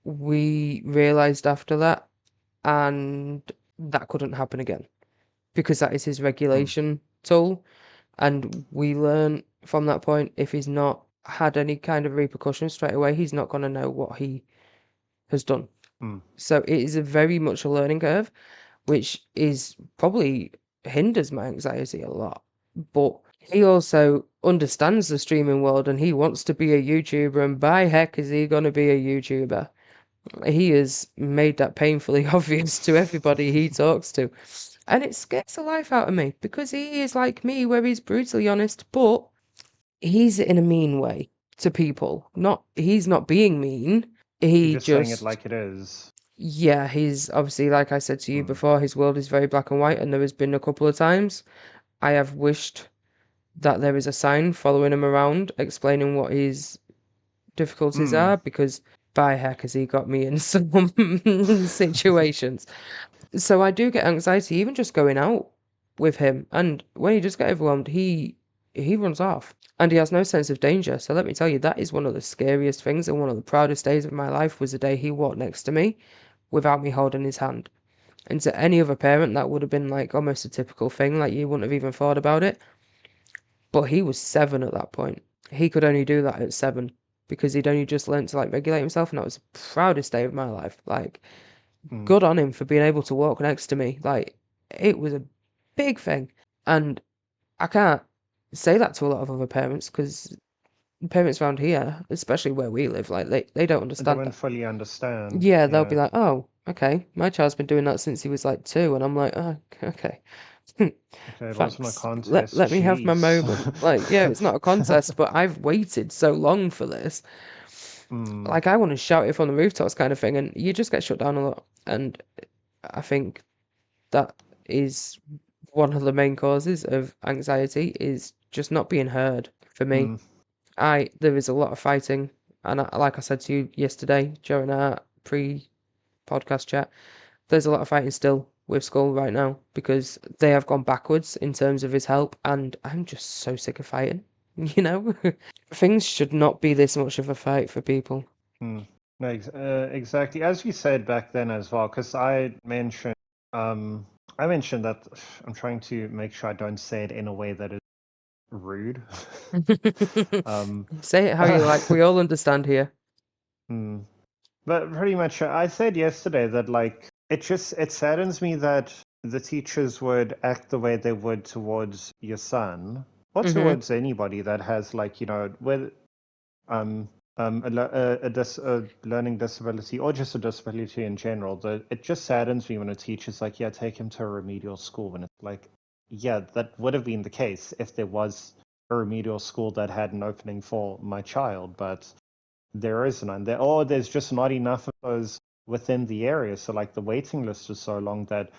we realized after that, and that couldn't happen again because that is his Mm. regulation tool. And we learn from that point, if he's not had any kind of repercussions straight away, he's not going to know what he has done. Mm. So it is a very much a learning curve, which is probably hinders my anxiety a lot. But he also understands the streaming world and he wants to be a YouTuber, and by heck is he going to be a YouTuber. He has made that painfully obvious to everybody he talks to. And it scares the life out of me because he is like me, where he's brutally honest, but he's in a mean way to people. He's not being mean. You're He just saying it just, like it is. yeah, he's obviously, like I said to you Mm. before, his world is very black and white, and there has been a couple of times I have wished that there is a sign following him around explaining what his difficulties Mm. are because by heck has he got me in some situations. So I do get anxiety even just going out with him. And when he does get overwhelmed, he runs off. And he has no sense of danger. So let me tell you, that is one of the scariest things and one of the proudest days of my life was the day he walked next to me without me holding his hand. And to any other parent, that would have been like almost a typical thing, like you wouldn't have even thought about it. But he was 7 at that point. He could only do that at 7 because he'd only just learned to like regulate himself, and that was the proudest day of my life. Like, Mm. good on him for being able to walk next to me. Like, it was a big thing. And I can't say that to a lot of other parents because parents around here, especially where we live, like they don't They understand won't that. fully understand. Yeah, they'll be Yeah. like, "Oh, okay, my child's been doing that since he was like 2," and I'm like, "Oh, okay, Okay, it wasn't a thanks. Let contest. let me have my Jeez. moment." Like, yeah, it's not a contest, but I've waited so long for this. Mm, Like, I want to shout it from the rooftops, kind of thing, and you just get shut down a lot. And I think that is one of the main causes of anxiety is just not being heard for me. mm, There is a lot of fighting, and like I said to you yesterday during our pre-podcast chat, there's a lot of fighting still with school right now because they have gone backwards in terms of his help, and I'm just so sick of fighting. You know, things should not be this much of a fight for people. mm. No, exactly. As you said back then as well, because I mentioned that I'm trying to make sure I don't say it in a way that is rude. um, Say it how you like. We all understand here. mm. But pretty much, I said yesterday that like it saddens me that the teachers would act the way they would towards your son or Hmm. towards anybody that has like whether um a learning disability or just a disability in general. It just saddens me when a teacher's like, yeah, take him to a remedial school, when it's like, yeah, that would have been the case if there was a remedial school that had an opening for my child, but there is none. There's just not enough of those within the area. So like the waiting list is so long that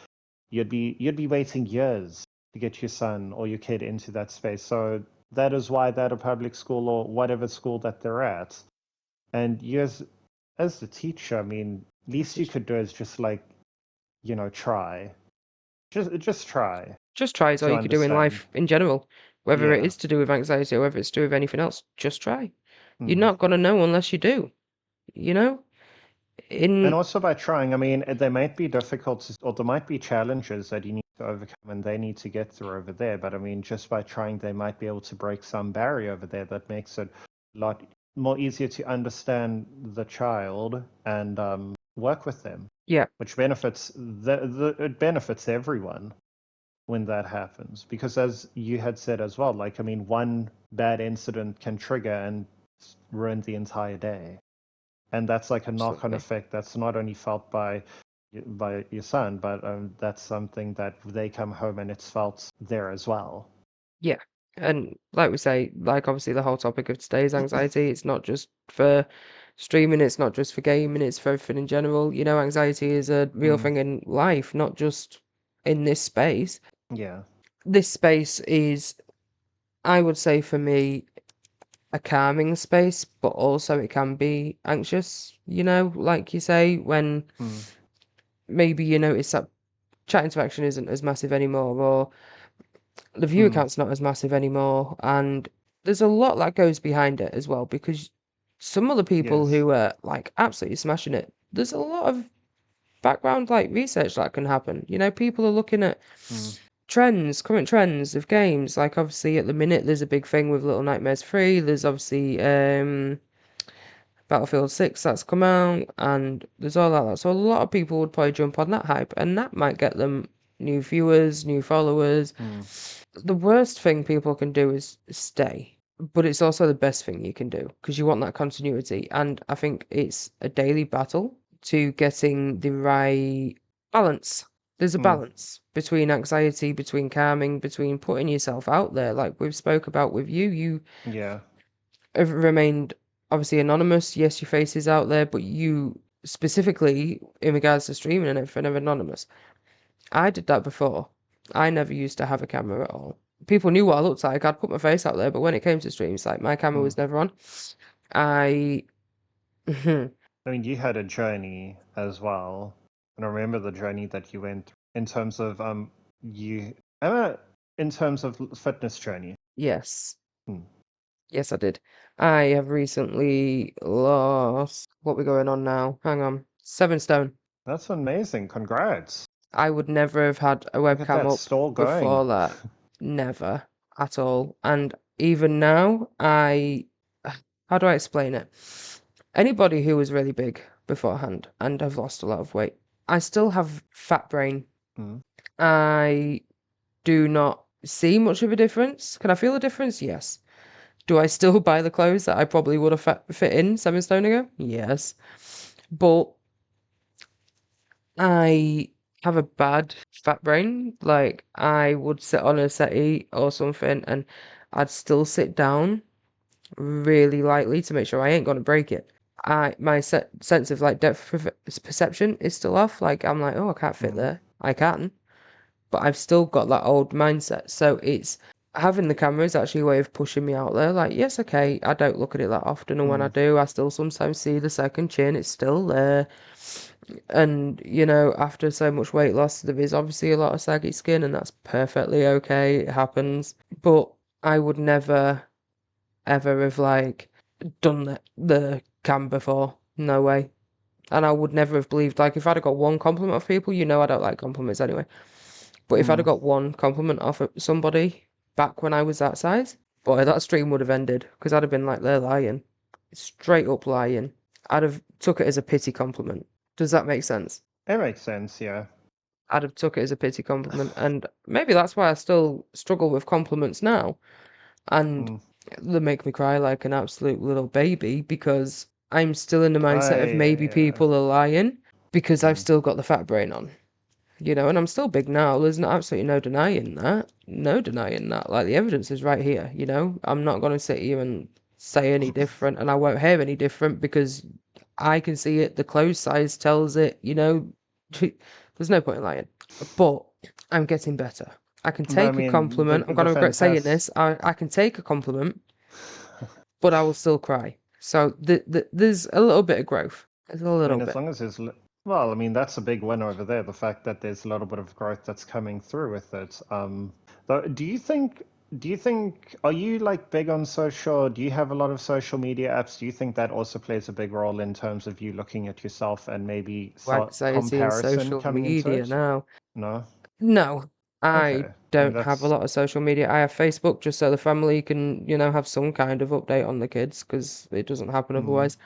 you'd be waiting years to get your son or your kid into that space. So that is why that a public school or whatever school that they're at. And you as the teacher, I mean, least you could do is just like, try. Just try Just try is all to you could do in understand. life in general. Whether it Yeah. is to do with anxiety or whether it's to do with anything else, just try. You're Mm. not gonna know unless you do, you know? And In also by trying, I mean, there might be difficulties or there might be challenges that you need to overcome and they need to get through over there. But I mean, just by trying, they might be able to break some barrier over there that makes it a lot more easier to understand the child and work with them, Yeah, which benefits it benefits everyone when that happens. Because as you had said as well, like, I mean, one bad incident can trigger and ruin the entire day, and that's like a knock-on absolutely. effect that's not only felt by your son, but that's something that they come home and it's felt there as well. Yeah. And like we say, like obviously the whole topic of today is anxiety. It's not just for streaming, it's not just for gaming, it's for everything in general. You know, anxiety is a real Mm, thing in life, not just in this space. yeah. This space is, I would say for me, a calming space, but also it can be anxious, you know, like you say, when Mm, maybe you notice that chat interaction isn't as massive anymore, or the viewer mm, count's not as massive anymore, and there's a lot that goes behind it as well, because some other people yes. who are like absolutely smashing it, there's a lot of background like research that can happen. You know, people are looking at Mm, trends, current trends of games. Like obviously at the minute there's a big thing with Little Nightmares 3. There's obviously Battlefield 6 that's come out, and there's all that. So a lot of people would probably jump on that hype, and that might get them new viewers, new followers. mm, The worst thing people can do is stay, but it's also the best thing you can do because you want that continuity. And I think it's a daily battle to getting the right balance. There's a mm, balance between anxiety, between calming, between putting yourself out there. Like we've spoke about with you, you yeah. have remained obviously anonymous. Yes, your face is out there, but you specifically in regards to streaming and everything are anonymous. I did that before. I never used to have a camera at all. People knew what I looked like. I'd put my face out there, but when it came to streams, like my camera Mm. was never on. I I mean, you had a journey as well, and I remember the journey that you went in terms of you in terms of fitness journey. yes. Hmm. Yes, I did. I have recently lost what we're going on now. Hang on. 7 stone. That's amazing. Congrats. I would never have had a Look at webcam that, up still going. before that. Never at all. And even now, how do I explain it? Anybody who was really big beforehand and have lost a lot of weight, I still have fat brain. Mm. I do not see much of a difference. Can I feel a difference? Yes. Do I still buy the clothes that I probably would have fit in 7 stone ago? Yes. But I have a bad fat brain. Like, I would sit on a settee or something and I'd still sit down really lightly to make sure I ain't gonna break it. My sense of like depth perception is still off. Like, I'm like, oh, I can't fit Mm. there. I can, but I've still got that old mindset. So it's having the camera is actually a way of pushing me out there. Like, yes, okay, I don't look at it that often, and when I Mm. do, I still sometimes see the second chin. It's still there. And, after so much weight loss, there is obviously a lot of saggy skin, and that's perfectly okay. It happens. But I would never, ever have, like, done the cam before. No way. And I would never have believed, like, if I'd have got one compliment off people, I don't like compliments anyway. But if I'd have Mm. got one compliment off of somebody back when I was that size, boy, that stream would have ended because I'd have been like, they're lying. Straight up lying. I'd have took it as a pity compliment. Does that make sense? It makes sense, yeah. I'd have took it as a pity compliment, and maybe that's why I still struggle with compliments now, and Mm. they make me cry like an absolute little baby because I'm still in the mindset of maybe Yeah. people are lying because I've Mm. still got the fat brain on, and I'm still big now. There's absolutely no denying that. No denying that. Like, the evidence is right here, I'm not going to sit here and say any different, and I won't hear any different because I can see it. The clothes size tells it. There's no point in lying. But I'm getting better. I can But I take a mean, the compliment. I'm going the to regret saying fantastic. this. I can take a compliment, but I will still cry. So there's a little bit of growth. There's a I little mean, as bit. long as there's, well, I mean, that's a big win over there. The fact that there's a little bit of growth that's coming through with it. But do you think, are you like big on social? Do you have a lot of social media apps? Do you think that also plays a big role in terms of you looking at yourself and maybe Anxiety and comparison social coming into media it? now. No? No, I Okay. I mean, don't have a that's, lot of social media. I have Facebook just so the family can, have some kind of update on the kids because it doesn't happen mm, otherwise.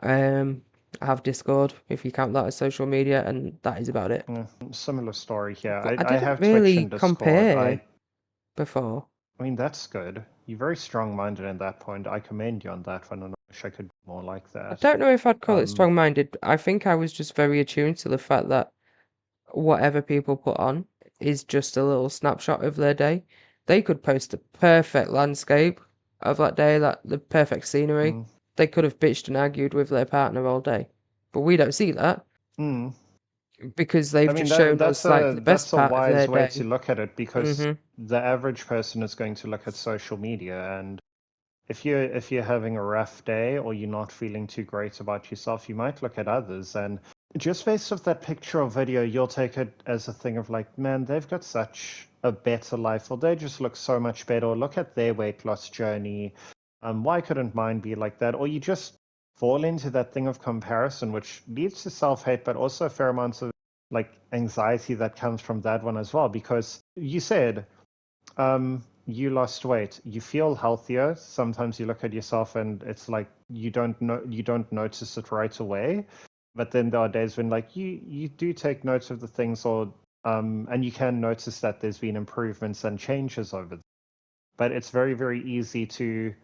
I have Discord if you count that as social media, and that is about it. yeah, similar story here. But I I didn't have Twitch and really Discord. compare before. I mean, that's good. You're very strong-minded in that point. I commend you on that one, and I wish I could be more like I that. don't know if I'd call it Um, strong-minded. I think I was just very attuned to the fact that whatever people put on is just a little snapshot of their day. They could post a perfect landscape of that day, that the perfect scenery. mm, They could have bitched and argued with their partner all day. But we don't see that mm. because I they've mean, just that shown that's us like a the that's best a part of their wise way to day. look at it because hmm the average person is going to look at social media, and if you're having a rough day or you're not feeling too great about yourself, you might look at others, and just based off that picture or video, you'll take it as a thing of like, man, they've got such a better life, or they just look so much better, or look at their weight loss journey. Why couldn't mine be like that? Or you just fall into that thing of comparison, which leads to self-hate, but also a fair amount of like anxiety that comes from that one as well. Because you said you lost weight, you feel healthier. Sometimes you look at yourself and it's like you don't notice it right away. But then there are days when like you do take notes of the things, or and you can notice that there's been improvements and changes over. But it's very, very easy to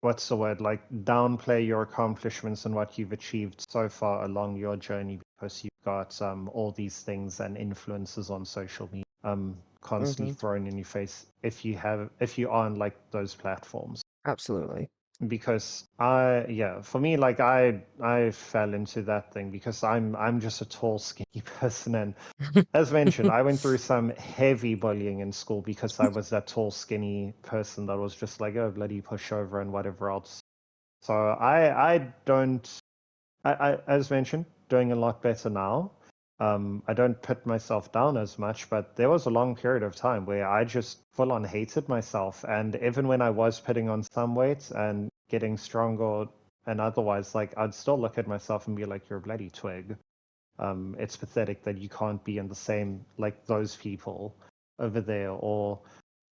what's the word, like downplay your accomplishments and what you've achieved so far along your journey because you've got all these things and influences on social media constantly hmm thrown in your face if you are on like those platforms. Absolutely. Because for me, like I fell into that thing because I'm just a tall skinny person, and as mentioned, I went through some heavy bullying in school because I was that tall, skinny person that was just like a bloody pushover and whatever else. So I don't, as mentioned, doing a lot better now. I don't put myself down as much, but there was a long period of time where I just full on hated myself. And even when I was putting on some weight and getting stronger and otherwise, like I'd still look at myself and be like, you're a bloody twig. It's pathetic that you can't be in the same, like those people over there, or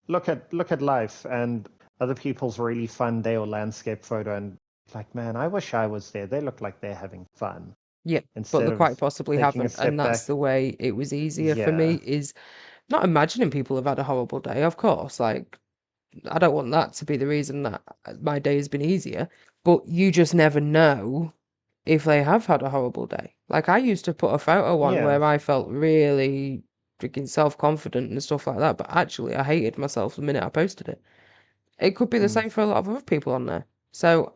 look at life and other people's really fun day or landscape photo, and like, man, I wish I was there. They look like they're having fun, Yeah, but instead they of quite possibly taking a haven't, and step that's back. the way it was easier for me, Yeah. is not imagining people have had a horrible day, of course, like, I don't want that to be the reason that my day has been easier, but you just never know if they have had a horrible day. Like, I used to put a photo on Yeah. where I felt really freaking self-confident and stuff like that, but actually I hated myself the minute I posted it. It could be the Mm, same for a lot of other people on there. So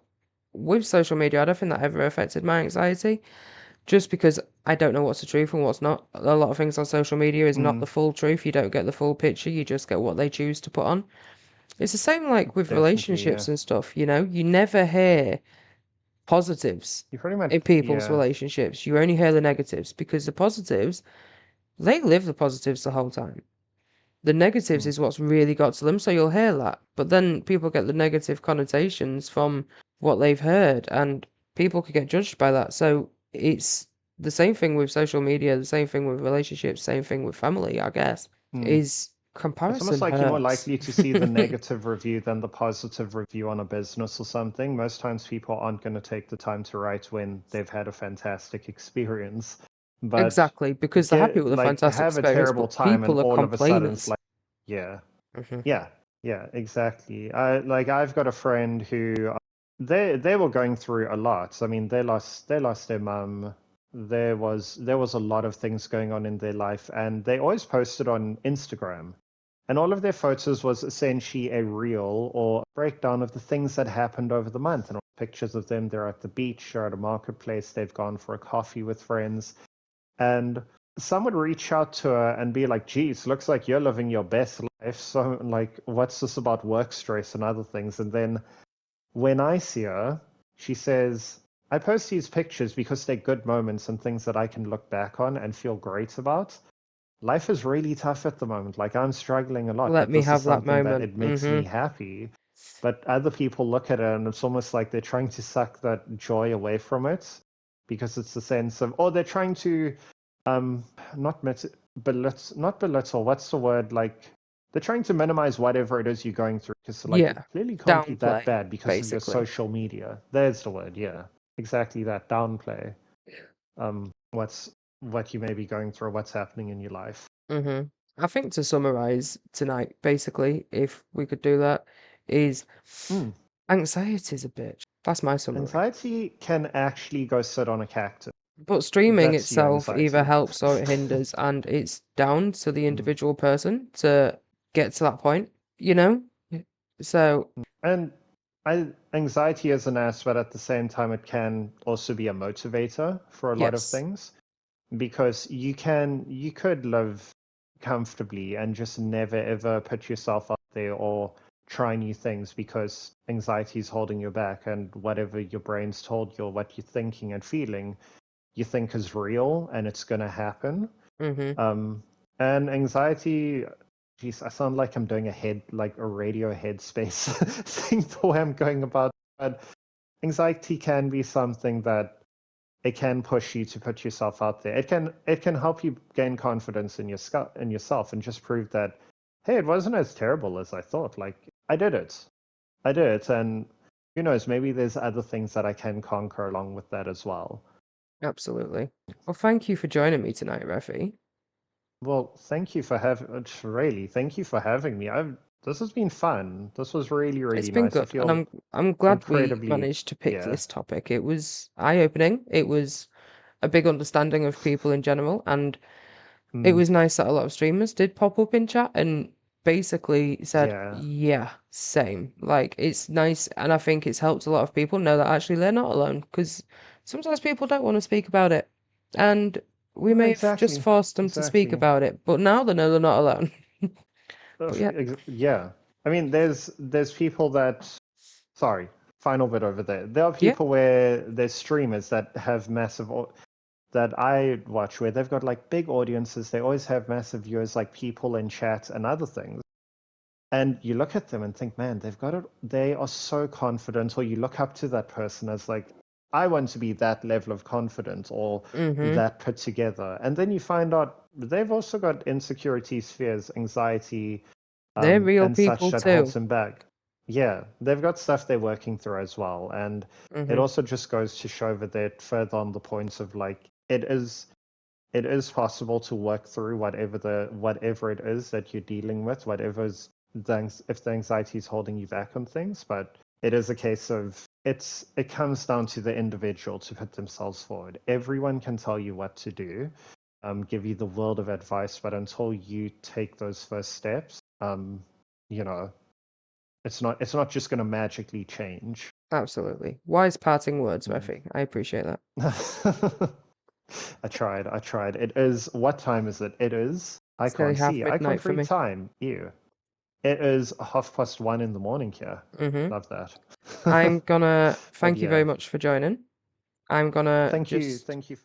with social media, I don't think that ever affected my anxiety, just because I don't know what's the truth and what's not. A lot of things on social media is not mm, the full truth. You don't get the full picture. You just get what they choose to put on. It's the same like with definitely, yeah. relationships and stuff, you know? You never hear positives You pretty much, in people's yeah. relationships. You only hear the negatives because the positives, they live the positives the whole time. The negatives Mm, is what's really got to them, so you'll hear that. But then people get the negative connotations from what they've heard, and people could get judged by that. So it's the same thing with social media, the same thing with relationships, same thing with family, I guess, mm. is It's almost comparison like you're more hurts. likely to see the negative review than the positive review on a business or something. Most times people aren't going to take the time to write when they've had a fantastic experience. But Exactly, because they're happy get with a like fantastic have a experience, terrible but time and people are all of a sudden it's complainers. like, yeah, Hmm. yeah, yeah, exactly. I've got a friend who they were going through a lot. I mean, they lost their mum. There was a lot of things going on in their life, and they always posted on Instagram. And all of their photos was essentially a reel or a breakdown of the things that happened over the month. And all pictures of them, they're at the beach or at a marketplace, they've gone for a coffee with friends. And some would reach out to her and be like, geez, looks like you're living your best life. So, like, what's this about work stress and other things? And then when I see her, she says, I post these pictures because they're good moments and things that I can look back on and feel great about. Life is really tough at the moment. Like, I'm struggling a lot, Let but me this is have that something that moment. it makes me Hmm. happy. But other people look at it and it's almost like they're trying to suck that joy away from it, because it's the sense of, oh, they're trying to um not belittle, what's the word, like they're trying to minimize whatever it is you're going through, because like it Yeah, clearly can't be that downplay, bad because of your basically. social media. There's the word, yeah, exactly that, downplay what you may be going through, what's happening in your life. Hmm. I think to summarize tonight, basically, if we could do that, is Mm. anxiety's a bitch. That's my summary. Anxiety can actually go sit on a cactus. But streaming That's your itself either anxiety. helps or it hinders, and it's down to the Mm. individual person to get to that point, you know? So, And anxiety is an aspect, but at the same time, it can also be a motivator for a lot of yes. things, because you could live comfortably and just never ever put yourself out there or try new things because anxiety is holding you back, and whatever your brain's told you or what you're thinking and feeling, you think is real and it's going to happen. Hmm. um and anxiety, geez, I sound like I'm doing like a radio headspace thing the way I'm going about, but anxiety can be something that it can push you to put yourself out there. It can help you gain confidence in yourself and just prove that, hey, it wasn't as terrible as I thought. Like, I did it, and who knows, maybe there's other things that I can conquer along with that as well. Absolutely. Well, thank you for joining me tonight, Refi. Well, thank you for thank you for having me. This has been fun. This was really, It's really been nice. I good, and feel I'm glad we incredibly, managed to pick yeah. this topic. It was eye-opening. It was a big understanding of people in general, and it Mm, was nice that a lot of streamers did pop up in chat and basically said, yeah. yeah, same. Like, it's nice, and I think it's helped a lot of people know that actually they're not alone, because sometimes people don't want to speak about it, and we No, may have just exactly. forced them to speak Exactly. about it, but now they know they're not alone. But yeah, Yeah. I mean, there's people that, sorry, final bit over there. There are yeah, people where there's streamers that have that I watch where they've got like big audiences. They always have massive viewers, like people in chat and other things. And you look at them and think, man, they've got it. They are so confident. Or you look up to that person as like, I want to be that level of confident or Mm-hmm. that put together. And then you find out they've also got insecurities, fears, anxiety, They're real and such people that holds too. them back. Yeah, they've got stuff they're working through as well. And it Mm-hmm. also just goes to show that further on the points of like it is possible to work through whatever it is that you're dealing with, if the anxiety is holding you back on things. But it is a case of it comes down to the individual to put themselves forward. Everyone can tell you what to do, give you the world of advice, but until you take those first steps, you know, it's not just going to magically change. Absolutely. Wise parting words, Murphy. I appreciate that. I tried. It is, what time is it? It is, I It's nearly can't half see. I midnight can't for read me. time. Ew. It is 1:30 in the morning here. Mm-hmm. Love that. I'm gonna But thank you very yeah, much for joining. I'm gonna thank you. just Thank you for